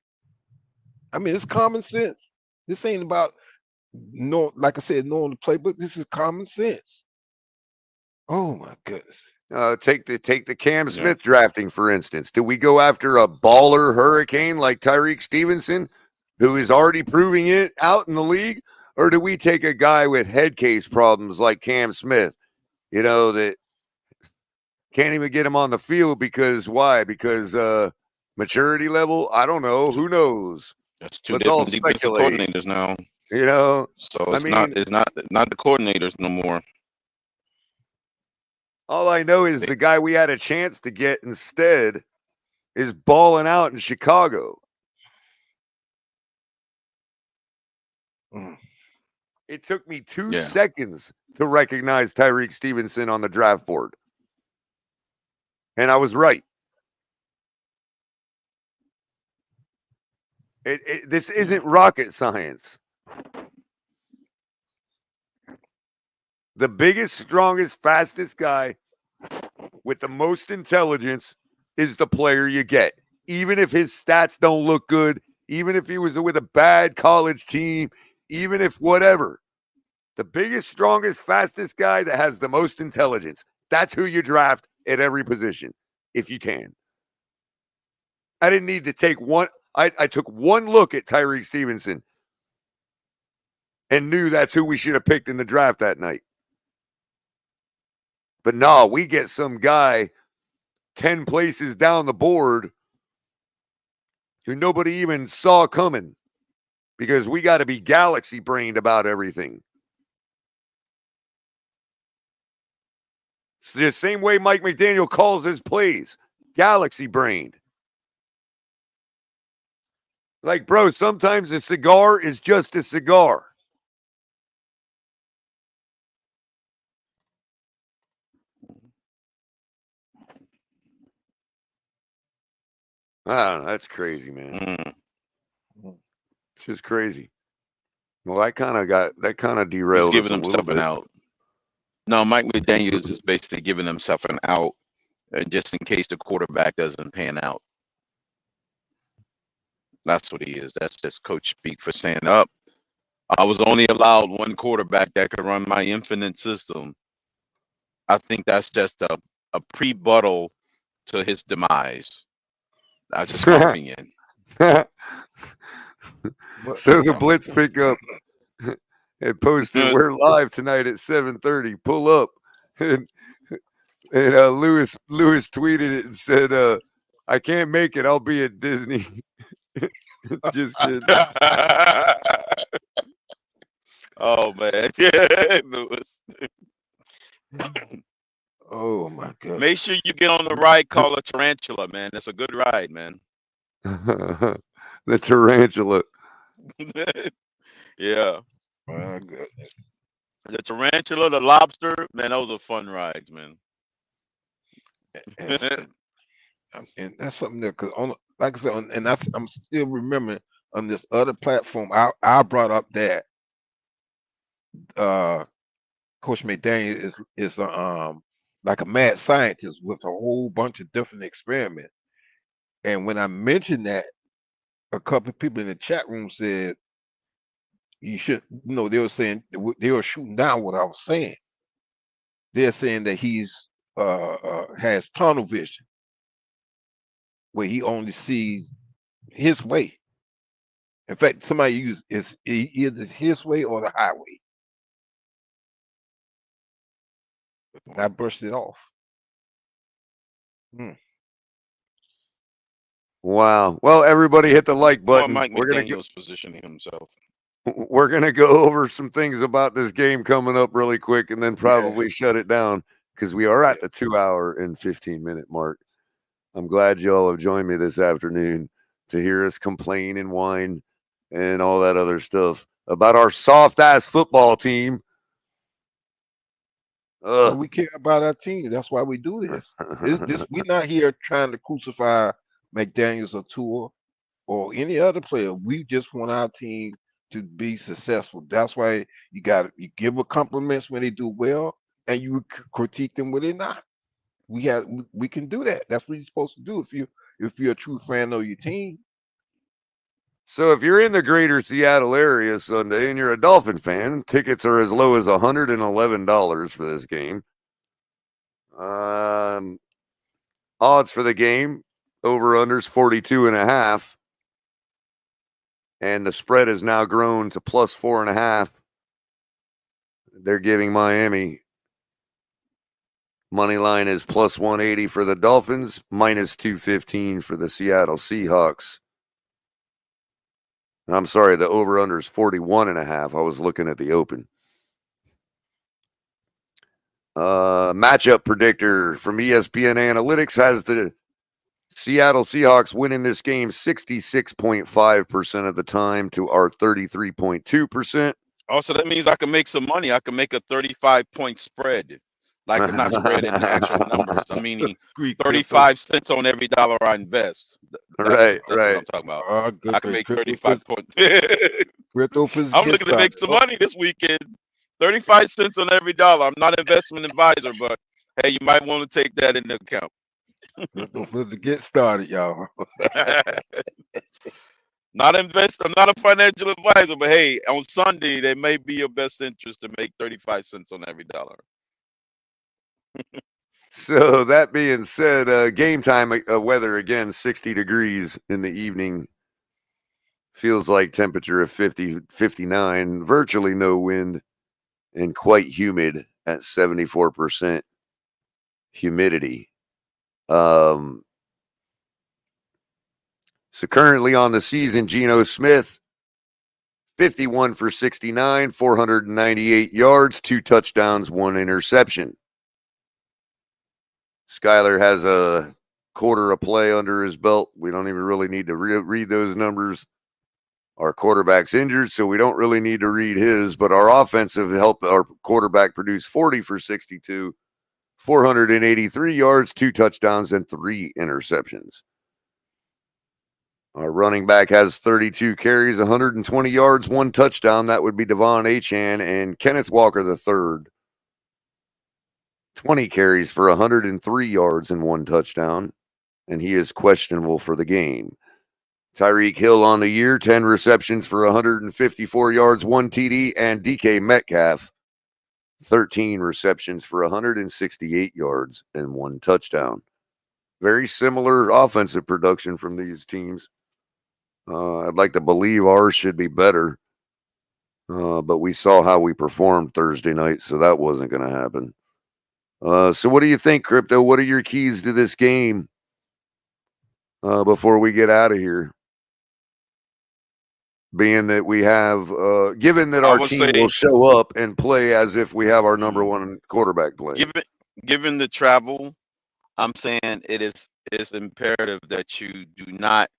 I mean, it's common sense. This ain't about like I said, knowing the playbook. This is common sense. Oh my goodness. Take the Cam Yeah. Smith drafting, for instance. Do we go after a baller hurricane like Tyreek Stevenson, who is already proving it out in the league? Or do we take a guy with head case problems like Cam Smith, that can't even get him on the field because why? Because maturity level? I don't know. Who knows? That's two Let's all different defensive speculate. coordinators now. So I it's mean, not the coordinators no more. all I know is the guy we had a chance to get instead is balling out in Chicago. It took me 2 seconds to recognize Tyreek Stevenson on the draft board. And I was right. This isn't rocket science. The biggest, strongest, fastest guy with the most intelligence is the player you get. Even if his stats don't look good, even if he was with a bad college team, even if whatever. The biggest, strongest, fastest guy that has the most intelligence. That's who you draft at every position, if you can. I didn't need to take one. I took one look at Tyreek Stevenson and knew that's who we should have picked in the draft that night. But no, we get some guy 10 places down the board who nobody even saw coming because we got to be galaxy brained about everything. It's the same way Mike McDaniel calls his plays, galaxy brained. Like, bro, sometimes a cigar is just a cigar. I don't know. That's crazy, man. It's just crazy. Well, that kind of derailed He's us giving a little himself an bit. out. No, Mike McDaniels is basically giving himself an out, just in case the quarterback doesn't pan out. That's what he is. That's just coach speak for saying, "Up, I was only allowed one quarterback that could run my infinite system." I think that's just a pre-buttal to his demise. That's just my opinion. So the Blitz pickup and posted, "We're live tonight at 7:30. Pull up." And Lewis tweeted it and said, "I can't make it. I'll be at Disney." Just kidding. Oh man, yeah, Lewis. Oh my God. Make sure you get on the ride called a tarantula, man. It's a good ride, man. The tarantula. Yeah. My goodness. The tarantula, the lobster, man, those are fun rides, man. And that's something that, because on, like I said, and I'm still remembering on this other platform, I brought up that Coach McDaniel is like a mad scientist with a whole bunch of different experiments. And when I mentioned that, a couple of people in the chat room said, "You should," they were saying they were shooting down what I was saying. They're saying that he's has tunnel vision, where he only sees his way. In fact, somebody used it's either his way or the highway. And I brushed it off. Wow. Well, everybody hit the like Well, button. Mike McDaniel's positioning himself. We're gonna go over some things about this game coming up really quick, and then probably shut it down because we are at the 2 hour and 15-minute mark. I'm glad y'all have joined me this afternoon to hear us complain and whine and all that other stuff about our soft ass football team. Well, we care about our team. That's why we do this. We're not here trying to crucify McDaniels or Tua or any other player. We just want our team to be successful. That's why you give them compliments when they do well, and you critique them when they're not. We can do that. That's what you're supposed to do if you're a true fan of your team. So if you're in the greater Seattle area Sunday and you're a Dolphin fan, tickets are as low as $111 for this game. Odds for the game, over-unders 42.5. And the spread has now grown to plus 4.5. They're giving Miami. Money line is plus 180 for the Dolphins, minus 215 for the Seattle Seahawks. And I'm sorry, the over-under is 41.5. I was looking at the open. Matchup predictor from ESPN Analytics has the Seattle Seahawks winning this game 66.5% of the time to our 33.2%. Also, that means I can make some money. I can make a 35-point spread. Like I'm not spreading the actual numbers. I'm meaning Greek crypto. 35 cents on every dollar I invest. Right, That's what I'm talking about. Good I can gracious. make Crypto 35 points. Fizz I'm get looking to make started. some Oh, money this weekend. 35 cents on every dollar. I'm not an investment advisor, but hey, you might want to take that into account. Crypto Fizz get started, y'all. I'm not a financial advisor, but hey, on Sunday, they may be your best interest to make 35 cents on every dollar. So that being said, game time weather again, 60 degrees in the evening. Feels like temperature of 50, 59, virtually no wind, and quite humid at 74% humidity. So currently on the season, Geno Smith, 51 for 69, 498 yards, 2 touchdowns, 1 interception. Skyler has a quarter of play under his belt. We don't even really need to read those numbers. Our quarterback's injured, so we don't really need to read his, but our offensive helped our quarterback produce 40 for 62, 483 yards, 2 touchdowns, and 3 interceptions. Our running back has 32 carries, 120 yards, 1 touchdown. That would be Devon Achane, and Kenneth Walker III, 20 carries for 103 yards and 1 touchdown, and he is questionable for the game. Tyreek Hill on the year, 10 receptions for 154 yards, 1 TD, and DK Metcalf, 13 receptions for 168 yards and 1 touchdown. Very similar offensive production from these teams. I'd like to believe ours should be better, but we saw how we performed Thursday night, so that wasn't going to happen. So what do you think, Crypto? What are your keys to this game before we get out of here? Being that we have, given that our team will show up and play as if we have our number one quarterback playing. Given the travel, I'm saying it is imperative that you do not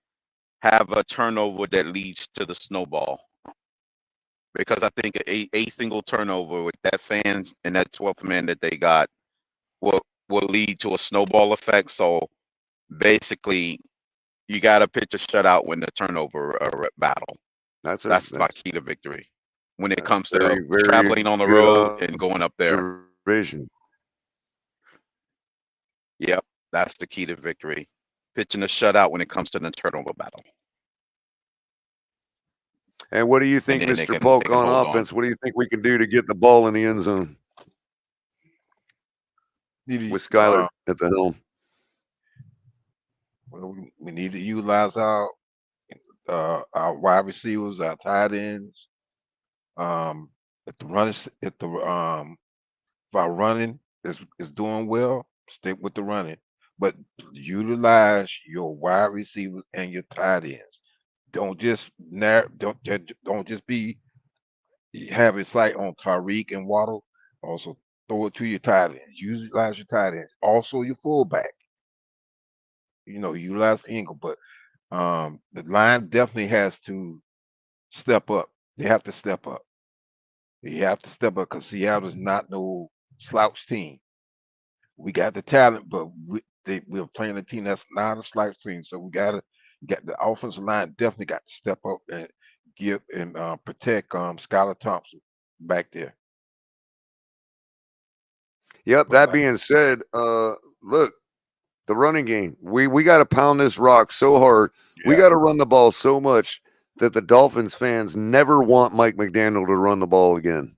have a turnover that leads to the snowball. Because I think a single turnover with that fans and that 12th man that they got will lead to a snowball effect. So basically, you got to pitch a shutout when the turnover battle. That's my key to victory when it comes to traveling on the road and going up there. Yep, that's the key to victory. Pitching a shutout when it comes to the turnover battle. And what do you think, Mr. Polk, on offense? What do you think we can do to get the ball in the end zone with Skyler at the helm? Well, we need to utilize our wide receivers, our tight ends. If our running is doing well, stick with the running, but utilize your wide receivers and your tight ends. Don't just be have a sight on Tariq and Waddle. Also throw it to your tight ends. Utilize your tight ends. Also your fullback. Utilize Ingle, but the line definitely has to step up. They have to step up. You have to step up because Seattle is not no slouch team. We got the talent, but we're playing a team that's not a slouch team. So we got the offensive line definitely got to step up and give and protect Skyler Thompson back there. Yep. That being said, look, the running game. We got to pound this rock so hard. Yeah. We got to run the ball so much that the Dolphins fans never want Mike McDaniel to run the ball again.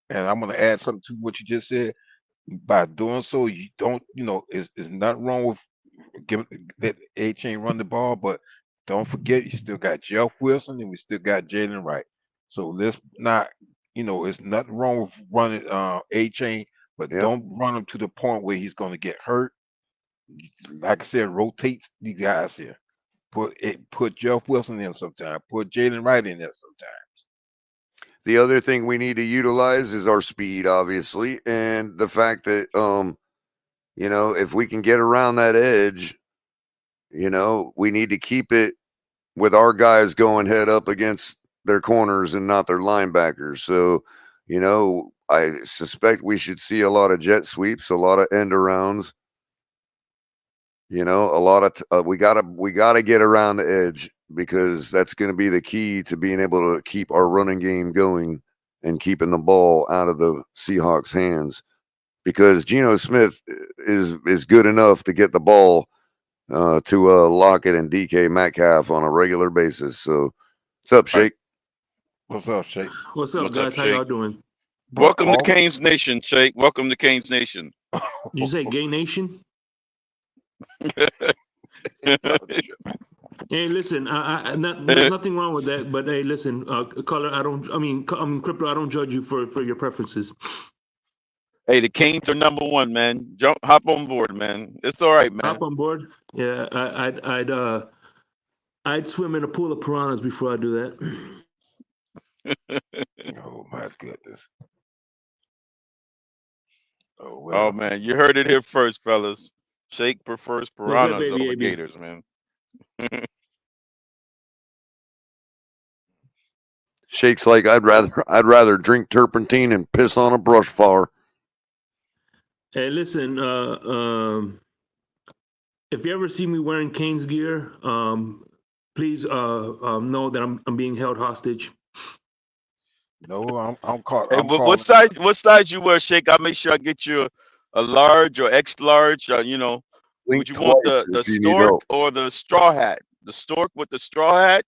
And I'm going to add something to what you just said. By doing so, you don't, there's nothing wrong with giving that A-Chain run the ball, but don't forget you still got Jeff Wilson and we still got Jalen Wright. So let's not, there's nothing wrong with running A-Chain, but don't run him to the point where he's going to get hurt. Like I said, rotate these guys here. Put Jeff Wilson in sometime. Put Jalen Wright in there sometimes. The other thing we need to utilize is our speed, obviously, and the fact that, if we can get around that edge, we need to keep it with our guys going head up against their corners and not their linebackers. So, I suspect we should see a lot of jet sweeps, a lot of end arounds. You know, a lot of we gotta get around the edge, because that's going to be the key to being able to keep our running game going and keeping the ball out of the Seahawks' hands. Because Geno Smith is good enough to get the ball to Lockett and DK Metcalf on a regular basis. So, what's up, Shake? What's up, Shake? What's up, What's up, guys? How y'all Shake? doing? Welcome to Canes Nation, Shake. Welcome to Canes Nation. Did you say Gay Nation? Hey, listen, nothing wrong with that. But hey, listen, Culler, I mean, Crypto, I don't judge you for your preferences. Hey, the Canes are #1, man. Hop on board, man. It's all right, man. Hop on board. Yeah, I'd swim in a pool of piranhas before I do that. Oh my goodness. Oh Oh well. man, you heard it here first, fellas. Shake prefers piranhas baby, over AB? gators, man. Shake's like, I'd rather drink turpentine and piss on a brush fire. Hey, listen, if you ever see me wearing Canes gear, please know that I'm being held hostage. No, I'm caught. Hey, I'm what calling. what size you wear, Shake? I'll make sure I get you a large or extra large. You know, Blink would you want twice the if you need stork help. or the straw hat? The stork with the straw hat,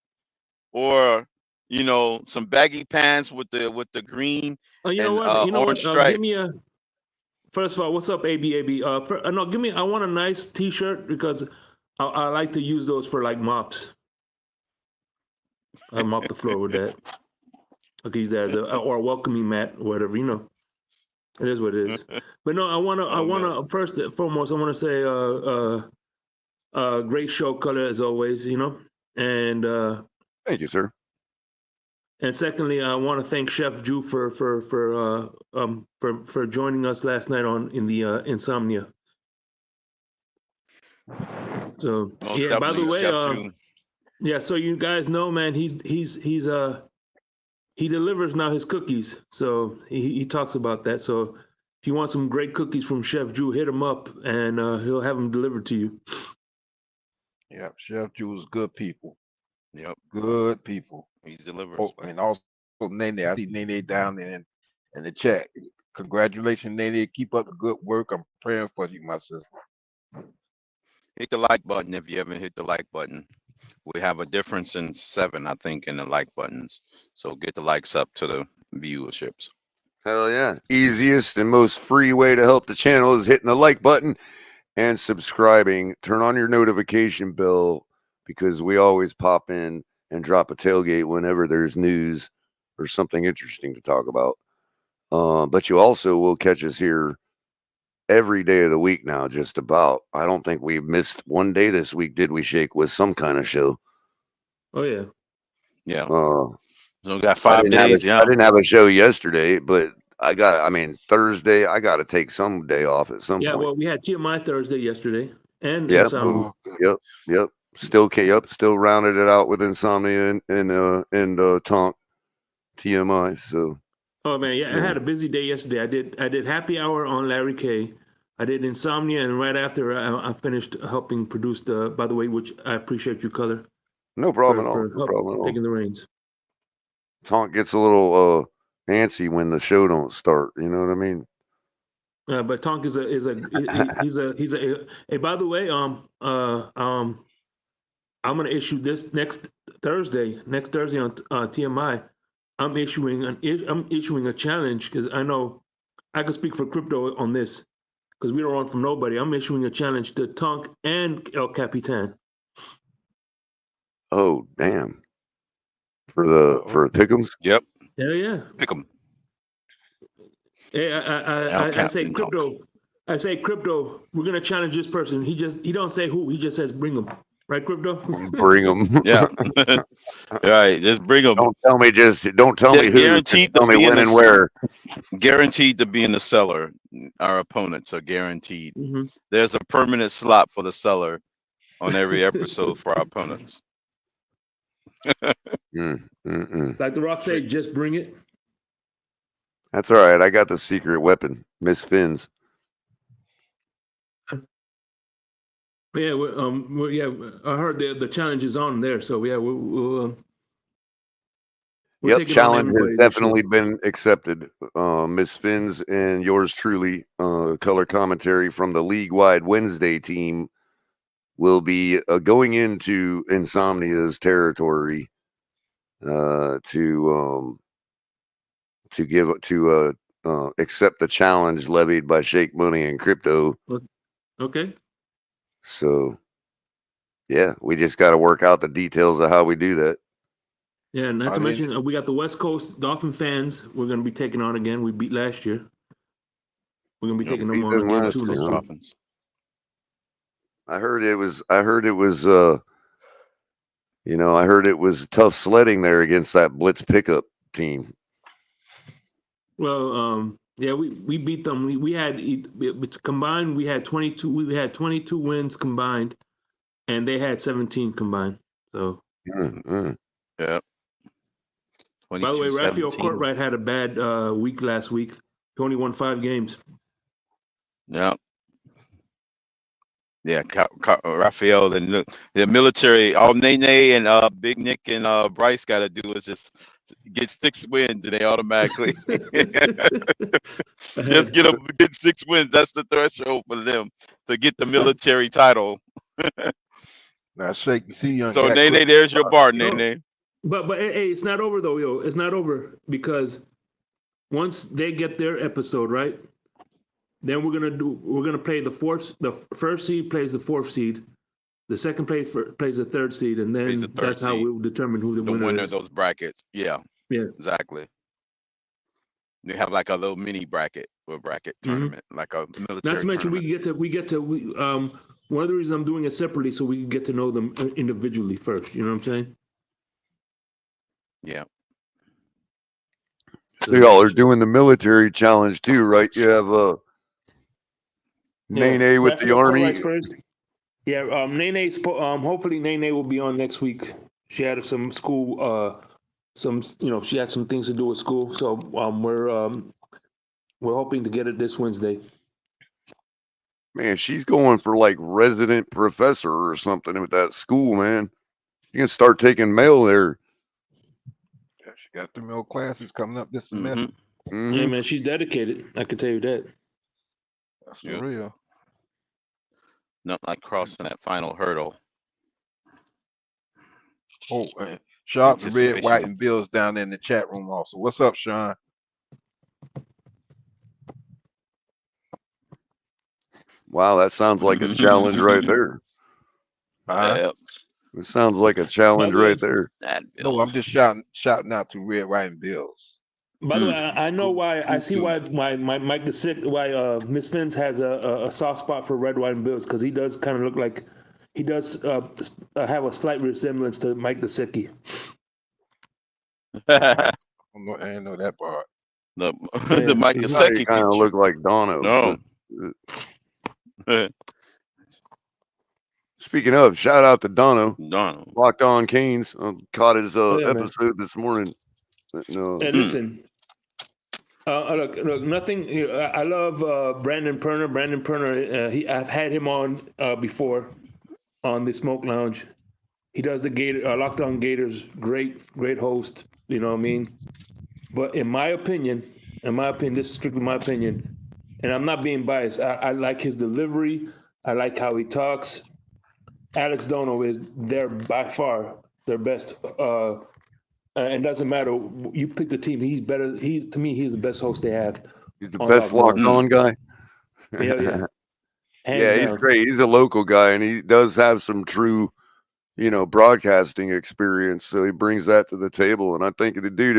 or you know, some baggy pants with the green You and know what? You know orange what? stripe. Give me a. First of all, what's up, AB? No, give me. I want a nice T-shirt because I like to use those for like mops. I mop the floor with that. I could use that as or a welcoming mat or whatever. You know, it is what it is. But no, I wanna first and foremost, I wanna say great show, Culler, as always. You know, and Thank you, sir. And secondly, I want to thank Chef Ju for joining us last night in the Insomnia. So Most yeah, by the definitely, way, Chef Ju. yeah, so you guys know, man, he delivers now his cookies. So he talks about that. So if you want some great cookies from Chef Ju, hit him up and he'll have them delivered to you. Yep, Chef Jules, good people. Yep, good people. He delivers. Oh, and also Nene, I see Nene down there in the chat. Congratulations, Nene. Keep up the good work. I'm praying for you, my sister. Hit the like button if you haven't hit the like button. We have a difference in 7, I think, in the like buttons. So get the likes up to the viewerships. Hell yeah. Easiest and most free way to help the channel is hitting the like button and subscribing. Turn on your notification bell, because we always pop in and drop a tailgate whenever there's news or something interesting to talk about. But you also will catch us here every day of the week now, just about. I don't think we missed one day this week, did we, Shake, with some kind of show? Oh, yeah. Yeah. So we got I 5 days, yeah. I didn't have a show yesterday, but Thursday, I got to take some day off at some Yeah, point. well, we had TMI Thursday yesterday, and Yep. Insomnia. Yep. Still rounded it out with Insomnia and Tonk TMI. So. Oh man, yeah, I had a busy day yesterday. I did happy hour on Larry K. I did Insomnia, and right after I finished helping produce the. By the way, which I appreciate you, Culler. No problem at all. No problem at all. Taking the reins. Tonk gets a little antsy when the show don't start. You know what I mean? But Tonk he's a. Hey, by the way, I'm gonna issue this next Thursday on TMI. I'm issuing a challenge, because I know I can speak for Crypto on this, because we don't run from nobody. I'm issuing a challenge to Tonk and El Capitan. Oh damn! For the pick'ems. Yep. Hell yeah. Pick 'em. Hey, I say Crypto. I say Crypto. We're gonna challenge this person. He don't say who. He just says bring him. Right, Crypto? Bring them. Yeah. Right. Just bring them. Don't tell me who. Guaranteed Tell me when and where. Guaranteed to be in the cellar. Our opponents are guaranteed. Mm-hmm. There's a permanent slot for the cellar on every episode for our opponents. Like The Rock say, just bring it. That's all right. I got the secret weapon, Miss Fins. Yeah, I heard the challenge is on there, so yeah, we're Yep, taking on challenge has everybody this definitely year. been accepted. Miss Fins and yours truly, color commentary from the league-wide Wednesday team will be going into Insomnia's territory to accept the challenge levied by Shake Money and Crypto. Okay. So, yeah, we just got to work out the details of how we do that. Yeah, not to mention we got the West Coast Dolphin fans. We're going to be taking on again. We beat last year. We're going to be taking them on again too. Dolphins. I heard it was tough sledding there against that blitz pickup team. Well, yeah, we beat them. We had combined. We had 22. We had 22 wins combined, and they had 17 combined. So. Yeah. By the way, Raphael Courtright had a bad week last week. He only won 5 games. Yeah. Yeah, Raphael and the military, all Nene and Big Nick and Bryce got to do is just get 6 wins and they automatically just get 6 wins. That's the threshold for them to get the military title. Now, Shake, you see, so Nene, there's your bar, Nene. But hey, it's not over though, yo. It's not over because once they get their episode right, then we're gonna play the first seed plays the 4th seed, the second plays the 3rd seed, and then that's how we'll determine who the winner is. Of those brackets. Yeah. Yeah. Exactly. They have like a little mini bracket or bracket tournament, like a military. Not to mention tournament. we get to one of the reasons I'm doing it separately so we can get to know them individually first. You know what I'm saying? Yeah. So y'all are doing the military challenge too, right? You have Nene with the Army. First. Yeah, Nene's hopefully Nene will be on next week. She had some school she had some things to do with school, so we're hoping to get it this Wednesday. Man, she's going for like resident professor or something with that school, man. She can start taking mail there. Yeah, she got the mail classes coming up this semester. Yeah, man, she's dedicated. I can tell you that. That's for real. Not like crossing that final hurdle. Oh, shout out to Red, White, and Bills down there in the chat room also. What's up, Sean? Wow, that sounds like a challenge right there. It sounds like a challenge right there. No, I'm just shouting out to Red, White, and Bills. By the way, I know why. I see why Mike the Sick, why Miss Fins has a soft spot for Red, White, and Bills, because he does kind of look like he does have a slight resemblance to Mike the Sicky. I didn't know that part. The Mike the Sicky kind of look like Dono. No. Speaking of, shout out to Dono. Locked On Canes. Caught his episode this morning. No. Hey, listen. Look, nothing. I love Brandon Perner. Brandon Perner. I've had him on before on the Smoke Lounge. He does the Locked On Gators. Great host. You know what I mean? But in my opinion, this is strictly my opinion, and I'm not being biased. I like his delivery. I like how he talks. Alex Dono is by far their best. And doesn't matter. You pick the team. He's better. To me, he's the best host they have. He's the best locked on guy. Yeah. Yeah, he's great. He's a local guy, and he does have some true, broadcasting experience. So he brings that to the table, and I think the dude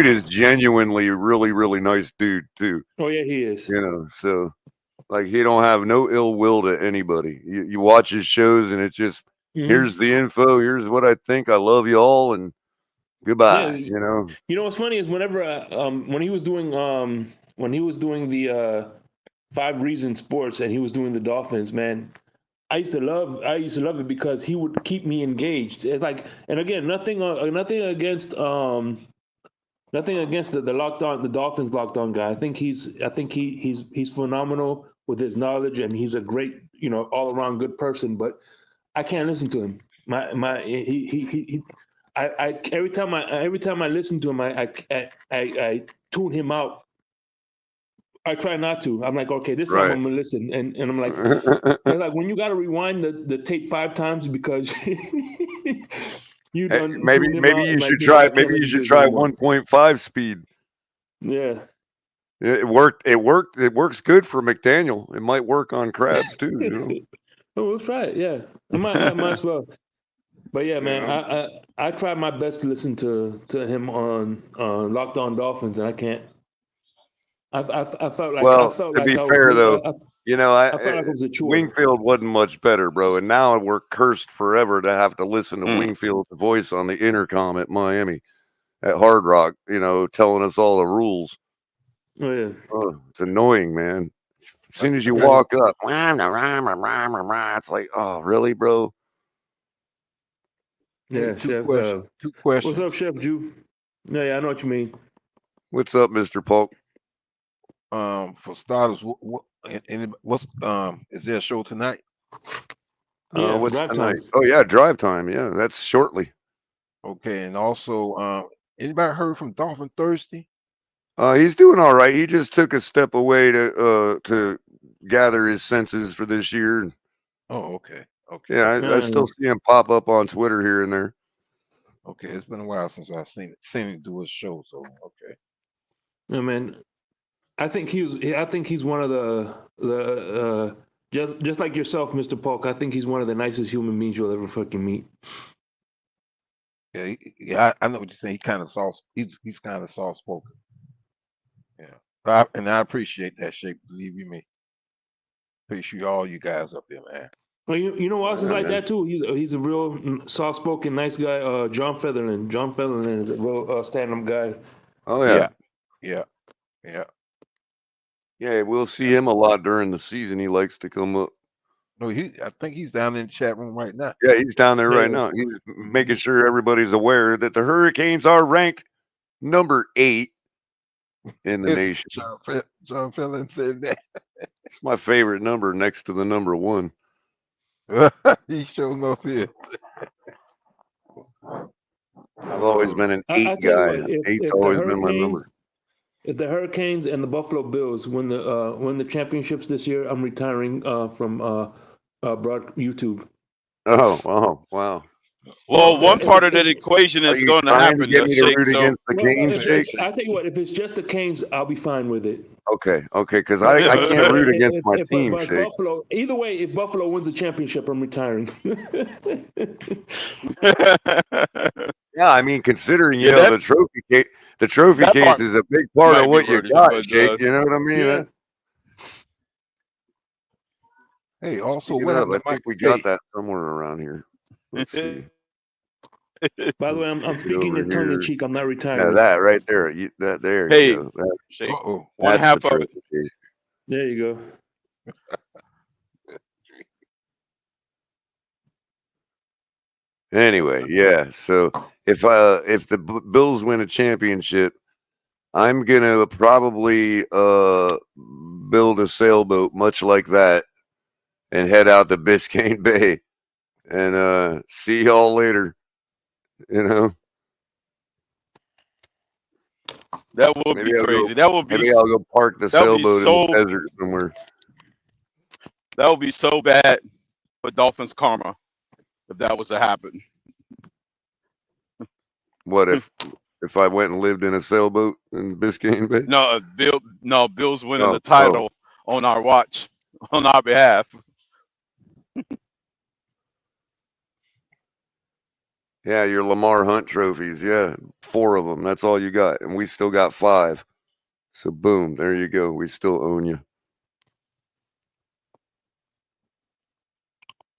is genuinely really, really nice dude too. Oh yeah, he is. So like he don't have no ill will to anybody. You watch his shows, and it's just here's the info. Here's what I think. I love you all, and goodbye. Yeah, You know what's funny is whenever when he was doing the 5 Reasons Sports and he was doing the Dolphins, man, I used to love it because he would keep me engaged. It's like, and again, nothing against Nothing against the Dolphins locked on guy. I think he's phenomenal with his knowledge, and he's a great, all around good person. But I can't listen to him. I every time I listen to him, I tune him out. I try not to. I'm like, okay, this time I'm gonna listen, and I'm like, they're like, when you got to rewind the tape 5 times because you done maybe tuned him maybe out, you and like, should you know, try I can't maybe you listen to should this try anymore. 1.5 speed. Yeah. It worked. It worked. It works good for McDaniel. It might work on crabs too. You know? Oh, let's try it. Yeah, I might as well. But yeah, man, Yeah. I try my best to listen to him on Locked On Dolphins, and I can't. I felt like Well, to be I was fair though, you know, I felt like it was a chore. Wingfield wasn't much better, bro. And now we're cursed forever to have to listen to Wingfield's voice on the intercom at Miami, at Hard Rock. You know, telling us all the rules. Oh yeah, it's annoying, man. As soon as you walk up, it's like, oh, really, bro? Yeah, Hey, Chef. two questions. What's up, Chef Jew? Yeah, I know what you mean. What's up, Mr. Polk? For starters, what's is there a show tonight? Yeah, What's drive tonight? time. Oh yeah, drive time. Yeah, that's shortly. Okay, and also, anybody heard from Dolphin Thursday? He's doing all right. He just took a step away to gather his senses for this year. Oh, okay. Okay. Yeah, I still see him pop up on Twitter here and there. Okay, it's been a while since I've seen him do his show, so okay. Yeah, man. I think he's one of the just like yourself, Mr. Polk. I think he's one of the nicest human beings you'll ever fucking meet. Yeah, I know what you're saying. He's kind of soft. He's kind of soft spoken. Yeah, and I appreciate that, Shape. Believe you me. Appreciate all you guys up there, man. Well, you know what else is like man. that too? He's a real soft spoken, nice guy. John Featherland. John Featherland is a real stand up guy. Oh yeah. Yeah. We'll see him a lot during the season. He likes to come up. No, I think he's down in the chat room right now. Yeah, he's down there right now. He's making sure everybody's aware that the Hurricanes are ranked number 8 in the nation. John Felton said that. It's my favorite number next to the number 1. He showing off here. I've always been an 8 guy. 8's always been my number. If the Hurricanes and the Buffalo Bills win the championships this year, I'm retiring from broad YouTube. Oh, wow. Well, one part of that equation is going to happen. Get me to root against the Canes, Shake? I'll tell you what. If it's just the Canes, I'll be fine with it. Okay, because I can't root against my team, but Shake. Buffalo, either way, if Buffalo wins the championship, I'm retiring. Yeah, I mean, considering the trophy case is a big part of what you got, Shake. You know what I mean? Yeah. Hey, also, I think we got that somewhere around here. Let's see. By the way, I'm speaking in tongue in cheek. I'm not retiring. Yeah, that right there. There Hey, you go. Shake. That's One half the of trophy case. There you go. Anyway, yeah. So if the Bills win a championship, I'm gonna probably build a sailboat much like that and head out to Biscayne Bay and see y'all later. You know. That would be crazy. That would be. Maybe I'll go park the sailboat in the desert somewhere. That would be so bad for Dolphins karma if that was to happen. What if I went and lived in a sailboat in Biscayne Bay? No, Bill's winning the title on our watch, on our behalf. Yeah, your Lamar Hunt trophies. Yeah, 4 of them. That's all you got, and we still got 5. So boom, there you go. We still own you.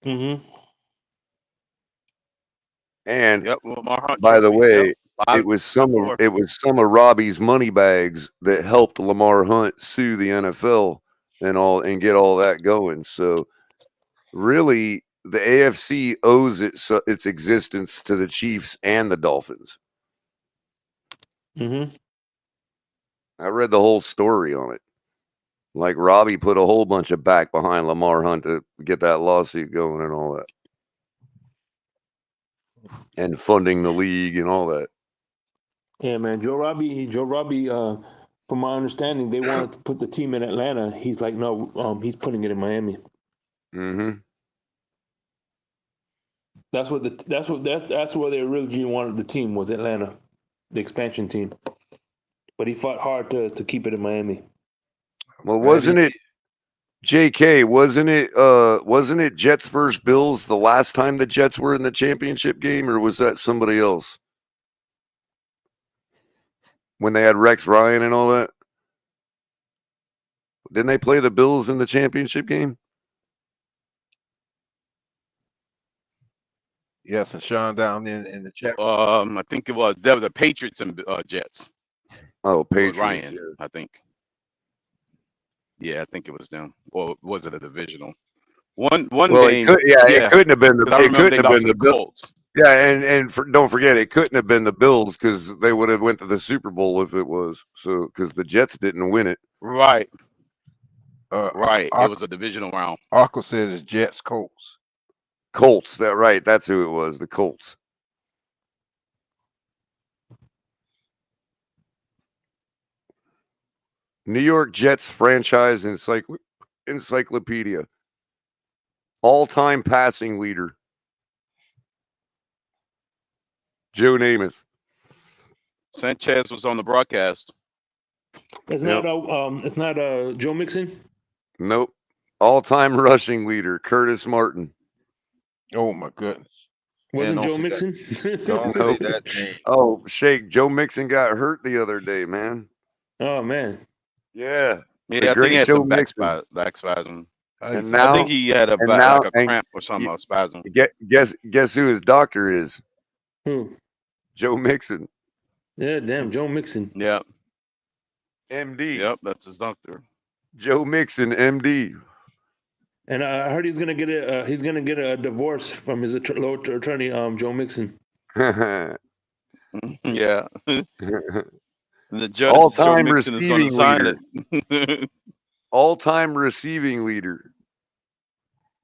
Mm-hmm. And Lamar Hunt by the way, Yep. it was some of Robbie's money bags that helped Lamar Hunt sue the NFL and get all that going. So really, the AFC owes its existence to the Chiefs and the Dolphins. Mm-hmm. I read the whole story on it. Like Robbie put a whole bunch of back behind Lamar Hunt to get that lawsuit going and all that. And funding the league and all that. Yeah, man. Joe Robbie, from my understanding, they wanted to put the team in Atlanta. He's like, no, he's putting it in Miami. Mm-hmm. That's where they originally wanted the team, was Atlanta, the expansion team. But he fought hard to keep it in Miami. Well, wasn't it JK, wasn't it Jets versus Bills the last time the Jets were in the championship game, or was that somebody else? When they had Rex Ryan and all that? Didn't they play the Bills in the championship game? Yes, and Sean down in the chat. I think it was the Patriots and Jets. Oh, With Patriots. Ryan, Yeah. I think. Yeah, I think it was them. Or was it a divisional? One Well, game. it couldn't have been the. 'Cause I It remember couldn't they have lost been to the Bills. Colts. Yeah, and don't forget, it couldn't have been the Bills because they would have went to the Super Bowl if it was. So because the Jets didn't win it. Right. Right. It was a divisional round. Arco says it's Jets Colts. Colts. That right. That's who it was. The Colts. New York Jets franchise encyclopedia. All-time passing leader. Joe Namath. Sanchez was on the broadcast. It's not Joe Mixon. Nope. All-time rushing leader, Curtis Martin. Oh my goodness. Wasn't Joe Mixon? Don't say that name. Oh, Shake. Joe Mixon got hurt the other day, man. Oh man. Yeah. Yeah, I think he had some back spasm. And now I think he had a cramp or something, a spasm. Guess who his doctor is? Who? Joe Mixon. Yeah, damn, Joe Mixon. Yep. MD. Yep, that's his doctor. Joe Mixon, MD. And I heard he's gonna get a divorce from his attorney, Joe Mixon. Yeah. And the judge, All-time Joe Mixon, is going to receiving sign leader. it. All-time receiving leader.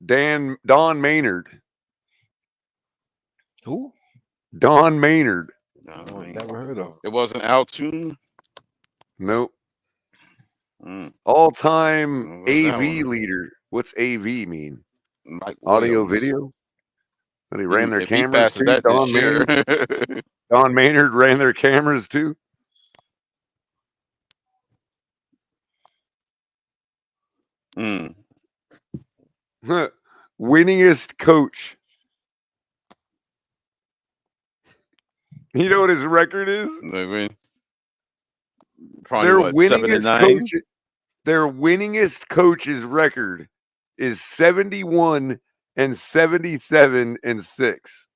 Don Maynard. Who? Don Maynard. No, never heard of. It wasn't Altoon. Nope. Mm. All-time What was that AV one? leader. What's AV mean? Mike Audio Williams. video? And he ran their If he cameras passes too. that Don this year. Maynard. Don Maynard ran their cameras too. Mm. Winningest coach. You know what his record is? Probably Their what, winningest 7-9? coach. Their winningest coach's record is 71 and 77 and 6.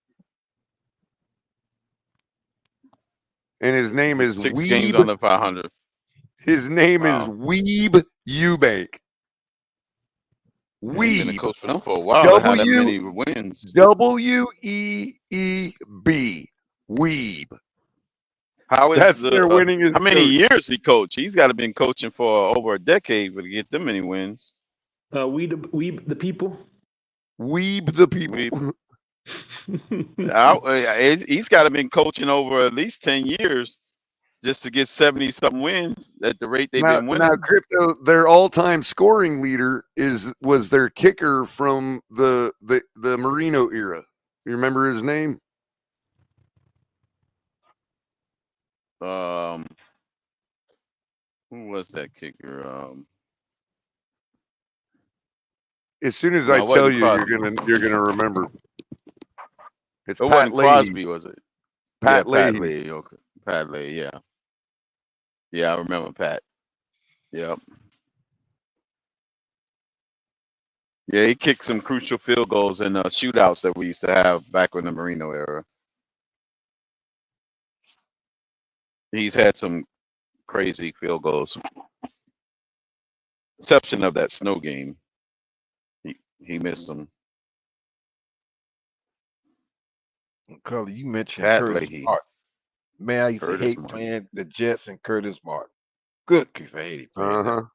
And his name is 6 games under 500. His name Wow. is Weeb Eubank. He's been a Weeb. coach for them for a while. They had that many wins. WEEB. Weeb. How is That's their winningest how many coach. years he coached? He's got to been coaching for over a decade to get them many wins. We the people. Weeb the people. He's got to been coaching over at least 10 years just to get 70-something wins at the rate they've been winning. Now, Crypto, their all-time scoring leader was their kicker from the Marino era. You remember his name? Who was that kicker? As soon as No, I it tell wasn't you, Crosby. you're gonna remember. It's It Pat wasn't Leahy. Crosby, was it? Pat yeah, Leahy. Pat Leahy. Okay. Pat Leahy, yeah. Yeah, I remember Pat. Yep. Yeah, he kicked some crucial field goals in shootouts that we used to have back in the Marino era. He's had some crazy field goals. Exception of that snow game. He missed them. Culler, you mentioned Pat Curtis Leahy. Martin. Man, I used to Curtis hate Martin. playing the Jets and Curtis Martin. Good grief, I hated playing them.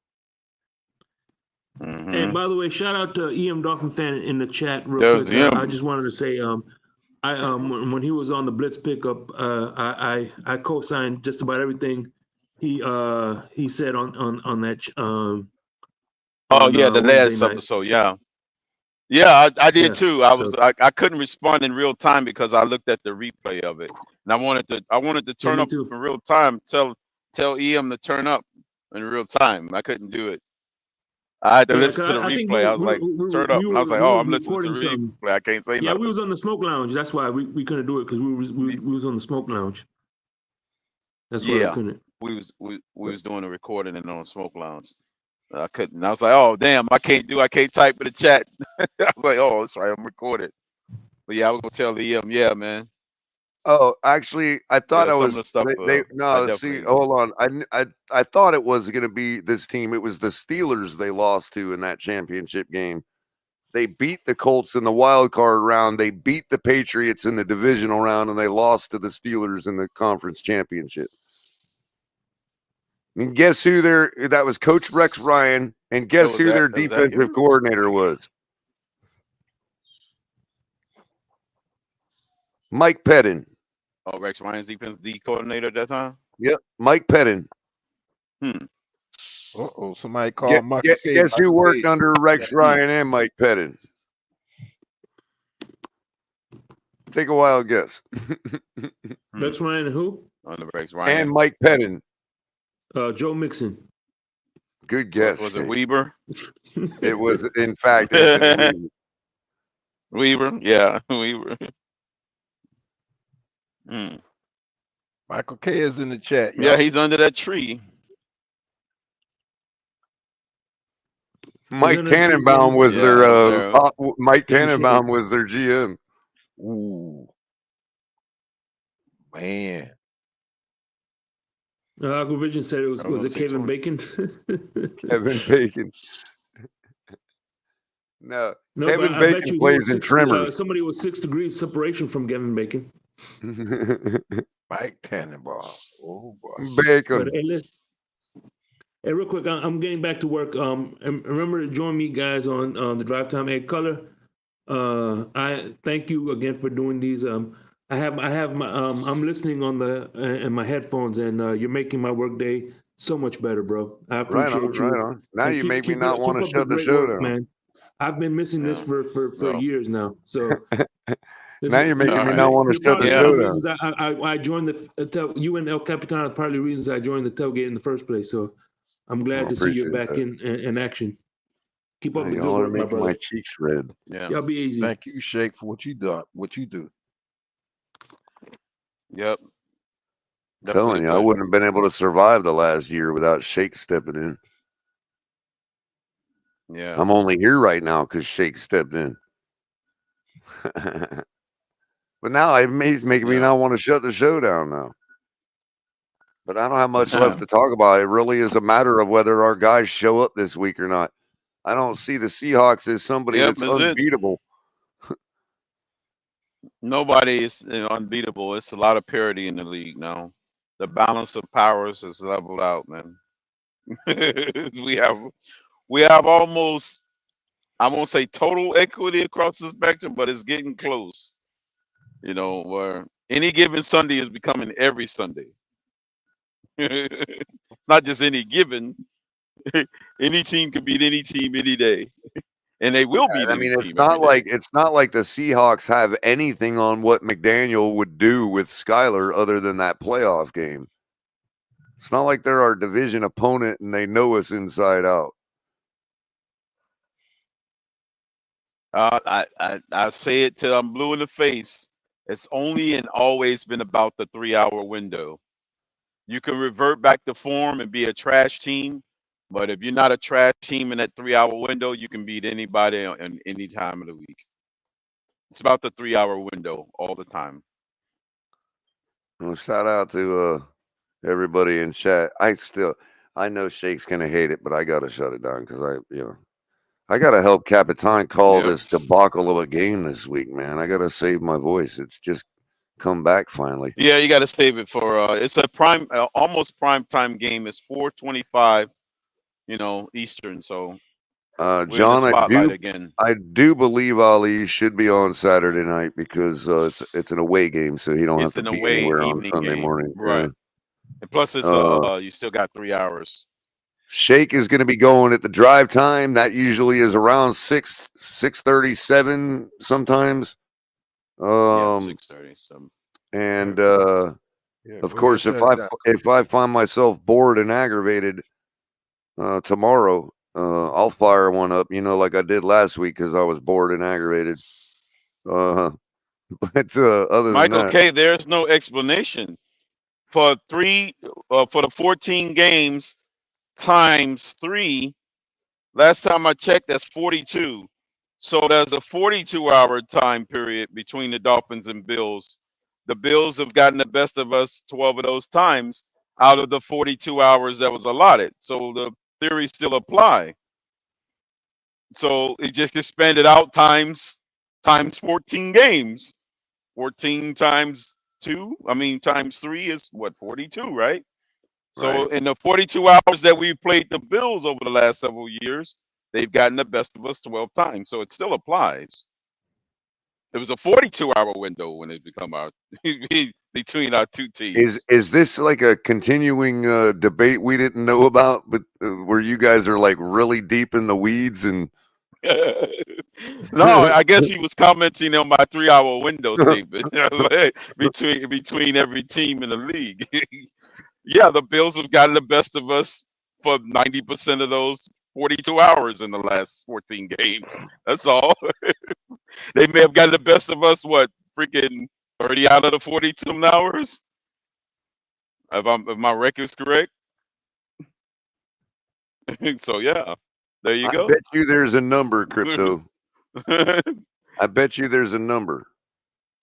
Hey, by the way, shout out to EM Dolphin fan in the chat real There's quick. I him. just wanted to say, when he was on the Blitz pickup, I co-signed just about everything he said on that Oh yeah, the Wednesday last night. episode. Yeah, I did Yeah, too. I couldn't respond in real time because I looked at the replay of it, and I wanted to turn me up too. in real time. Tell EM to turn up in real time. I couldn't do it. I had to Yeah, listen 'cause to the I think replay. I was like, turn up, and I was like, we oh, was I'm listening to recording the some. replay. I can't say Yeah, we nothing. was on the smoke lounge. That's why we couldn't do it because we was on the smoke lounge. That's why we Yeah, couldn't. we was doing the recording and on Smoke Lounge. I couldn't. I was like, oh damn, I can't type in the chat. I was like, oh, that's right, I'm recorded. But yeah, I was gonna tell EM, yeah, man. Oh, actually, I thought I Some of was. the stuff They I no. definitely See, hold on. I thought it was going to be this team. It was the Steelers they lost to in that championship game. They beat the Colts in the wild card round. They beat the Patriots in the divisional round, and they lost to the Steelers in the conference championship. And guess who that was Coach Rex Ryan, and guess who their defensive coordinator was? Mike Pettin. Oh, Rex Ryan's defense D coordinator at that time? Yep, Mike Pettin. Uh-oh, somebody called Michael K. Guess who Michael worked K. under Rex Ryan and Mike Pettin? Take a wild guess. Rex Ryan and who? Under Rex Ryan. And Mike Pettin. Joe Mixon. Good guess. Was it Weaver? It was, in fact, Anthony Weaver. Weaver? Yeah, Weaver. Michael K is in the chat. Yeah, he's under that tree. Mike Tannenbaum was their Mike Tannenbaum was their GM. Ooh, man. Aquavision said was it Kevin Bacon? Kevin Bacon. No, Kevin I Bacon bet you plays in Tremors. Somebody was 6 degrees separation from Kevin Bacon. Mike Tannenbaum. Oh boy. Bacon. But, hey, real quick, I'm getting back to work. And remember to join me guys on the Drive Time. Hey, Culler, I thank you again for doing these. I have my I'm listening on in my headphones, and you're making my workday so much better, bro. I appreciate you. Right on. Now and you make me keep not want to up shut the great show work, down, man. I've been missing this for years now. So now you're making me not want to shut the show down. I joined you and El Capitan are probably reasons I joined the tailgate in the first place. So I'm glad to see you back in action. Keep up the good work, my brother. My cheeks red. Yeah. Y'all be easy. Thank you, Shake, for what you do. Yep. I'm telling you, I wouldn't have been able to survive the last year without Shake stepping in. Yeah. I'm only here right now because Shake stepped in. But now he's making me not want to shut the show down now. But I don't have much left to talk about. It really is a matter of whether our guys show up this week or not. I don't see the Seahawks as somebody that's unbeatable. Nobody is unbeatable. It's a lot of parity in the league now. The balance of powers is leveled out, man. we have almost, I won't say total equity across the spectrum, but it's getting close. You know, where any given Sunday is becoming every Sunday. Not just any given. Any team can beat any team any day. And they will beat any team. It's not like the Seahawks have anything on what McDaniel would do with Skyler other than that playoff game. It's not like they're our division opponent and they know us inside out. I say it till I'm blue in the face. It's only and always been about the 3-hour window. You can revert back to form and be a trash team, but if you're not a trash team in that 3-hour window, you can beat anybody on any time of the week. It's about the 3-hour window all the time. Well, shout out to everybody in chat. I know Shake's gonna hate it, but I gotta shut it down because I gotta help Capitan call this debacle of a game this week, man. I gotta save my voice. It's just come back finally. Yeah, you got to save it for. It's a prime, almost prime time game. It's 4:25, Eastern. So we're in the John, spotlight again. I do believe Ali should be on Saturday night because it's an away game, so he don't It's have to an be away anywhere on evening Sunday game, morning. right? Yeah. And plus, it's you still got 3 hours. Shake is going to be going at the drive time. That usually is around 6:37 sometimes. Yeah, 6:30. And Yeah, of go course, ahead, if I find myself bored and aggravated tomorrow, I'll fire one up. Like I did last week because I was bored and aggravated. But other than Michael that, K, there's no explanation for the 14 games times 3. Last time I checked, that's 42. So there's a 42-hour time period between the Dolphins and Bills. The Bills have gotten the best of us 12 of those times out of the 42 hours that was allotted. So the theories still apply. So it just expanded out times 14 games. 14 times 2, times 3 is what, 42, right? So in the 42 hours that we've played the Bills over the last several years, they've gotten the best of us 12 times. So it still applies. It was a 42-hour window when it become our between our two teams. is this like a continuing debate we didn't know about, but where you guys are like really deep in the weeds and? No, I guess he was commenting on my 3-hour window statement between every team in the league. Yeah, the Bills have gotten the best of us for 90% of those 42 hours in the last 14 games. That's all. They may have gotten the best of us, what, freaking 30 out of the 42 hours? If my record's correct. So, yeah, there you go. I bet you there's a number, Crypto. I bet you there's a number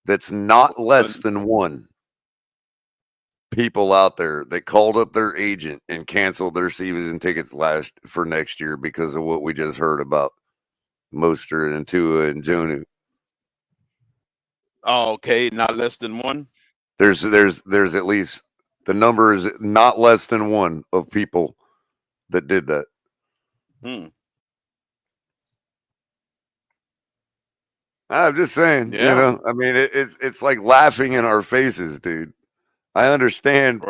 that's not less than 1 people out there that called up their agent and canceled their season tickets for next year because of what we just heard about Mostert and Tua and Jonnu. Oh, okay, not less than 1. There's at least the number is not less than 1 of people that did that. I'm just saying, Yeah. it's like laughing in our faces, dude. I understand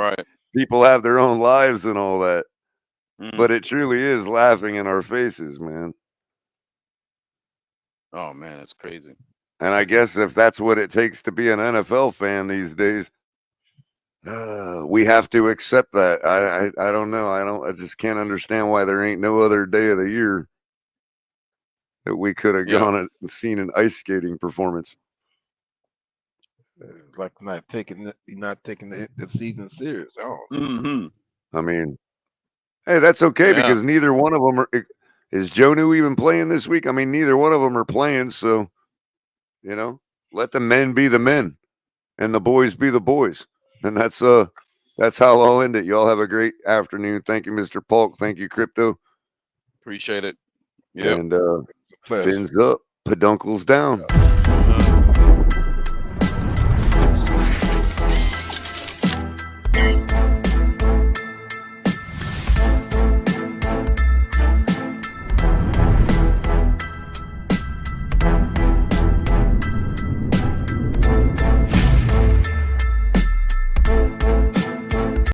people have their own lives and all that, but it truly is laughing in our faces, man. Oh, man, that's crazy. And I guess if that's what it takes to be an NFL fan these days, we have to accept that. I don't know. I just can't understand why there ain't no other day of the year that we could have gone and seen an ice skating performance. It's like not taking the season serious. Oh, I mean, hey, that's okay because neither one of them is Jonnu even playing this week. I mean, neither one of them are playing, so let the men be the men and the boys be the boys, and that's how I'll end it. Y'all have a great afternoon. Thank you, Mr. Polk. Thank you, Crypto. Appreciate it. Yeah. And fins up, peduncles down.